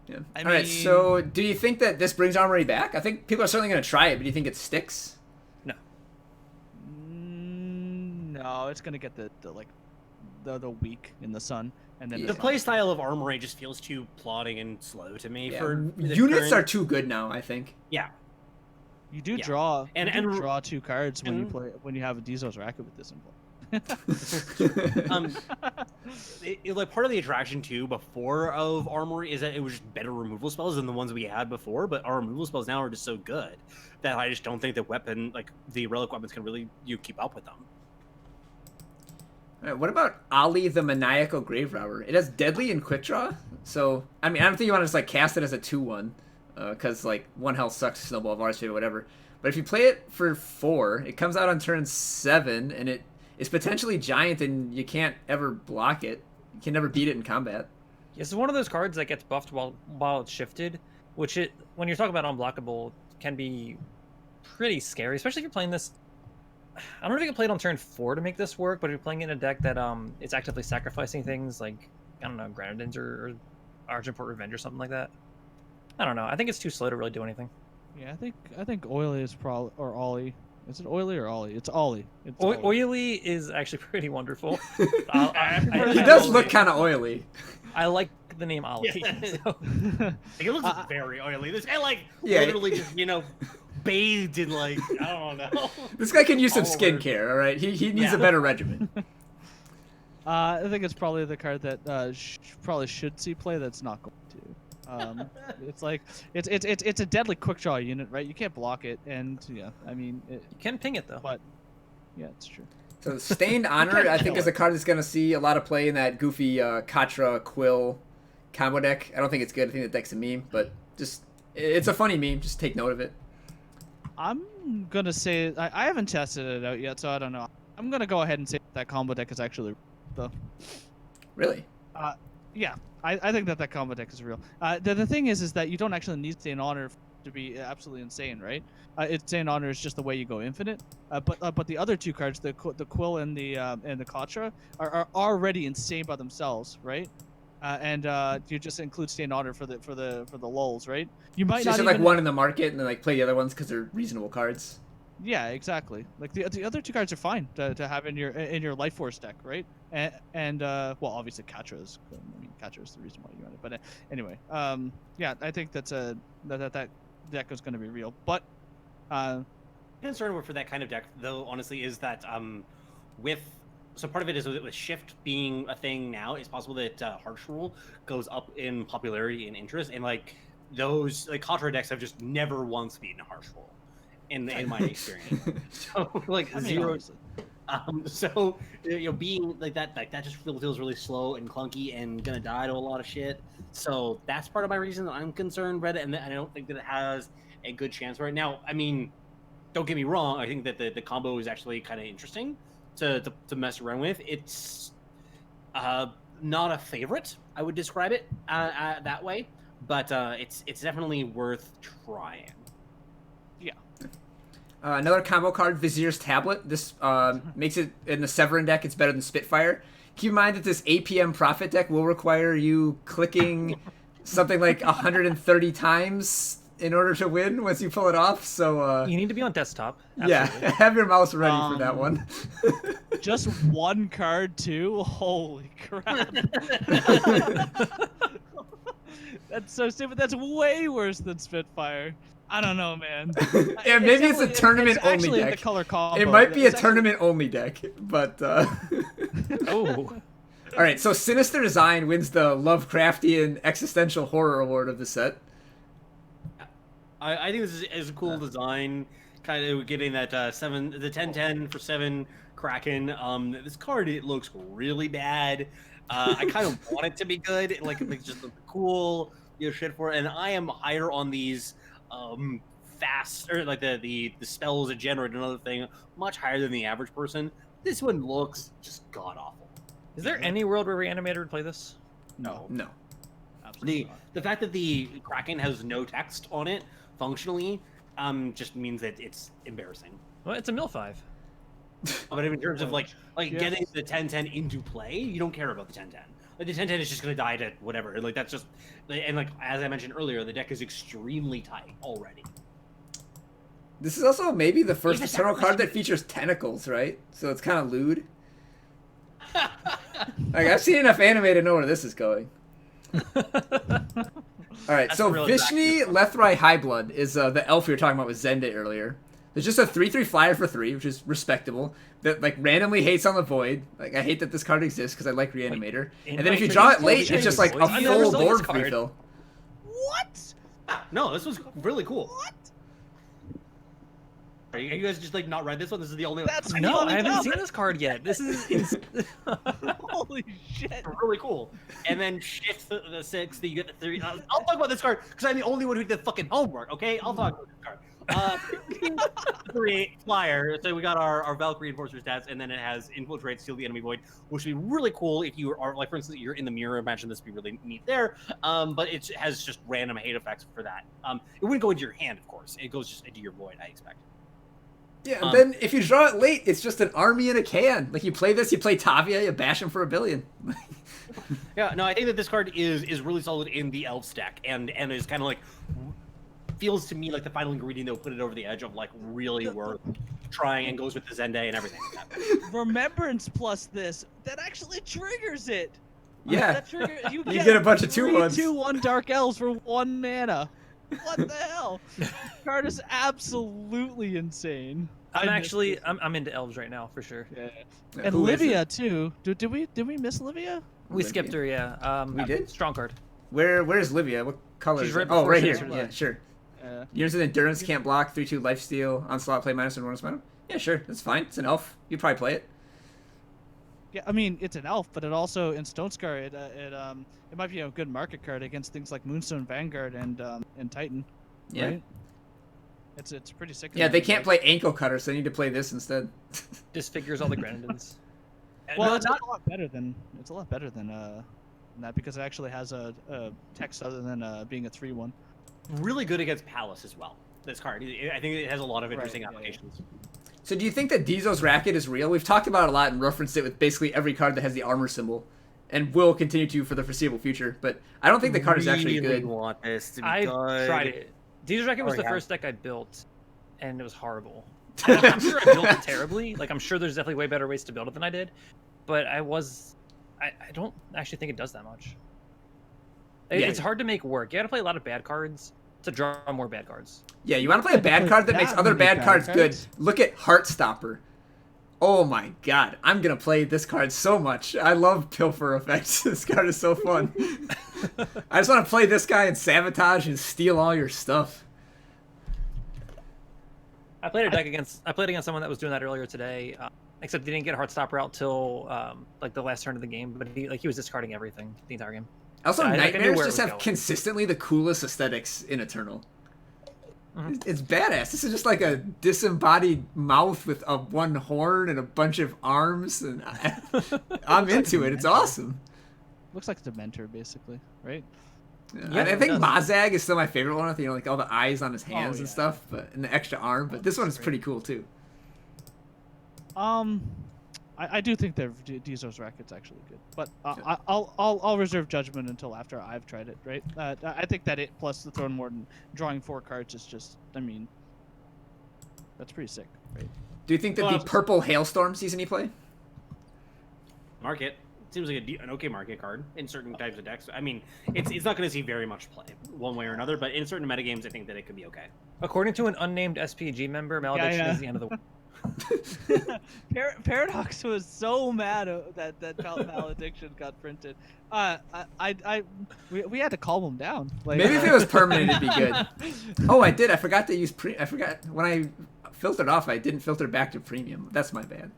Yeah. All right, so do you think that this brings Armory back? I think people are certainly going to try it, but do you think it sticks? No. No, it's going to get the weak in the sun, and then the play style of Armory just feels too plodding and slow to me. Yeah. For units are too good now, I think. Yeah. You do draw and draw 2 cards when you have a Dizos Racket with this in play. Like part of the attraction too before of Armory is that it was just better removal spells than the ones we had before, but our removal spells now are just so good that I just don't think the the relic weapons can really keep up with them. All right, what about Ollie the Maniacal Grave Robber? It has deadly and quick draw, so I mean I don't think you want to just like cast it as a 2/1, because like 1 health sucks, Snowball of Arch or whatever. But if you play it for 4, it comes out on turn 7, and it is potentially giant, and you can't ever block it. You can never beat it in combat. Yes, it's one of those cards that gets buffed while it's shifted, which when you're talking about unblockable can be pretty scary, especially if you're playing this. I don't know if you can play it on turn 4 to make this work, but if you're playing it in a deck that it's actively sacrificing things like, I don't know, Granite or Argentport Revenge or something like that. I don't know. I think it's too slow to really do anything. Yeah, I think Oily is probably, or Ollie. Is it Oily or Ollie? It's Ollie. Oily is actually pretty wonderful. He does look kind of oily. I like the name Ollie. Yeah. So. It looks very oily. This guy literally just bathed in I don't know. This guy can use some skincare. All right, he needs a better regimen. I think it's probably the card that probably should see play that's not going to. It's like it's a deadly quick draw unit, right? You can't block it, and I mean you can ping it though. But yeah, it's true. So Stained Honor, I think, is a card that's going to see a lot of play in that goofy Katra Quill combo deck. I don't think it's good. I think the deck's a meme, but just it's a funny meme. Just take note of it. I'm gonna say I haven't tested it out yet, so I don't know. I'm gonna go ahead and say that combo deck is actually though. Really? Yeah, I think that combo deck is real. The thing is that you don't actually need Stained Honor to be absolutely insane, right? Stained Honor is just the way you go infinite. But the other 2 cards, the Quill and the Katra, are already insane by themselves, right? And you just include Stained Honor for the lulz, right? You might so not you even like one in the market and then like play the other ones because they're reasonable cards. Yeah, exactly. Like the other 2 cards are fine to have in your Life Force deck, right? And well, obviously Katra is. I mean, Katra is the reason why you run it. But anyway, yeah, I think that deck is going to be real. But concern for that kind of deck, though, honestly, is that so part of it is with Shift being a thing now, it's possible that Harsh Rule goes up in popularity and interest, and those Katra decks have just never once beaten Harsh Rule. In my experience, so zero. So being like that just feels really slow and clunky and gonna die to a lot of shit. So that's part of my reason that I'm concerned, Reddit, and I don't think that it has a good chance right now. I mean, don't get me wrong. I think that the combo is actually kind of interesting to mess around with. It's not a favorite. I would describe it that way, but it's definitely worth trying. Yeah. Another combo card, Vizier's Tablet. This makes it in the Severin deck. It's better than Spitfire. Keep in mind that this APM Profit deck will require you clicking something like 130 times in order to win once you pull it off. So you need to be on desktop. Absolutely. Yeah, have your mouse ready for that one. Just 1 card too? Holy crap. That's so stupid. That's way worse than Spitfire. I don't know, man. Yeah, maybe it's a tournament-only deck. The color combo. It might be a tournament-only deck, but... Oh. All right, so Sinister Design wins the Lovecraftian Existential Horror Award of the set. I think this is a cool design, kind of getting that the 10/10 for 7 Kraken. This card, it looks really bad. I kind of want it to be good, it makes just look cool, shit for it. And I am higher on these fast, or the spells that generate another thing, much higher than the average person. This one looks just god awful. Is there any world where Reanimator would play this? No. Absolutely The fact that the Kraken has no text on it functionally just means that it's embarrassing. Well, it's a mill 5. But in terms of getting the 10/10 into play, you don't care about the 10/10. The 10/10 is just gonna die to whatever. That's just, and as I mentioned earlier, the deck is extremely tight already. This is also maybe the first Eternal card that features tentacles, right? So it's kind of lewd. I've seen enough anime to know where this is going. All right, so Vishni Lethrai Highblood is the elf we were talking about with Zenda earlier. There's just a 3/3 flyer for 3, which is respectable. That like randomly hates on the void. Like I hate that this card exists because I like Reanimator. And then if you draw it late, it's just like a full board refill. What? No, this was really cool. What? Are you guys just like not read this one? This is the only That's one. No, funny I haven't enough. seen this card yet. This is Holy shit. Really cool. And then shift the 6, then you get the 3. I'll talk about this card because I'm the only one who did the fucking homework, okay? I'll talk about this card. 3 flyer. So we got our Valkyrie Enforcer stats, and then it has Infiltrate, Steal the Enemy Void, which would be really cool if you are, like, for instance, you're in the mirror. Imagine this would be really neat there. But it has just random hate effects for that. It wouldn't go into your hand, of course. It goes just into your void, I expect. Yeah, and then if you draw it late, it's just an army in a can. Like you play this, you play Tavia, you bash him for 1 billion. Yeah, no, I think that this card is really solid in the elf stack, and is kind of like feels to me like the final ingredient that will put it over the edge of like really worth trying, and goes with the Zende and everything like that. Remembrance plus this, that actually triggers it. Yeah, You you get a bunch of 2/1s. 2/1 Dark Elves for 1 mana. What the hell? This card is absolutely insane. I'm into elves right now for sure. Yeah. Yeah, And who is Livia it? too. Did we miss Livia? We skipped her, yeah. We did? Strong card. Where's Livia? What color She's is right it? Oh, before right she here. has her Yeah, life. sure. Yeah. Years of Endurance, can't block, 3/2 lifesteal, onslaught, play -1 bonus mana. Yeah, sure, that's fine. It's an elf. You'd probably play it. Yeah, I mean it's an elf, but it also in Stone Scar it might be a good market card against things like Moonstone Vanguard and Titan. Yeah. Right? It's pretty sick. Yeah, they can't play ankle cutter, so they need to play this instead. Disfigures all the Grenadins. Well, it's a lot better than that because it actually has a text other than being a 3/1. Really good against Palace as well. This card, I think it has a lot of interesting Right, yeah, applications. So do you think that Dizo's Racket is real? We've talked about it a lot and referenced it with basically every card that has the armor symbol, and will continue to for the foreseeable future. But I don't think the card is actually good. Want this to be I good. tried it. Deezer's Racket was the yeah. first deck I built, and it was horrible. I'm sure I built it terribly. Like, I'm sure there's definitely way better ways to build it than I did. But I don't actually think it does that much. It's hard to make work. You gotta play a lot of bad cards to draw more bad cards. Yeah, you want to play a bad card that makes other bad cards good. Look at Heartstopper. Oh my god, I'm gonna play this card so much. I love Pilfer effects. This card is so fun. I just want to play this guy and sabotage and steal all your stuff. I played against someone that was doing that earlier today. Except he didn't get Heartstopper out till like the last turn of the game, but he was discarding everything the entire game. Also, I knew Nightmares where it just was have going. consistently the coolest aesthetics in Eternal. Mhm. It's badass. This is just like a disembodied mouth with one horn and a bunch of arms, and I'm into it. It's awesome. Looks like a Dementor, basically, right? Yeah, I think Mazag is still my favorite one with like all the eyes on his hands and stuff, and the extra arm. But this one is pretty cool too. I do think that Dizo's Racket's actually good, but I'll reserve judgment until after I've tried it. Right? I think that it plus the Throne Warden drawing 4 cards is just, I mean, that's pretty sick, right? Do you think that the purple Hailstorm season you play? Market seems like an okay market card in certain types of decks. I mean, it's not going to see very much play one way or another, but in certain metagames, I think that it could be okay. According to an unnamed SPG member, Malediction is the end of the world. Paradox was so mad that Malediction got printed. We had to calm him down. Like, Maybe if it was permanent, it'd be good. Oh, I did. I forgot to use I forgot when I filtered off. I didn't filter back to premium. That's my bad.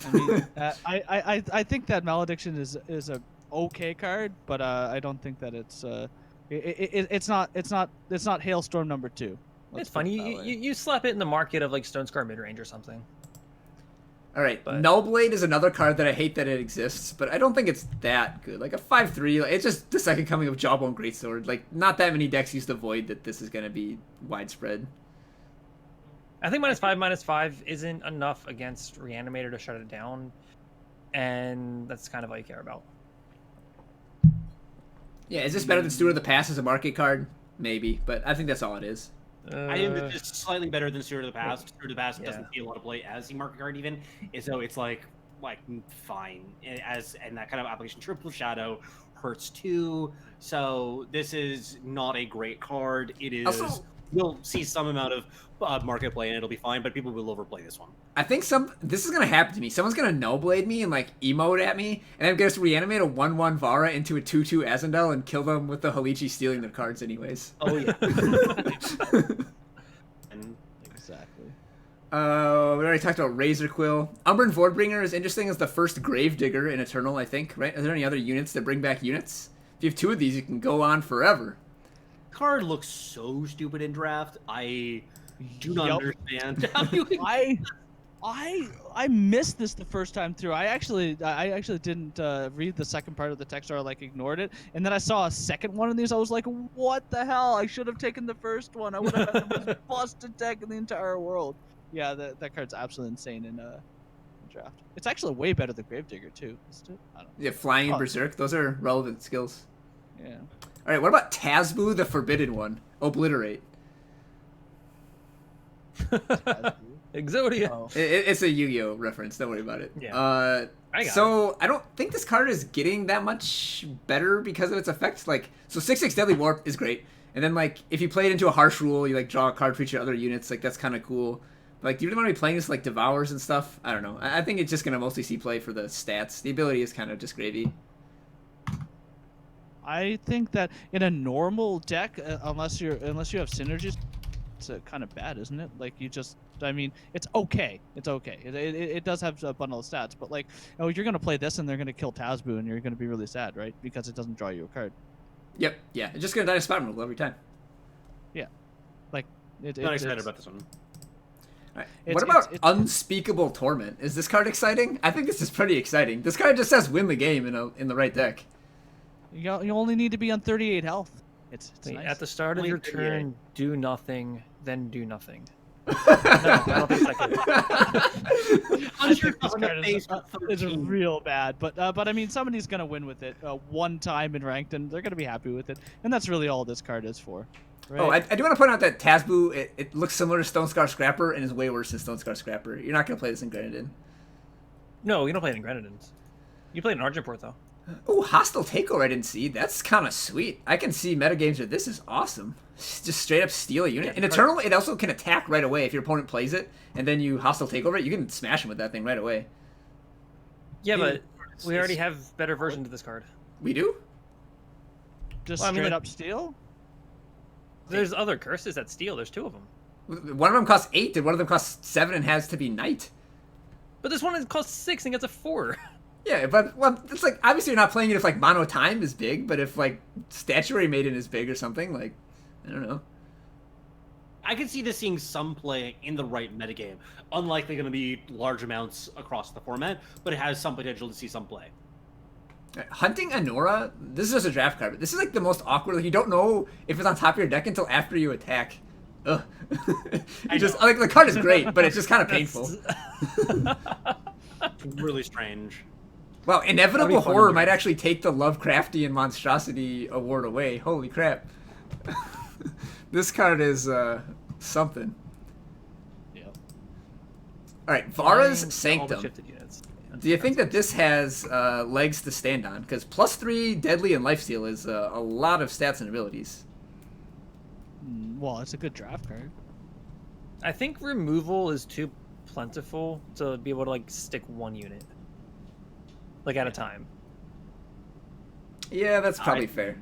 I mean, I think that Malediction is a okay card, but I don't think that it's not Hailstorm number 2. It's funny. You slap it in the market of like Stone Scar midrange or something. All right, Nullblade is another card that I hate that it exists, but I don't think it's that good. Like a 5/3, it's just the second coming of Jawbone Greatsword. Like not that many decks use the void that this is going to be widespread. I think -5/-5 isn't enough against Reanimator to shut it down, and that's kind of all you care about. Yeah, is this better than Steward of the Past as a market card? Maybe, but I think that's all it is. I think that it's slightly better than Steward of the Past. Steward of the Past doesn't see a lot of play as a market card even, and so it's like fine and that kind of application. Triple Shadow hurts too, so this is not a great card. It is Also, you'll see some amount of market play and it'll be fine, but people will overplay this one. I think this is gonna happen to me. Someone's gonna no blade me and like emote at me, and I'm gonna just reanimate a 1/1 Vara into a 2/2 Azendel and kill them with the Halichi stealing their cards anyways. Oh yeah. Exactly. We already talked about Razor Quill. Umbran Voidbringer is interesting as the first Gravedigger in Eternal, I think, right? Are there any other units that bring back units? If you have 2 of these, you can go on forever. Card looks so stupid in draft. I do not understand how you I missed this the first time through. I actually didn't read the second part of the text, or I like ignored it, and then I saw a second one of these. I was like, what the hell? I should have taken the first one. I would have had the most busted deck in the entire world. Yeah, that card's absolutely insane in draft. It's actually way better than Gravedigger too, isn't it? I don't know. Yeah, Flying and Berserk. Those are relevant skills. Yeah. All right, what about Tazbu, the Forbidden One? Obliterate. Exodia. Oh. It's a Yu-Gi-Oh reference. Don't worry about it. Yeah. I don't think this card is getting that much better because of its effects. Like, so 6/6 Deadly Warp is great, and then like if you play it into a Harsh Rule, you like draw a card for each of your other units. Like that's kind of cool. But, like, do you really want to be playing this like Devours and stuff? I don't know. I think it's just gonna mostly see play for the stats. The ability is kind of just gravy. I think that in a normal deck, unless you have synergies, it's kind of bad, isn't it? Like I mean, it's okay. It's okay. It does have a bundle of stats, but like, oh, you're gonna play this and they're gonna kill Tazbu and you're gonna be really sad, right? Because it doesn't draw you a card. Yep. Yeah. It's just gonna die to spot removal every time. Yeah. Like not excited about this one. All right. What about Unspeakable Torment? Is this card exciting? I think this is pretty exciting. This card just says win the game in the right deck. You only need to be on 38 health. It's nice. At the start of your turn, do nothing, then do nothing. No, I don't think it's real bad, but I mean, somebody's gonna win with it one time in ranked, and they're gonna be happy with it, and that's really all this card is for. Right? Oh, I do want to point out that Tazbu, it looks similar to Stone Scar Scrapper and is way worse than Stone Scar Scrapper. You're not gonna play this in Grenadin. No, you don't play it in Grenadins. You play it in Argentport though. Oh, Hostile Takeover I didn't see. That's kind of sweet. I can see metagames where this is awesome. Just straight up steal a unit. In Eternal, it also can attack right away if your opponent plays it, and then you Hostile Takeover it. You can smash him with that thing right away. Yeah, but we already have better versions of this card. We do? Just straight up steal? There's other curses that steal. There's 2 of them. One of them costs 8, and one of them costs 7 and has to be Knight. But this one costs 6 and gets a 4. Yeah, but it's like obviously you're not playing it if like Mono Time is big, but if like Statuary Maiden is big or something, like I don't know. I can see this seeing some play in the right metagame. Unlikely going to be large amounts across the format, but it has some potential to see some play. Hunting Anora, this is just a draft card, but this is like the most awkward. Like, you don't know if it's on top of your deck until after you attack. Ugh. Like the card is great, but it's just kind of painful. It's really strange. Wow, Inevitable Horror might actually take the Lovecraftian Monstrosity award away. Holy crap. This card is something. Yep. Alright, Vara's Sanctum. Do you think that this has legs to stand on? Because +3 Deadly and Lifesteal is a lot of stats and abilities. Well, it's a good draft card. I think removal is too plentiful to be able to like stick 1 unit. Like at a time. Yeah, that's probably fair.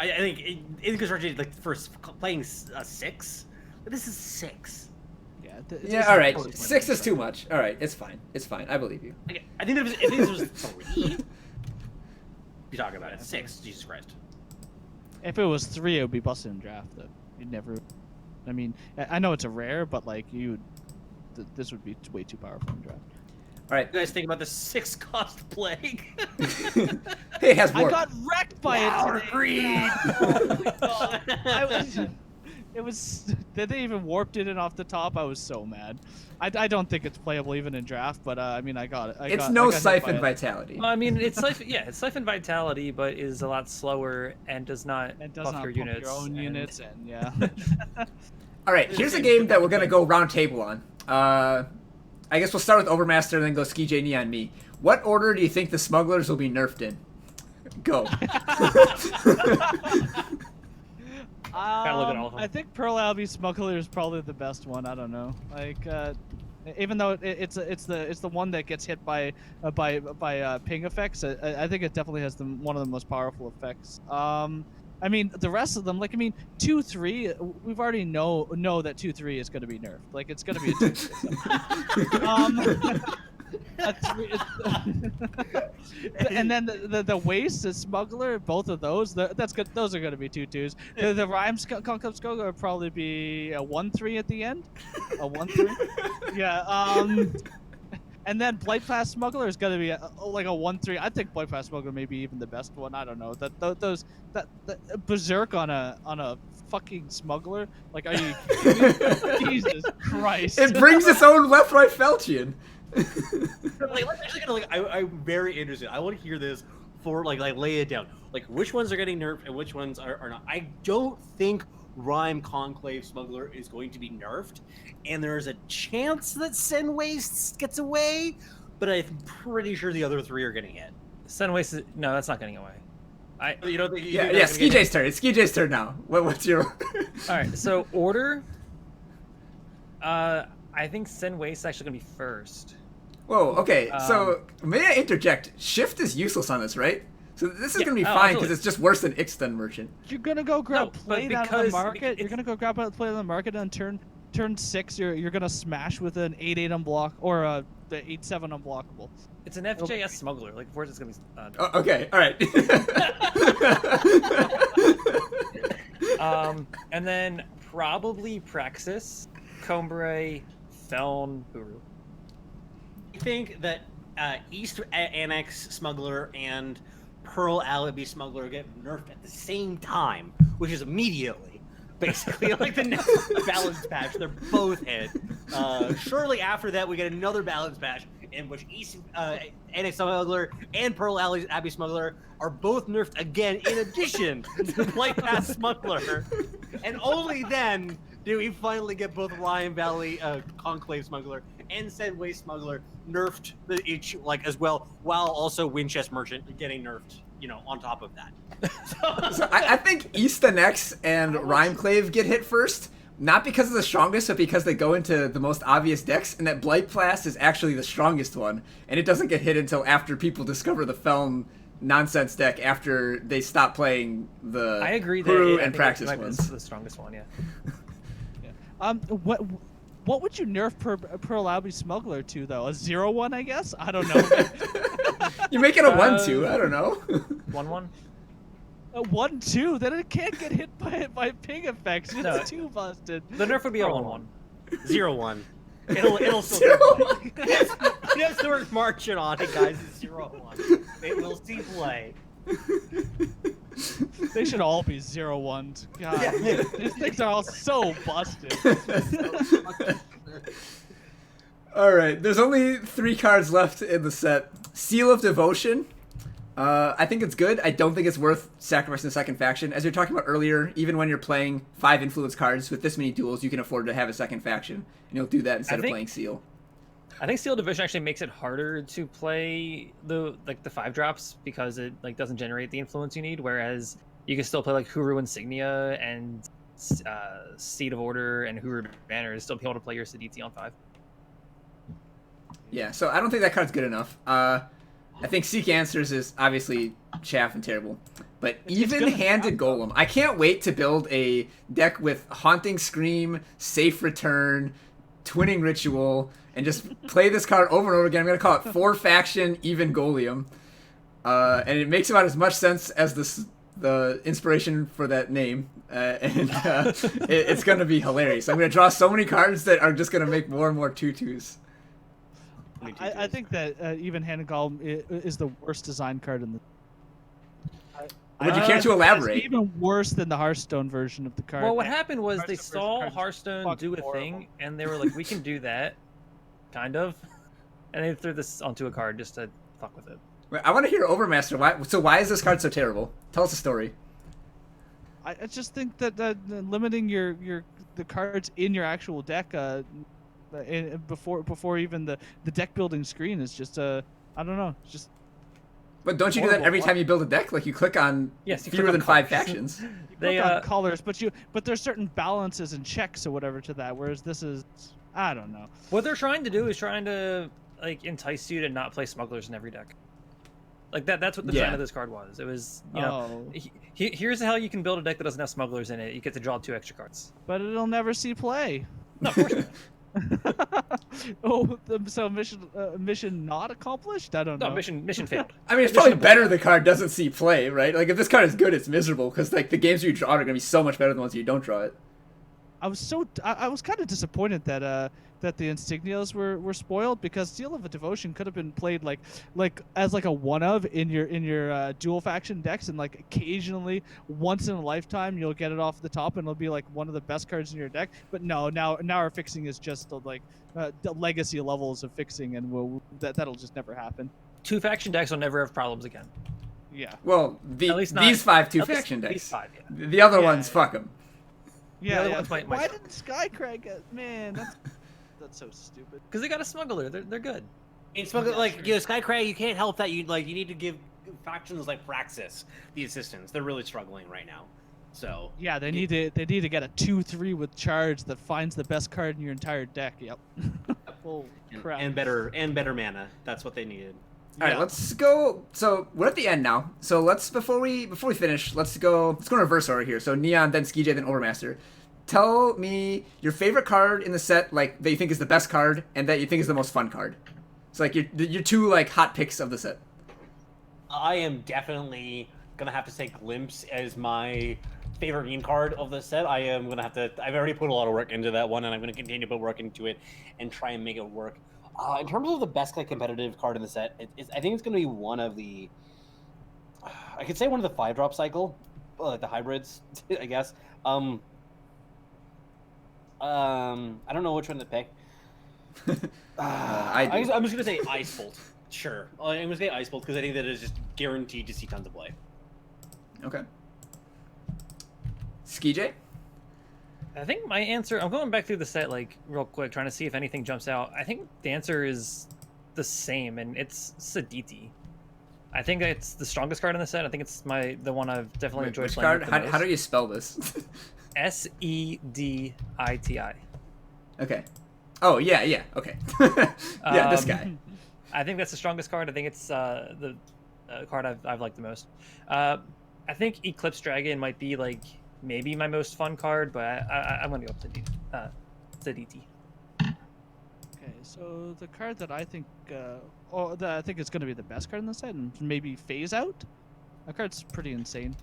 I think in construction, like first playing a 6, this is 6. Yeah. All right. 6 is too much. All right, it's fine. It's fine. I believe you. Okay, I think if this was 3, be talking about it. 6, Jesus Christ. If it was 3, it would be busted in draft. Though you'd never. I mean, I know it's a rare, but like this would be way too powerful in draft. All right. You guys think about the 6-cost plague? Hey, it has warp. I got wrecked by it today. Greed. Oh my God. It was. Did they even warped it in off the top? I was so mad. I don't think it's playable even in draft, but I mean, I got it. It's no Siphon Vitality. Well, I mean, it's Siphon Vitality, but is a lot slower and does not buff your units. Your own units, and yeah. All right, here's a game that we're gonna go round table on. I guess we'll start with Overmaster and then go SkeeJay, Neon, me. What order do you think the smugglers will be nerfed in? Go. Gotta look at all of them. I think Pearl Albie Smuggler is probably the best one. I don't know. Like, even though it's the one that gets hit by ping effects, I think it definitely has one of the most powerful effects. I mean, the rest of them, like, I mean, 2-3, we've already know that 2-3 is going to be nerfed. Like, it's going to be a 2-3. And then the waste, the smuggler, both of those, that's good. Those are going to be 2-2s. The rhymes concept smuggler will probably be a 1-3 at the end. A 1-3. Yeah. And then Blight Pass Smuggler is gonna be like a 1-3. I think Blight Pass Smuggler may be even the best one. I don't know. That Berserk on a fucking smuggler. Like, are you kidding me? Jesus Christ! It brings its own left-right Felchian. Like, let's actually gonna, like, I'm very interested. I want to hear this for like lay it down. Like, which ones are getting nerfed and which ones are not. I don't think Rhyme Conclave Smuggler is going to be nerfed, and there's a chance that Sen Waste gets away, but I'm pretty sure the other three are getting hit. Sen Waste, no, that's not getting away. You know, yeah, SkeeJay's turn. It's SkeeJay's turn now. What's your? All right, so order. I think Sen Waste is actually gonna be first. Whoa. Okay. So may I interject? Shift is useless on this, right? So this is gonna be fine because it's just worse than Ixtun Merchant. You're gonna go grab plate out of the market. You're gonna go grab plate on the market and turn 6. You're gonna smash with an 8-8 unblock or the 8-7 unblockable. It's an FJS smuggler. Like, of course it's gonna be. Okay. All right. And then probably Praxis, Combray, Feln, Uru. I think that East Annex Smuggler and Pearl Alibi Smuggler get nerfed at the same time, which is immediately. Basically, like the next balance patch, they're both hit. Shortly after that, we get another balance patch in which East Annex Smuggler and Pearl Abbey Smuggler are both nerfed again, in addition to Blight Pass Smuggler. And only then do we finally get both Ryan Valley Conclave Smuggler and Sen Waste Smuggler nerfed each as well, while also Winchester Merchant getting nerfed, you know, on top of that. So I think East Annex and Rhymeclave get hit first, not because of the strongest, but because they go into the most obvious decks, and that Blight Blast is actually the strongest one, and it doesn't get hit until after people discover the Feln nonsense deck after they stop playing the I agree Huru that and Praxis ones. This is the strongest one, yeah. What would you nerf Pearl Albie Smuggler to, though? A 0-1, I guess? I don't know. You make it a 1-2, I don't know. 1-1? A 1-2? Then it can't get hit by ping effects. It's too busted. The nerf would be a 1-1. 0-1. It'll still play. Yes, we're marching on it, guys. It's 0-1. It will see play. They should all be 0-1s. God, Yeah. These things are all so busted. Alright, there's only 3 cards left in the set. Seal of Devotion. I think it's good. I don't think it's worth sacrificing the second faction. As we were talking about earlier, even when you're playing 5 influence cards with this many duels, you can afford to have a second faction. And you'll do that instead of playing Seal. I think Seal Division actually makes it harder to play the 5-drops because it doesn't generate the influence you need, whereas you can still play like Huru Insignia and Seed of Order and Huru Banner and still be able to play your Siditi on 5. Yeah, so I don't think that card's good enough. I think Seek Answers is obviously chaff and terrible. But Even-Handed Golem. I can't wait to build a deck with Haunting Scream, Safe Return, Twinning Ritual, and just play this card over and over again. I'm going to call it 4-Faction Even Golem. And it makes about as much sense as the inspiration for that name. It's going to be hilarious. I'm going to draw so many cards that are just going to make more and more 2/2s. I think that Even-Handed Golem is the worst design card in the. Would you care to elaborate? It's even worse than the Hearthstone version of the card. Well, what happened was they saw Hearthstone do a thing, and they were like, we can do that, kind of. And they threw this onto a card just to fuck with it. I want to hear Overmaster. Why is this card so terrible? Tell us a story. I just think that limiting the cards in your actual deck before even the deck building screen is just I don't know. It's just But don't you do that every time you build a deck? Like you click on fewer than 5 factions. They on colors, but there's certain balances and checks or whatever to that. Whereas this is, I don't know. What they're trying to do is trying to like entice you to not play smugglers in every deck. Like that's what the design of this card was. It was, you know, here's how you can build a deck that doesn't have smugglers in it. You get to draw 2 extra cards. But it'll never see play. No, of course not. So mission not accomplished? I don't know. No, mission failed. I mean, it's probably better the card doesn't see play, right? Like if this card is good, it's miserable because like the games you draw are gonna be so much better than the ones you don't draw it. I was kind of disappointed that the insignias were spoiled, because Seal of a Devotion could have been played like as like a one of in your dual faction decks, and like occasionally once in a lifetime you'll get it off the top and it'll be like one of the best cards in your deck. But no, now our fixing is just like the legacy levels of fixing, and that'll just never happen. 2 faction decks will never have problems again. Yeah. Well, these 5 2-faction decks. These 5, yeah. The other ones, fuck them. Yeah. Why didn't Skycrag get? Man, that's so stupid. Because they got a smuggler. They're good. It's like, you know, Skycrag, you can't help that. You need to give factions like Praxis the assistance. They're really struggling right now. So yeah, they need to get a 2/3 with charge that finds the best card in your entire deck. Yep. Holy crap. And better mana. That's what they needed. All right, let's go. So we're at the end now. So before we finish, let's go in reverse order here. So Neon, then SkeeJay, then Overmaster. Tell me your favorite card in the set, like that you think is the best card, and that you think is the most fun card. So like your 2 like hot picks of the set. I am definitely gonna have to say Glimpse as my favorite green card of the set. I've already put a lot of work into that one, and I'm gonna continue to put work into it and try and make it work. In terms of the best like competitive card in the set, I think it's going to be one of the, I could say one of the 5-drop cycle, the hybrids, I guess. I don't know which one to pick. I'm just going to say Ice Bolt. Sure. I'm going to say Ice Bolt because I think that is just guaranteed to see tons of play. Okay. SkeeJay? I think my answer, I'm going back through the set like real quick, trying to see if anything jumps out. I think the answer is the same, and it's Sediti. I think it's the strongest card in the set. I think it's the one I've definitely enjoyed which playing. Card? How do you spell this? Sediti. Okay. Oh yeah. Okay. Yeah, this guy. I think that's the strongest card. I think it's the card I've liked the most. I think Eclipse Dragon might be like maybe my most fun card, but I'm gonna go with Sediti. Okay, so the card that I think, that I think is going to be the best card in the set, and maybe Phase Out. That card's pretty insane.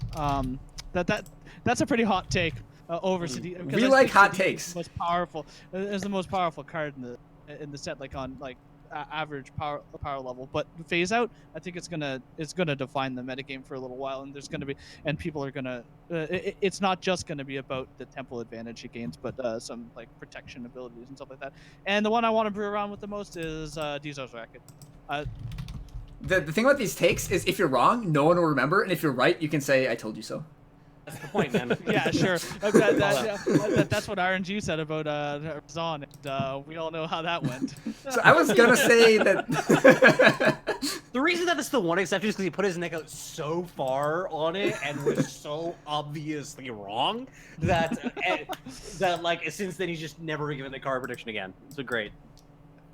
That's a pretty hot take over Sediti. We like hot takes. Most powerful is the most powerful card in the set, like on like average power level. But Phase Out, I think it's gonna define the metagame for a little while, and people are gonna it's not just gonna be about the temple advantage it gains, but some like protection abilities and stuff like that. And the one I want to brew around with the most is Dizar's Racket. The thing about these takes is if you're wrong, no one will remember, and if you're right, you can say I told you so. That's the point, man. Yeah, sure. That's what RNG said about Zon, and we all know how that went. So I was gonna say that the reason that it's the one exception is because he put his neck out so far on it and was so obviously wrong that like since then he's just never given the card prediction again. So great.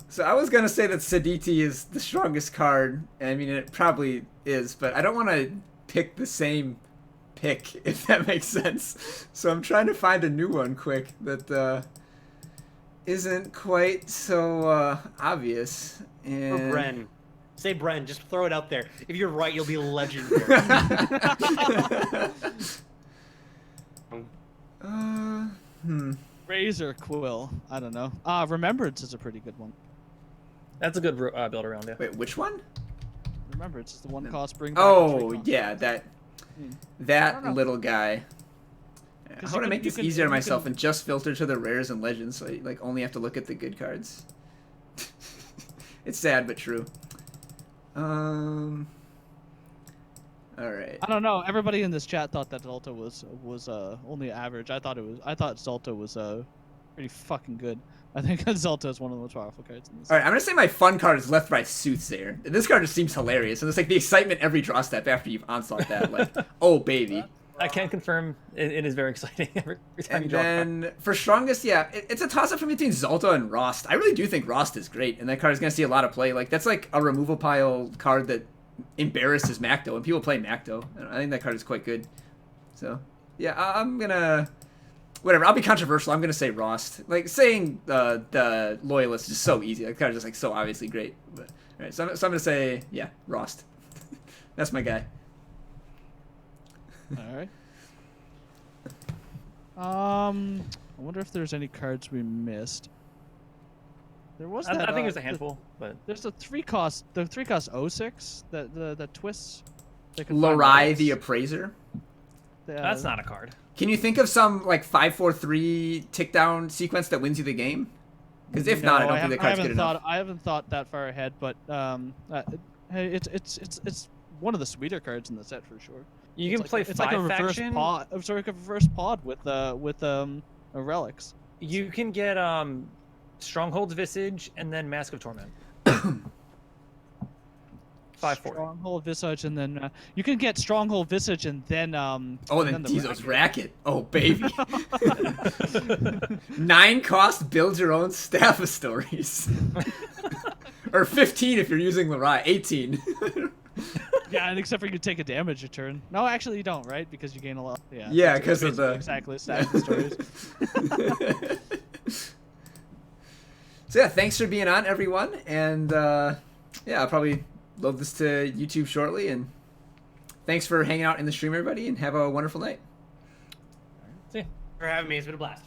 So I was gonna say that Sediti is the strongest card. I mean, it probably is, but I don't want to pick the same pick, if that makes sense. So I'm trying to find a new one quick that isn't quite so obvious. And... For Bren. Say Bren, just throw it out there. If you're right, you'll be legendary. Razor Quill. I don't know. Remembrance is a pretty good one. That's a good build around, yeah. Wait, which one? Remembrance is the one cost bring back. Oh, yeah, that little guy. I want to make this easier on myself and just filter to the rares and legends, so I like only have to look at the good cards. It's sad but true. All right. I don't know. Everybody in this chat thought that Zalta was only average. I thought Zalta was pretty fucking good. I think Zelta is one of the most powerful cards in this. All right, I'm gonna say my fun card is Left Right Soothsayer. This card just seems hilarious, and it's like the excitement every draw step after you've onslaught that. Like, oh baby. I can confirm it is very exciting every time And you draw a card. then for strongest, yeah, it's a toss up from between Zolta and Rost. I really do think Rost is great, and that card is gonna see a lot of play. Like that's like a removal pile card that embarrasses Macto, and people play Macto. I think that card is quite good. So yeah, I'm gonna. Whatever, I'll be controversial. I'm gonna say Rost. Like saying the Loyalist is just so easy. That card is just like so obviously great. But all right, so I'm gonna say yeah, Rost. That's my guy. All right. I wonder if there's any cards we missed. There was that. I think there's a handful, but there's a 3-cost, the 3-cost 06 that twists. Lorai the Appraiser. that's not a card. Can you think of some like 5-4-3 tick down sequence that wins you the game? Because if not, I don't think the card's good enough. I haven't thought that far ahead, but hey, it's one of the sweeter cards in the set for sure. You can play it's like a reverse faction. pod. I'm sorry, like a reverse pod with relics. You can get Stronghold's Visage and then Mask of Torment. 5-4. Stronghold Visage, and then you can get Stronghold Visage, and then then the Tizo's Racket. Oh baby. 9 cost, build your own Staff of Stories. Or 15 if you're using Lorai. 18. Yeah, and except for you take a damage a turn. No, actually you don't, right? Because you gain a lot. Yeah. Yeah, because of the exactly Staff of Stories. So yeah, thanks for being on, everyone, and yeah, I'll probably load this to YouTube shortly. And thanks for hanging out in the stream, everybody, and have a wonderful night. See ya. For having me. It's been a blast.